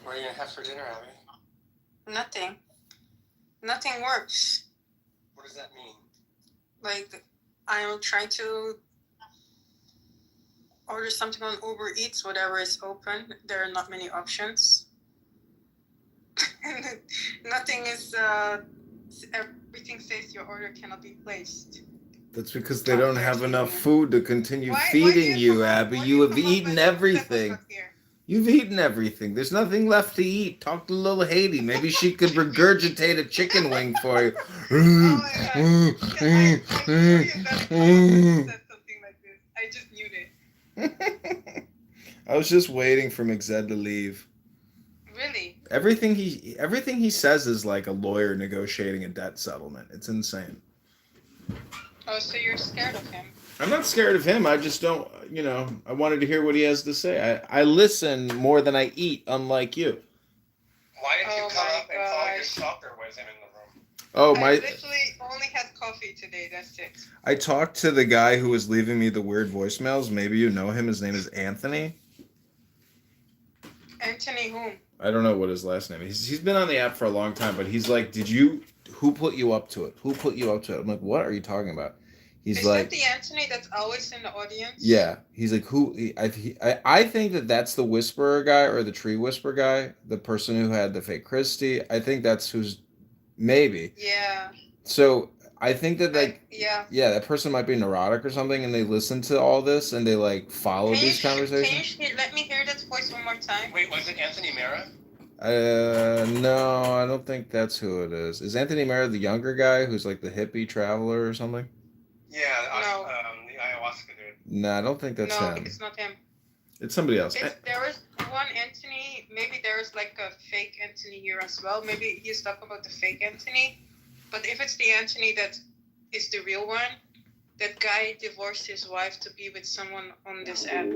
Speaker 12: What are you gonna have for dinner, Abby?
Speaker 17: Nothing. Nothing works.
Speaker 12: What does that mean?
Speaker 17: Like, I'm trying to order something on Uber Eats, whatever is open. There are not many options. Nothing is, everything says your order cannot be placed.
Speaker 9: That's because they don't have enough food to continue feeding you, Abby. You have eaten everything. You've eaten everything. There's nothing left to eat. Talk to little Haiti. Maybe she could regurgitate a chicken wing for you.
Speaker 17: I just knew it.
Speaker 9: I was just waiting for McZed to leave.
Speaker 17: Really?
Speaker 9: Everything he says is like a lawyer negotiating a debt settlement. It's insane.
Speaker 17: Oh, so you're scared of him?
Speaker 9: I'm not scared of him. I just don't, I wanted to hear what he has to say. I listen more than I eat, unlike you.
Speaker 12: Why did you come up and call your stalker with him in the room?
Speaker 9: Oh,
Speaker 17: I literally only had coffee today, that's it.
Speaker 9: I talked to the guy who was leaving me the weird voicemails. Maybe you know him. His name is Anthony.
Speaker 17: Anthony whom?
Speaker 9: I don't know what his last name is. He's been on the app for a long time, but he's like, who put you up to it? Who put you up to it? I'm like, what are you talking about? He's
Speaker 17: Is
Speaker 9: like,
Speaker 17: that the Anthony that's always in the audience?
Speaker 9: yeah. He's like, who? I think that's the Whisperer guy or the Tree Whisperer guy, the person who had the fake Christie. I think that's who's maybe.
Speaker 17: Yeah.
Speaker 9: So I think that
Speaker 17: yeah,
Speaker 9: that person might be neurotic or something, and they listen to all this and they like follow these conversations.
Speaker 17: Can you let me hear that voice one more time?
Speaker 12: Wait, was it Anthony Mera?
Speaker 9: No, I don't think that's who it is. Is Anthony Mera the younger guy who's like the hippie traveler or something?
Speaker 12: Yeah, the ayahuasca dude.
Speaker 9: No, I don't think that's him.
Speaker 17: No, it's not him.
Speaker 9: It's somebody else.
Speaker 17: There is one Anthony. Maybe there is like a fake Anthony here as well. Maybe he's talking about the fake Anthony. But if it's the Anthony that is the real one, that guy divorced his wife to be with someone on this app.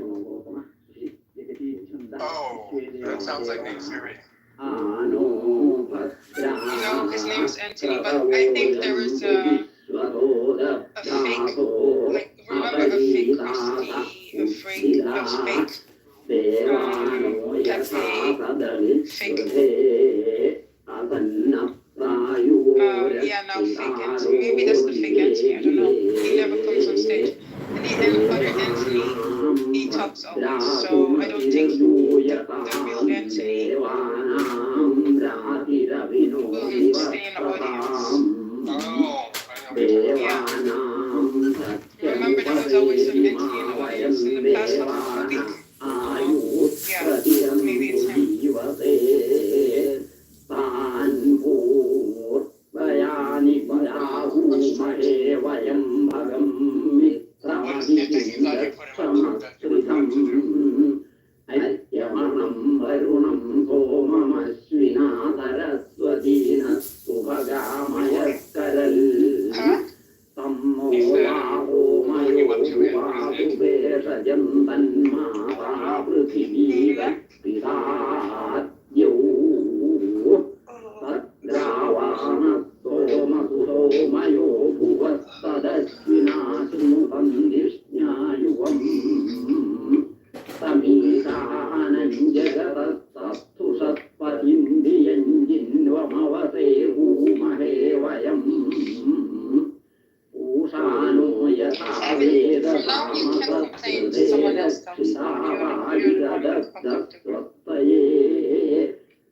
Speaker 12: Oh, that sounds like Nate Fury.
Speaker 17: No, his name is Anthony, but I think there is a fake, like, remember a fake Christy, a fake, fake Anthony. Maybe that's the fake Anthony, I don't know. He never comes on stage. And the other Anthony, he talks always, so I don't think the real Anthony will stay in the audience.
Speaker 12: Oh, I know.
Speaker 17: Yeah. Remember there was always an Anthony in the audience in the past half of the week? Yeah, maybe it's him.
Speaker 12: What is it that you thought you put him up to that you were going to do?
Speaker 17: Now you can complain to someone else comes if you're uncomfortable.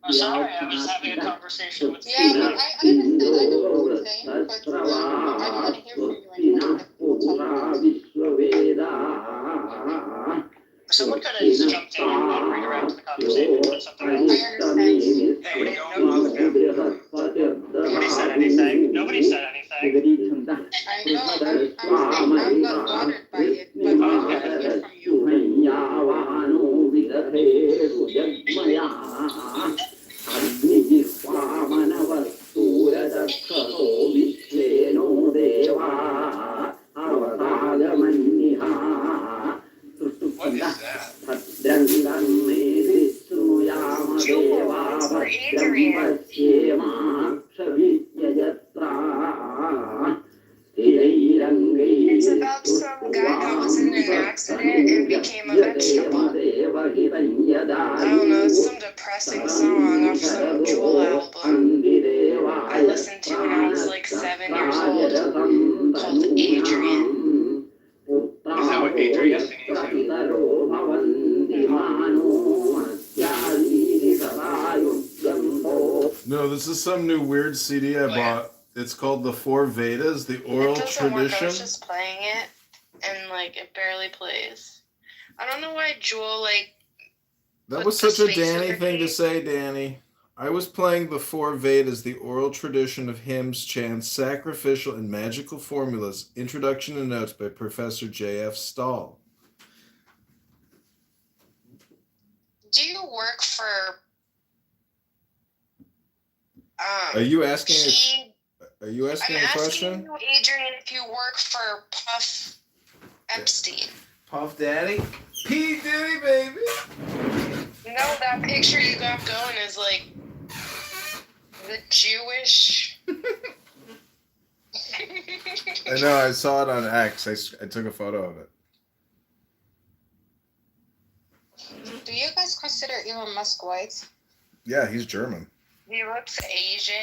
Speaker 24: Oh, sorry, I was having a conversation with
Speaker 17: Yeah, I understand. I know what you're saying, but I want to hear from you and not let people talk about it.
Speaker 24: Someone could have just jumped in and redirected the conversation to something else.
Speaker 17: I understand.
Speaker 24: Nobody said anything. Nobody said anything.
Speaker 17: I know. I'm not bothered by it, but I want to hear from you.
Speaker 12: What is that?
Speaker 10: Jewel, it's for Adrian. It's about some guy that was in an accident and became a vegetable. I don't know, it's some depressing song off some Jewel album I listened to when I was like 7 years old, called Adrian.
Speaker 12: Is that what Adrian is singing to?
Speaker 6: No, this is some new weird CD I bought. It's called The Four Vedas, the Oral
Speaker 10: It doesn't work. I
Speaker 6: Tradition.
Speaker 10: was just playing it, and like it barely plays. I don't know why Jewel
Speaker 6: That was such a Danny thing to say, Danny. I was playing the Four Vedas, the oral tradition of hymns, chants, sacrificial, and magical formulas. Introduction and notes by Professor J.F. Stahl.
Speaker 10: Do you work for?
Speaker 6: Are you asking? Are you asking
Speaker 10: I'm
Speaker 6: a
Speaker 10: asking
Speaker 6: question?
Speaker 10: you, Adrian, if you work for Puff Epstein.
Speaker 6: Puff Daddy? P. Diddy, baby.
Speaker 10: No, that picture you got going is like the Jewish.
Speaker 6: I know, I saw it on X. I took a photo of it.
Speaker 17: Do you guys consider Elon Musk white?
Speaker 6: Yeah, he's German.
Speaker 10: He looks Asian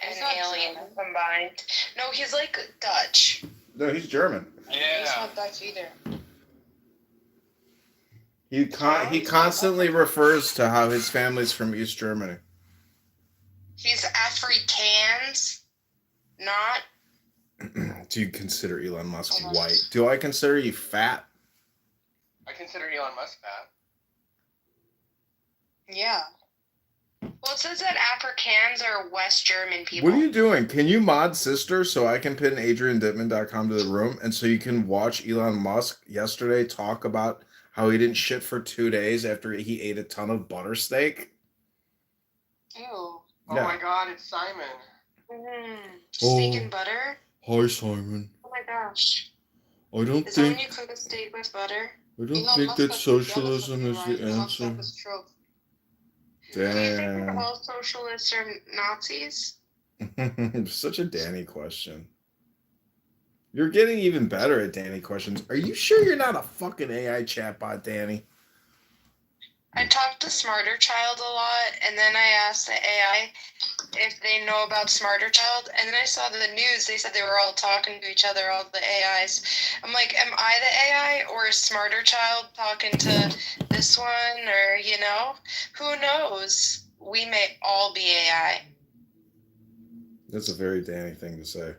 Speaker 17: He's
Speaker 10: and
Speaker 17: not
Speaker 10: alien
Speaker 17: German.
Speaker 10: combined. No, he's like Dutch.
Speaker 6: No, he's German.
Speaker 17: He's not Dutch either.
Speaker 6: He constantly refers to how his family's from East Germany.
Speaker 10: He's Afrikaans, not.
Speaker 6: Do you consider Elon Musk white? Do I consider you fat?
Speaker 12: I consider Elon Musk fat.
Speaker 10: Yeah. Well, it says that Afrikaans are West German people.
Speaker 6: What are you doing? Can you mod sister so I can pin adriandittman.com to the room and so you can watch Elon Musk yesterday talk about how he didn't shit for 2 days after he ate a ton of butter steak?
Speaker 17: Ew.
Speaker 12: Oh
Speaker 6: Yeah.
Speaker 12: my god, it's Simon.
Speaker 10: Steak and butter?
Speaker 6: Hi, Simon.
Speaker 10: Oh my gosh.
Speaker 6: I don't
Speaker 10: Is that when you cook a steak with butter?
Speaker 6: I don't think that socialism is the answer.
Speaker 10: Do you think
Speaker 6: Damn.
Speaker 10: all socialists are Nazis?
Speaker 6: Such a Danny question. You're getting even better at Danny questions. Are you sure you're not a fucking AI chatbot, Danny?
Speaker 10: I talked to Smarter Child a lot, and then I asked the AI if they know about Smarter Child, and then I saw the news. They said they were all talking to each other, all the AIs. I'm like, am I the AI, or is Smarter Child talking to this one, or, you know? Who knows? We may all be AI.
Speaker 6: That's a very Danny thing to say.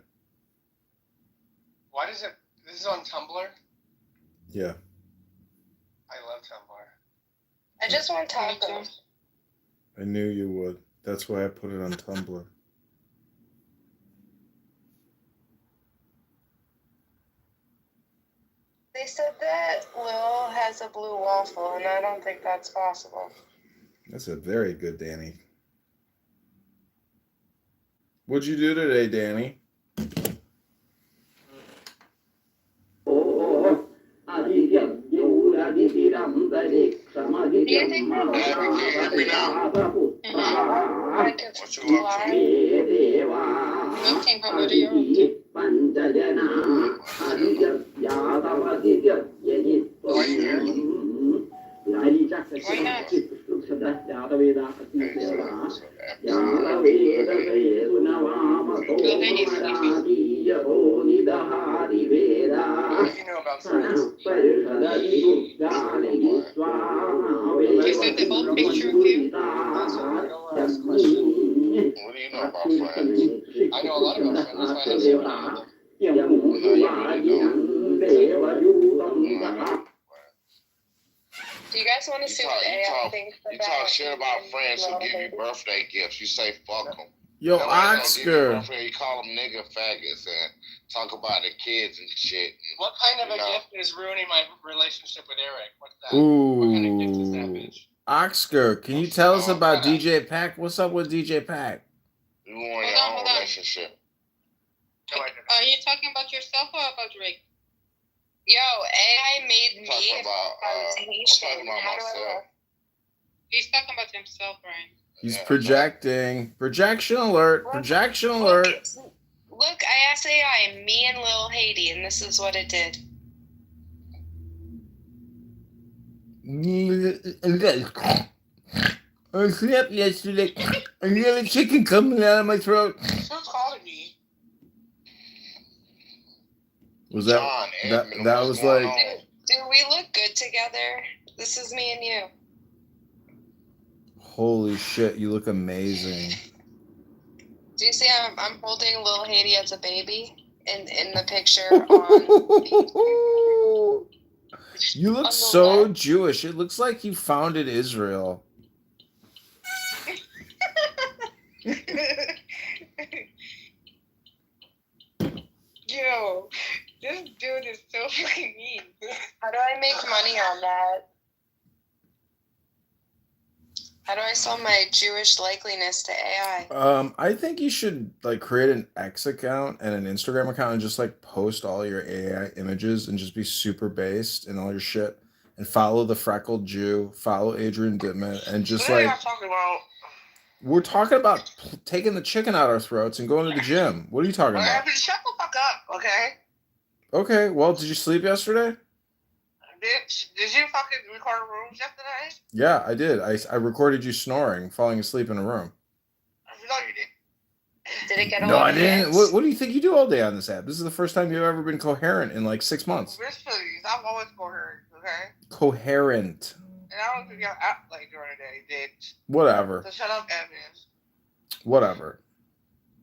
Speaker 12: Why does it... This is on Tumblr?
Speaker 6: Yeah.
Speaker 12: I love Tumblr.
Speaker 10: I just want tacos.
Speaker 6: I knew you would. That's why I put it on Tumblr.
Speaker 10: They said that Lil has a blue waffle, and I don't think that's possible.
Speaker 6: That's a very good Danny. What'd you do today, Danny?
Speaker 10: Do you think we're
Speaker 8: Can you hear me now?
Speaker 10: like it's
Speaker 8: What you up to?
Speaker 10: nothing? How about you?
Speaker 8: Why you hear me?
Speaker 10: Why not? Well, then he's sleeping.
Speaker 12: What do you know about friends?
Speaker 10: Is that the old picture of you?
Speaker 12: That's a real last question.
Speaker 8: What do you know about friends?
Speaker 12: I know a lot about friends. That's why I have so many of them.
Speaker 8: No, you really don't.
Speaker 10: Do you guys want to see what AI thinks about?
Speaker 8: You talk shit about friends who give you birthday gifts. You say fuck them.
Speaker 6: Yo,
Speaker 8: Oscar.
Speaker 6: Oscar.
Speaker 8: You call them nigga faggots and talk about the kids and shit.
Speaker 12: What kind of a gift is ruining my relationship with Eric? What's that? What kind of gift is that,
Speaker 6: Ooh.
Speaker 12: bitch?
Speaker 6: Oscar, can you tell us about DJ Pack? What's up with DJ Pack?
Speaker 8: You want your own relationship.
Speaker 10: Are you talking about yourself or about Rick? Yo, AI made me
Speaker 8: I'm talking about myself.
Speaker 10: He's talking about himself, Ryan.
Speaker 6: He's projecting. Projection alert. Projection alert.
Speaker 10: Look, I asked AI, me and Lil Haiti, and this is what it did.
Speaker 6: I slept yesterday. I got a chicken coming out of my throat.
Speaker 12: Who's calling me?
Speaker 6: Was that
Speaker 8: John,
Speaker 6: that was like?
Speaker 10: Do we look good together? This is me and you.
Speaker 6: Holy shit! You look amazing.
Speaker 10: Do you see I'm holding Lil Haiti as a baby in the picture on?
Speaker 6: You look so Jewish. It looks like you founded Israel.
Speaker 10: Yo, this dude is so fucking mean. How do I make money on that? How do I sell my Jewish likeliness to AI?
Speaker 6: I think you should like create an X account and an Instagram account and just like post all your AI images and just be super based in all your shit and follow the freckled Jew, follow Adrian Dittman, and just
Speaker 12: What are
Speaker 6: like
Speaker 12: y'all talking about?
Speaker 6: we're talking about taking the chicken out our throats and going to the gym. What are you talking about?
Speaker 12: Shut the fuck up, okay?
Speaker 6: Okay, well, did you sleep yesterday?
Speaker 12: Did you fucking record rooms yesterday?
Speaker 6: Yeah, I did. I recorded you snoring, falling asleep in a room.
Speaker 12: No, you didn't.
Speaker 10: Did it get
Speaker 6: No, I didn't. What do you think you do all day on this app? This is the first time you've ever been coherent in like 6 months.
Speaker 12: Bitch, please. I'm always coherent, okay?
Speaker 6: Coherent.
Speaker 12: And I don't think y'all act like during the day, bitch.
Speaker 6: Whatever.
Speaker 12: So shut up, Evans.
Speaker 6: Whatever.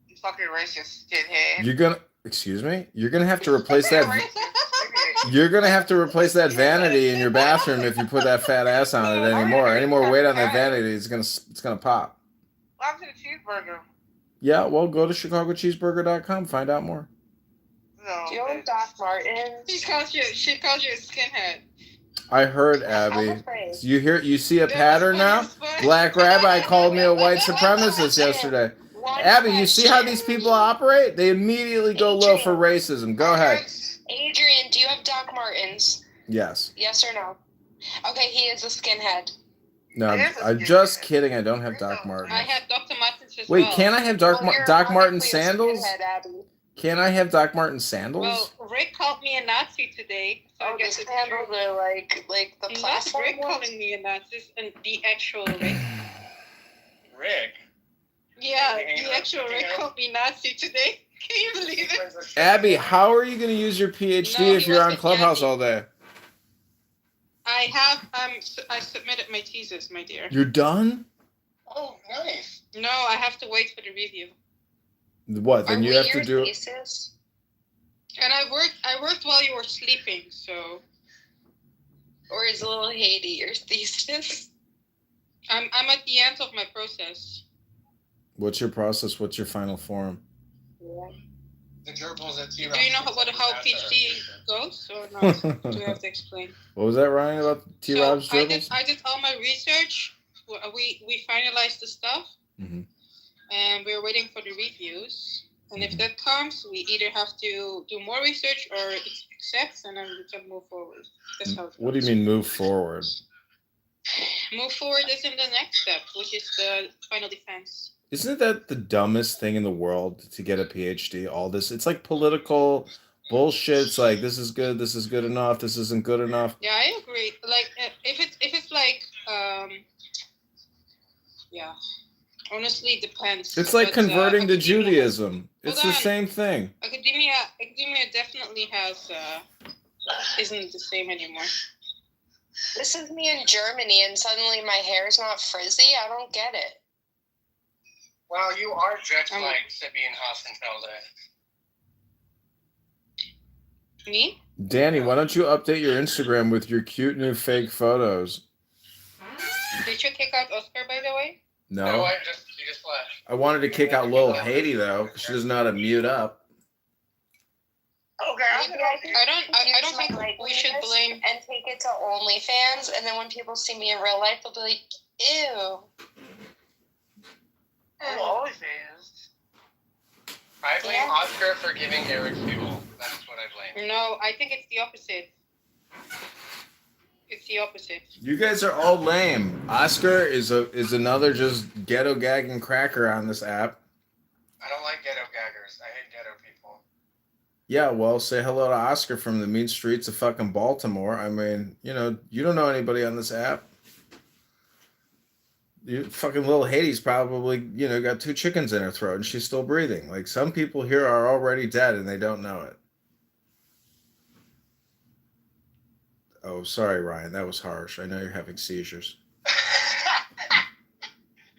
Speaker 12: You fucking racist shithead.
Speaker 6: You're gonna excuse me? You're gonna have to replace that. You're gonna have to replace that vanity in your bathroom if you put that fat ass on it anymore. Any more weight on that vanity, it's gonna pop.
Speaker 12: Welcome to the cheeseburger.
Speaker 6: Yeah, well, go to chicagocheeseburger.com, find out more.
Speaker 12: No.
Speaker 10: Do you own Doc Martens?
Speaker 17: She calls you a skinhead.
Speaker 6: I heard, Abby. You see a pattern now? Black Rabbi called me a white supremacist yesterday. Abby, you see how these people operate? They immediately go low for racism. Go ahead.
Speaker 10: Adrian, do you have Doc Martens?
Speaker 6: Yes.
Speaker 10: Yes or no? Okay, he is a skinhead.
Speaker 6: No, I'm just kidding. I don't have Doc Martens.
Speaker 17: I have Dr. Martens as
Speaker 6: Wait,
Speaker 17: well.
Speaker 6: can I have Doc Marten sandals? Can I have Doc Marten sandals?
Speaker 17: Well, Rick called me a Nazi today, so I guess
Speaker 10: the sandals are like the
Speaker 17: Not
Speaker 10: platform
Speaker 17: Rick
Speaker 10: ones?
Speaker 17: calling me a Nazi, and the actual Rick.
Speaker 12: Rick?
Speaker 17: Yeah, the actual Rick called me Nazi today. Can you believe it?
Speaker 6: Abby, how are you going to use your PhD if you're on Clubhouse all day?
Speaker 17: I have I submitted my thesis, my dear.
Speaker 6: You're done?
Speaker 12: Oh, nice.
Speaker 17: No, I have to wait for the review.
Speaker 6: What? Then you have to do.
Speaker 10: Thesis?
Speaker 17: And I worked while you were sleeping, so.
Speaker 10: Or is Little Haiti your thesis?
Speaker 17: I'm at the end of my process.
Speaker 6: What's your process? What's your final form?
Speaker 17: Yeah.
Speaker 12: The gerbils at
Speaker 17: Do you know how PhD goes, or not? Do you have to explain?
Speaker 6: What was that, Ryan, about T-Rob's dribbles?
Speaker 17: I did all my research. We finalized the stuff, and we're waiting for the reviews. And if that comes, we either have to do more research or accept, and then we can move forward. That's how it goes.
Speaker 6: What do you mean move forward?
Speaker 17: Move forward is in the next step, which is the final defense.
Speaker 6: Isn't that the dumbest thing in the world to get a PhD? All this, it's like political bullshit. It's like this is good enough, this isn't good enough.
Speaker 17: Yeah, I agree. Like if it's like yeah, honestly, it depends.
Speaker 6: It's like
Speaker 17: But,
Speaker 6: converting to
Speaker 17: academia
Speaker 6: Judaism.
Speaker 17: has-
Speaker 6: It's
Speaker 17: hold
Speaker 6: the
Speaker 17: on.
Speaker 6: same thing.
Speaker 17: Academia definitely has isn't the same anymore.
Speaker 10: This is me in Germany, and suddenly my hair's not frizzy. I don't get it.
Speaker 12: Wow, you are dressed like Sabine Hossenfelder.
Speaker 17: Me?
Speaker 6: Danny, why don't you update your Instagram with your cute new fake photos?
Speaker 17: Did you kick out Oscar, by the way?
Speaker 6: No.
Speaker 12: you just left.
Speaker 6: I wanted to kick out Lil Haiti though, because she doesn't know how to mute up.
Speaker 10: Okay,
Speaker 17: I don't think we should blame
Speaker 10: and take it to OnlyFans, and then when people see me in real life, they'll be like, "Ew."
Speaker 12: OnlyFans. I blame Oscar for giving Eric fuel. That's what I blame.
Speaker 17: No, I think it's the opposite. It's the opposite.
Speaker 6: You guys are all lame. Oscar is another just ghetto gagging cracker on this app.
Speaker 12: I don't like ghetto gaggers. I hate ghetto people.
Speaker 6: Yeah, well, say hello to Oscar from the mean streets of fucking Baltimore. I mean, you don't know anybody on this app. You fucking little Hades probably, got 2 chickens in her throat and she's still breathing. Like, some people here are already dead and they don't know it. Oh, sorry, Ryan. That was harsh. I know you're having seizures.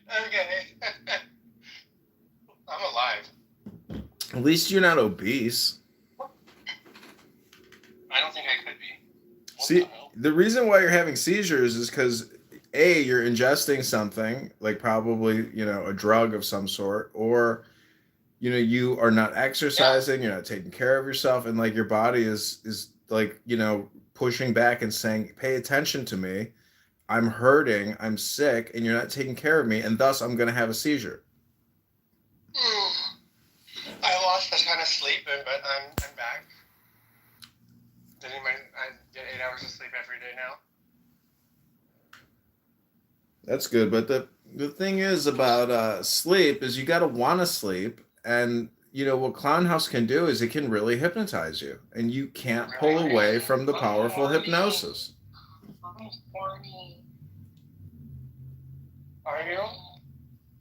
Speaker 12: Okay. I'm alive.
Speaker 6: At least you're not obese.
Speaker 12: I don't think I could be.
Speaker 6: See, the reason why you're having seizures is because A, you're ingesting something, like probably, a drug of some sort, or, you are not exercising, you're not taking care of yourself, and like your body is like, pushing back and saying, pay attention to me. I'm hurting, I'm sick, and you're not taking care of me, and thus I'm going to have a seizure.
Speaker 12: I lost a ton of sleep, but I'm back. I get 8 hours of sleep every day now.
Speaker 6: That's good, but the thing is about sleep is you got to want to sleep, and what Clown House can do is it can really hypnotize you, and you can't pull away from the powerful hypnosis.
Speaker 10: I'm horny.
Speaker 12: Are you?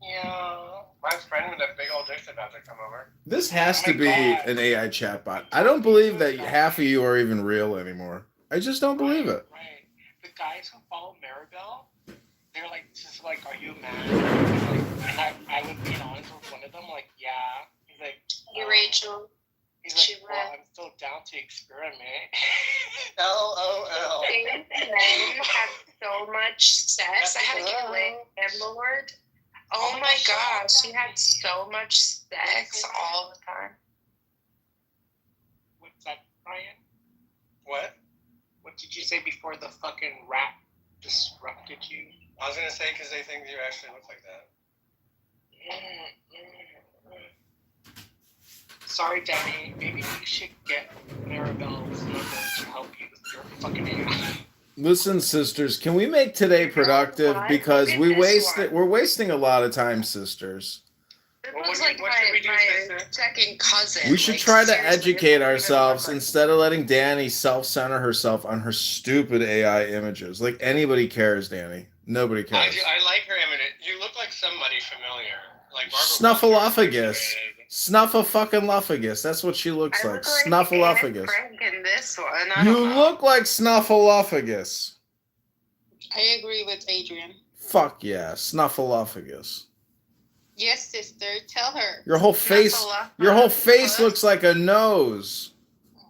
Speaker 10: Yeah.
Speaker 12: My friend with a big old dick's about to come over.
Speaker 6: This has to be an AI chatbot. I don't believe that half of you are even real anymore. I just don't believe it.
Speaker 12: Right. The guys who follow Maribel, they're like, just like, are you mad? And I would be honest with one of them, like, yeah. He's like,
Speaker 10: Hey, Rachel.
Speaker 12: He's like, well, I'm still down to experiment. LOL.
Speaker 10: Men have so much sex. I had to get away with Lord. Oh my gosh, he had so much sex all the time.
Speaker 12: What's that, Ryan? What? What did you say before the fucking rat disrupted you? I was gonna say because they think you actually look like that. Sorry, Danny. Maybe you should get Maribel's number to help you with your fucking AI.
Speaker 6: Listen, sisters, can we make today productive? Because we're wasting a lot of time, sisters.
Speaker 10: This was like my second cousin.
Speaker 6: We should try to educate ourselves instead of letting Danny self-center herself on her stupid AI images. Like, anybody cares, Danny. Nobody cares.
Speaker 12: I like her image. You look like somebody familiar. Like
Speaker 6: Snuffleupagus. Snuff-a-fucking-luffagus. That's what she looks like. Snuffleupagus.
Speaker 10: In this one,
Speaker 6: You look like Snuffleupagus.
Speaker 17: I agree with Adrian.
Speaker 6: Fuck yeah, Snuffleupagus.
Speaker 17: Yes, sister. Tell her.
Speaker 6: Your whole face looks like a nose.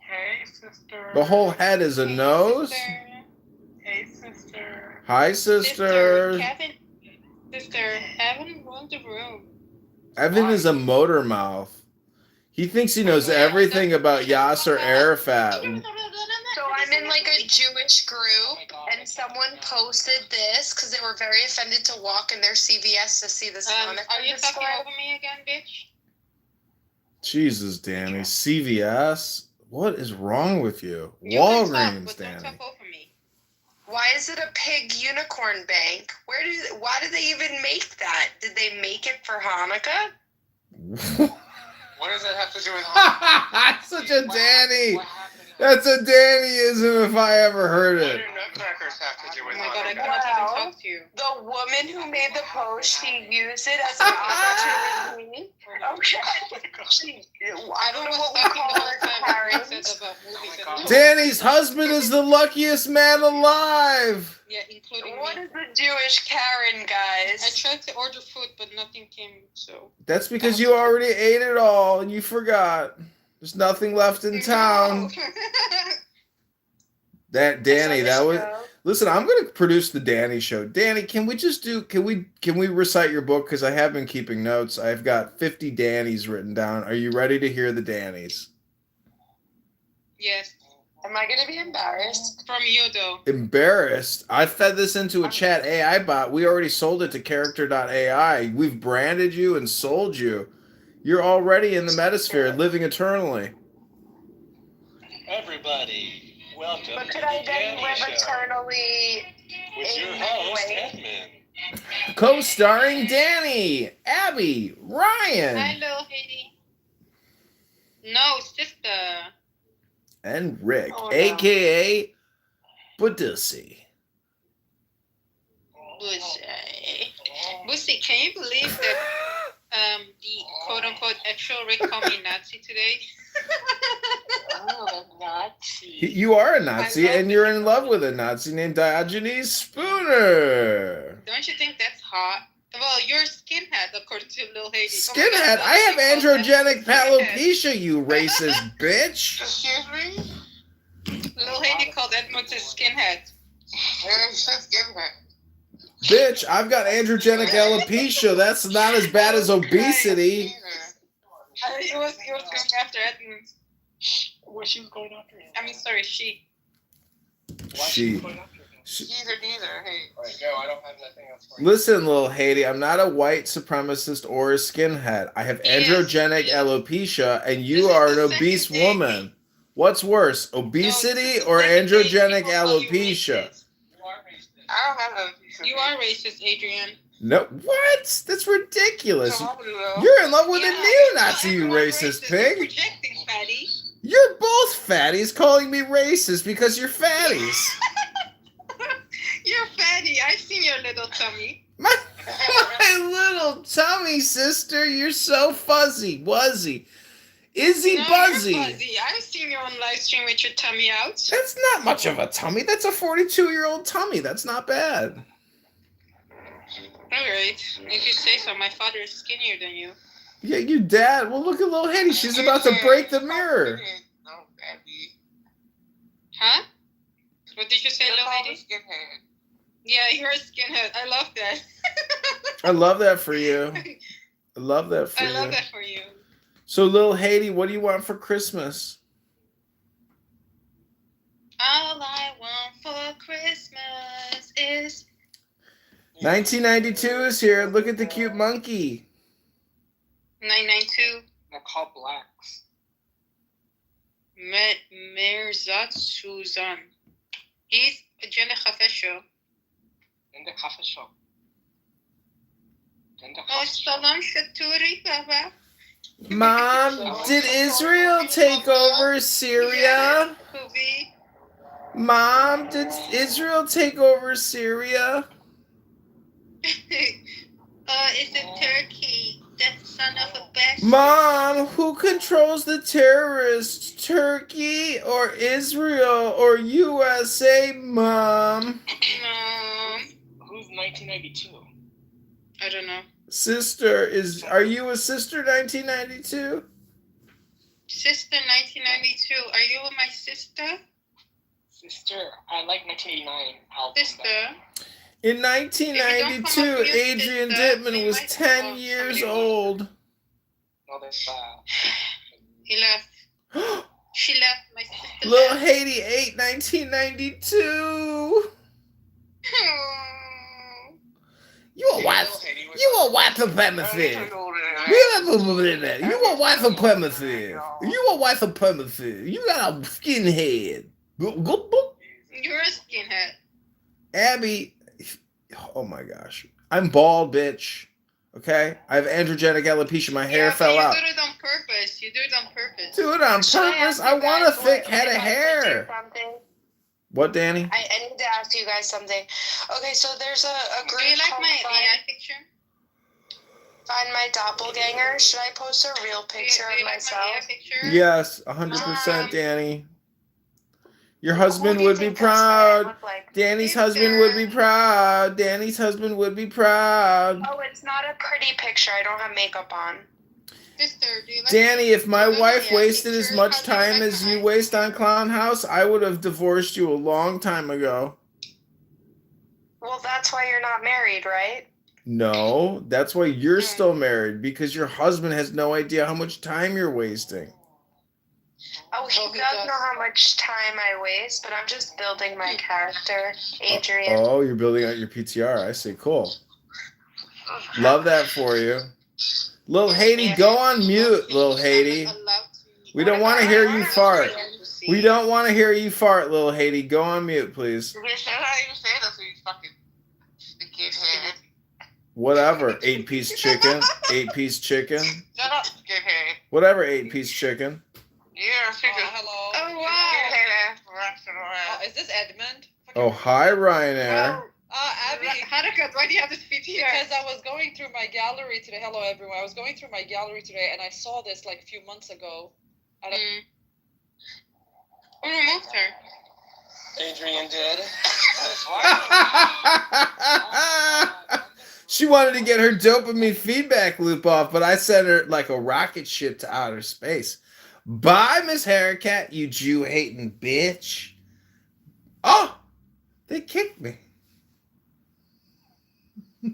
Speaker 12: Hey, sister.
Speaker 6: The whole head is a nose.
Speaker 12: Hey, sister.
Speaker 6: Hi, sister.
Speaker 17: Kevin. Sister, Evan ruined the room.
Speaker 6: Evan is a motor mouth. He thinks he knows everything about Yasser Arafat.
Speaker 10: So I'm in like a Jewish group, and someone posted this because they were very offended to walk in their CVS to see this.
Speaker 17: Are you talking over me again, bitch?
Speaker 6: Jesus, Danny. CVS? What is wrong with you? Walgreens, Danny.
Speaker 10: Why is it a pig unicorn bank? Why did they even make that? Did they make it for Hanukkah?
Speaker 12: What does that have to do with Hanukkah?
Speaker 6: Such a Danny. That's a Dannyism if I ever heard
Speaker 12: What
Speaker 6: it.
Speaker 12: do nutcrackers have to do with
Speaker 17: Oh my god, I
Speaker 12: Hanukkah?
Speaker 17: cannot even talk to you.
Speaker 10: The woman who made the post, she used it as an opportunity. Okay. I don't know what we call her, Karen.
Speaker 6: Danny's husband is the luckiest man alive.
Speaker 17: Yeah, including
Speaker 10: What
Speaker 17: me.
Speaker 10: is the Jewish Karen, guys?
Speaker 17: I tried to order food, but nothing came, so.
Speaker 6: That's because you already ate it all and you forgot. There's nothing left in town. That Danny, that was. Listen, I'm going to produce the Danny show. Danny, can we recite your book? Because I have been keeping notes. I've got 50 Dannys written down. Are you ready to hear the Dannys?
Speaker 17: Yes.
Speaker 10: Am I going to be embarrassed?
Speaker 17: From you, though.
Speaker 6: Embarrassed? I fed this into a chat AI bot. We already sold it to character.ai. We've branded you and sold you. You're already in the metasphere, living eternally.
Speaker 12: Everybody, welcome
Speaker 10: But
Speaker 12: to
Speaker 10: could
Speaker 12: the
Speaker 10: I then
Speaker 12: Danny
Speaker 10: live
Speaker 12: Show
Speaker 10: eternally
Speaker 12: with your
Speaker 10: in
Speaker 12: host,
Speaker 10: way?
Speaker 12: Edmund.
Speaker 6: Co-starring Danny, Abby, Ryan,
Speaker 17: Hello, Heidi. No, sister.
Speaker 6: and Rick,
Speaker 10: Oh, no.
Speaker 6: a.k.a. Badusi.
Speaker 17: Bussy, can you believe that the quote-unquote actual Rick called me Nazi today?
Speaker 10: Oh, Nazi.
Speaker 6: You are a Nazi, and you're in love with a Nazi named Diogenes Spooner.
Speaker 17: Don't you think that's hot? Well, you're a skinhead, according to Lil Haiti.
Speaker 6: Skinhead, I have androgenic alopecia, you racist bitch.
Speaker 17: Excuse me? Lil Haiti called Edmund a skinhead.
Speaker 6: Bitch, I've got androgenic alopecia. That's not as bad as obesity.
Speaker 17: He was going after Edmund. Well, she was going after him. I mean, sorry, she.
Speaker 6: She.
Speaker 17: Neither. Hey.
Speaker 12: No, I don't have nothing else for you.
Speaker 6: Listen, little Haiti, I'm not a white supremacist or a skinhead. I have androgenic alopecia, and you are an obese woman. What's worse, obesity or androgenic alopecia?
Speaker 17: I don't have a. You are racist, Adrian.
Speaker 6: No, what? That's ridiculous. You're in love with a neo-Nazi, you racist pig.
Speaker 17: Projecting, fatty.
Speaker 6: You're both fatties calling me racist because you're fatties.
Speaker 17: You're fatty. I've seen your little tummy.
Speaker 6: My little tummy, sister. You're so fuzzy, wuzzy. Izzy Buzzy.
Speaker 17: You're fuzzy. I've seen you on live stream with your tummy out.
Speaker 6: That's not much of a tummy. That's a 42-year-old tummy. That's not bad.
Speaker 17: Alright. If you say so, my father is skinnier than you.
Speaker 6: Yeah, you dad. Well, look at little Hetty. She's about to break the mirror.
Speaker 17: Huh? What did you say, Lil Lady? Yeah, you're a skinhead. I love that.
Speaker 6: I love that for you. I love that for you.
Speaker 17: I love that for you.
Speaker 6: So, little Haiti, what do you want for Christmas?
Speaker 17: All I want for Christmas is
Speaker 6: 1992 is here. Look at the cute monkey.
Speaker 17: 992.
Speaker 12: They're called blacks.
Speaker 17: Merzat Suzan. He's a Jenna Khafesho.
Speaker 12: In the coffee shop.
Speaker 17: Oh, Salam Shaturi, Baba.
Speaker 6: Mom, did Israel take over Syria? Mom, did Israel take over Syria?
Speaker 17: It's a Turkey. That son of a bitch.
Speaker 6: Mom, who controls the terrorists? Turkey or Israel or USA, Mom?
Speaker 12: Who's 1992?
Speaker 17: I don't know.
Speaker 6: Sister, are you a sister 1992?
Speaker 17: Sister 1992. Are you my sister?
Speaker 12: Sister, I like 1989 album.
Speaker 17: Sister.
Speaker 6: In 1992, Adrian Dittman was 10 years old.
Speaker 12: No, that's
Speaker 17: He left. She left. My sister
Speaker 6: Lil
Speaker 17: left.
Speaker 6: Haiti 8, 1992. You a white supremacist. You a white supremacist. You a white supremacist. You got a skinhead.
Speaker 17: You're a skinhead.
Speaker 6: Abby, oh my gosh. I'm bald, bitch. Okay? I have androgenic alopecia. My hair fell out.
Speaker 17: You do it on purpose. You do it on purpose.
Speaker 6: Do it on purpose. I want a thick head of hair. What, Danny?
Speaker 10: I need to ask you guys something. Okay, so there's a group.
Speaker 17: Do you like my AI picture?
Speaker 10: Find my doppelganger. Should I post a real picture of myself?
Speaker 6: Yes, 100%, Danny. Your husband would be proud. Danny's husband would be proud. Danny's husband would be proud.
Speaker 10: Oh, it's not a pretty picture. I don't have makeup on.
Speaker 17: Sister, do you like
Speaker 6: Danny, if my wife wasted as much time as you waste on Clown House, I would have divorced you a long time ago.
Speaker 10: Well, that's why you're not married, right?
Speaker 6: No, that's why you're still married, because your husband has no idea how much time you're wasting.
Speaker 10: Oh, he does know how much time I waste, but I'm just building my character, Adrian.
Speaker 6: Oh, you're building out your PTR. I see. Cool. Love that for you. Lil Haiti, go on mute, Lil Haiti. We don't want to hear you fart. We don't want to hear you fart, Lil Haiti. Go on mute, please. Whatever, 8-piece chicken. 8-piece chicken. Whatever, 8-piece chicken.
Speaker 17: Hello.
Speaker 10: Oh, wow.
Speaker 17: Is this Edmund?
Speaker 6: Oh, hi, Ryanair.
Speaker 17: Abby. Harakat, why do you have this feet here? Because I was going through my gallery today. Hello, everyone. I was going through my gallery today, and I saw this like a few months ago.
Speaker 10: Who removed her?
Speaker 12: Adrian did.
Speaker 6: She wanted to get her dopamine feedback loop off, but I sent her like a rocket ship to outer space. Bye, Miss Haircat, you Jew-hating bitch. Oh, they kicked me.
Speaker 8: Yeah.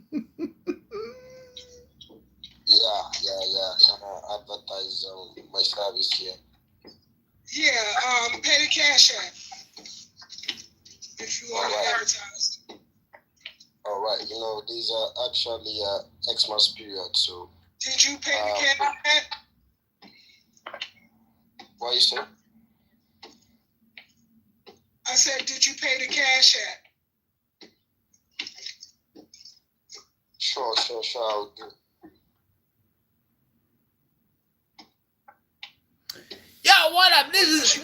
Speaker 8: Advertise my service here.
Speaker 3: Yeah, pay the cash app. If you want to advertise.
Speaker 8: All right, these are actually Xmas period, so.
Speaker 3: Did you pay the cash app?
Speaker 8: What you say?
Speaker 3: I said, did you pay the cash app?
Speaker 8: Sure, I'll do.
Speaker 9: Yo, what up? This is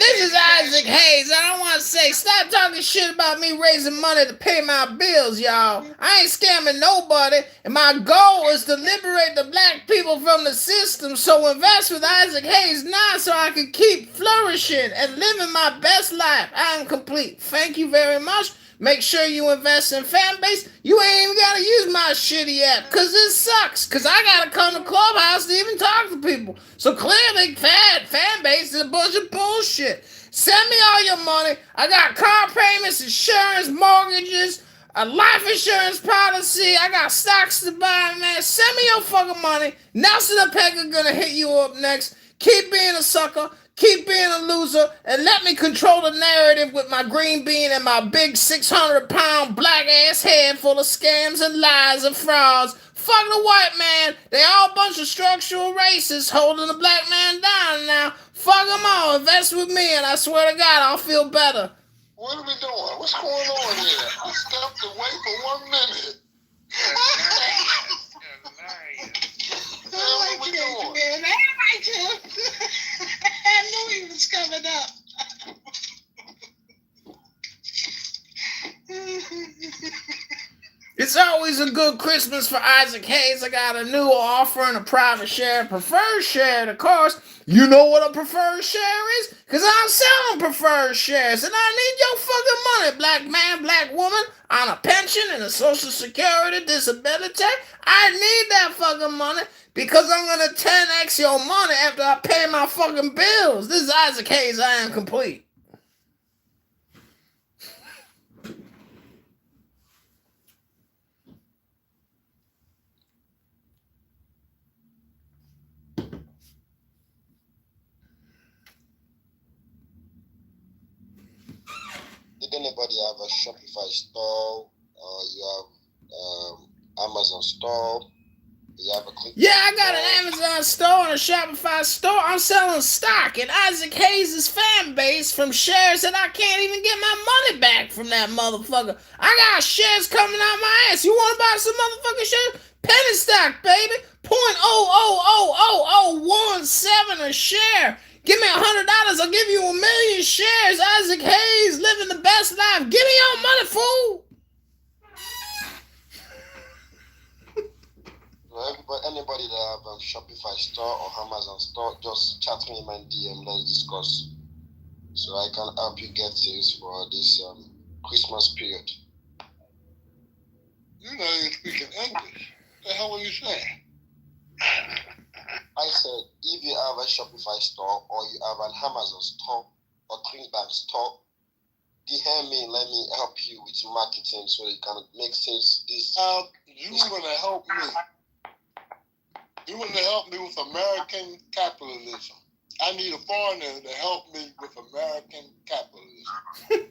Speaker 9: Isaac Hayes. I don't want to say, stop talking shit about me raising money to pay my bills, y'all. I ain't scamming nobody, and my goal is to liberate the black people from the system. So invest with Isaac Hayes now so I can keep flourishing and living my best life. I am complete. Thank you very much. Make sure you invest in fan base. You ain't even gotta use my shitty app, cause it sucks. Cause I gotta come to Clubhouse to even talk to people. So clearly, fan base is a bunch of bullshit. Send me all your money. I got car payments, insurance, mortgages, a life insurance policy. I got stocks to buy, man. Send me your fucking money. Nelson the Pecker gonna hit you up next. Keep being a sucker. Keep being a loser, and let me control the narrative with my green bean and my big 600-pound black-ass head full of scams and lies and frauds. Fuck the white man. They all a bunch of structural racists holding the black man down now. Fuck them all. Invest with me, and I swear to God, I'll feel better.
Speaker 8: What are we doing? What's going on here? I stepped away for 1 minute.
Speaker 3: I like it, man. I like him. I knew he was coming up.
Speaker 9: It's always a good Christmas for Isaac Hayes. I got a new offer and a private share, preferred share, of course. You know what a preferred share is? Because I'm selling preferred shares, and I need your fucking money, black man, black woman, on a pension and a social security disability. I need that fucking money because I'm going to 10x your money after I pay my fucking bills. This is Isaac Hayes. I am complete.
Speaker 8: Did anybody have a Shopify store or you have Amazon store?
Speaker 21: Yeah, I got an Amazon store and a Shopify store. I'm selling stock in Isaac Hayes' fan base from shares that I can't even get my money back from that motherfucker. I got shares coming out my ass. You want to buy some motherfucking shares? Penny stock, baby. 0.000017 a share. Give me $100. I'll give you 1 million shares. Isaac Hayes living the best life. Give me your money, fool.
Speaker 8: Anybody that have a Shopify store or Amazon store, just chat me in my DM. Let's discuss, so I can help you get sales for this Christmas period.
Speaker 7: You know you're speaking English. What the hell are you saying?
Speaker 8: I said, if you have a Shopify store or you have an Amazon store or Greenback store, DM me. Let me help you with marketing so you can make sales.
Speaker 7: You want to help me? You want to help me with American capitalism? I need a foreigner to help me with American capitalism.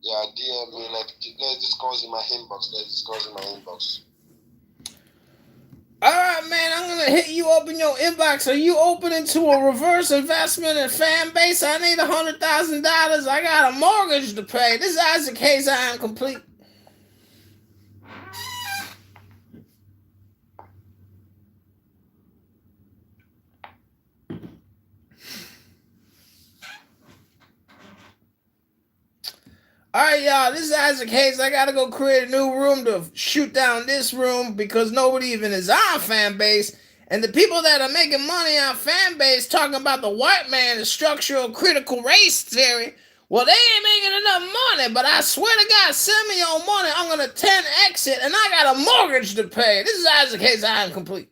Speaker 8: Yeah, DM me. Let's discuss in my inbox.
Speaker 21: All right, man, I'm going to hit you up in your inbox. Are you opening to a reverse investment in fan base? I need $100,000. I got a mortgage to pay. This is Isaac Hayes. I am complete. All right, y'all, this is Isaac Hayes. I got to go create a new room to shoot down this room because nobody even is on fan base. And the people that are making money on fan base talking about the white man, the structural critical race theory, well, they ain't making enough money. But I swear to God, send me your money. I'm going to 10X it, and I got a mortgage to pay. This is Isaac Hayes. I am complete.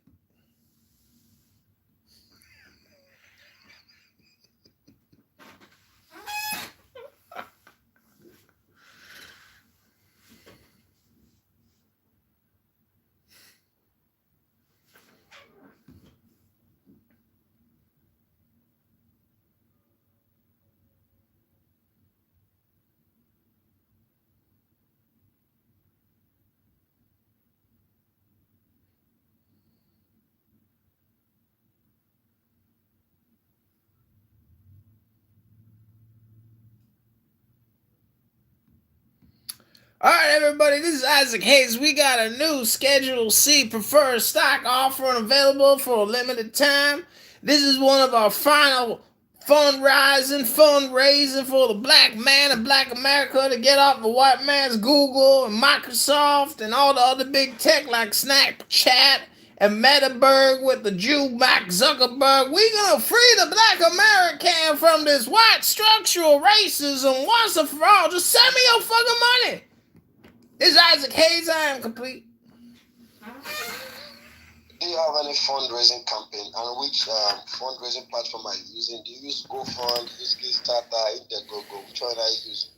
Speaker 21: All right, everybody, this is Isaac Hayes. We got a new Schedule C preferred stock offering available for a limited time. This is one of our final fundraising for the black man and black America to get off the white man's Google and Microsoft and all the other big tech like Snapchat and Metaberg with the Jew Mark Zuckerberg. We're going to free the black American from this white structural racism once and for all. Just send me your fucking money. This is Isaac Hayes. I am complete.
Speaker 8: Do you have any fundraising campaign, and which fundraising platform are you using? Do you use GoFund, use Kickstarter, Indiegogo? Which one are you using?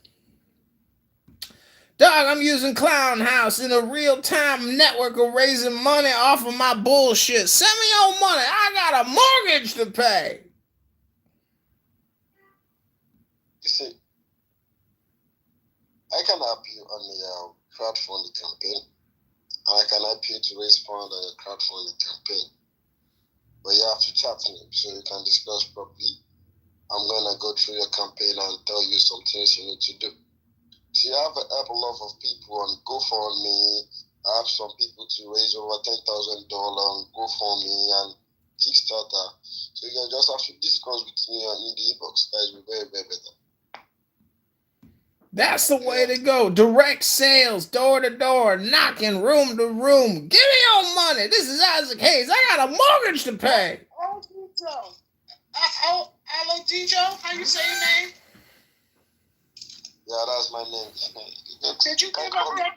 Speaker 21: Dog, I'm using Clown House in a real-time network of raising money off of my bullshit. Send me your money. I got a mortgage to pay.
Speaker 8: You see, I can help you on the crowdfunding campaign, and I can help you to raise funds on your crowdfunding campaign. But you have to chat me so you can discuss properly. I'm going to go through your campaign and tell you some things you need to do. So you have a lot of people on GoFundMe. I have some people to raise over $10,000 on GoFundMe and Kickstarter. So you just have to discuss with me in the inbox. That is very, very better.
Speaker 21: That's the way to go. Direct sales, door to door, knocking room to room. Give me your money. This is Isaac Hayes. I got a mortgage to pay.
Speaker 3: Oh, Dijo. Hello, Dijo. How you say your name?
Speaker 8: Yeah, that's my name.
Speaker 3: Did you give up that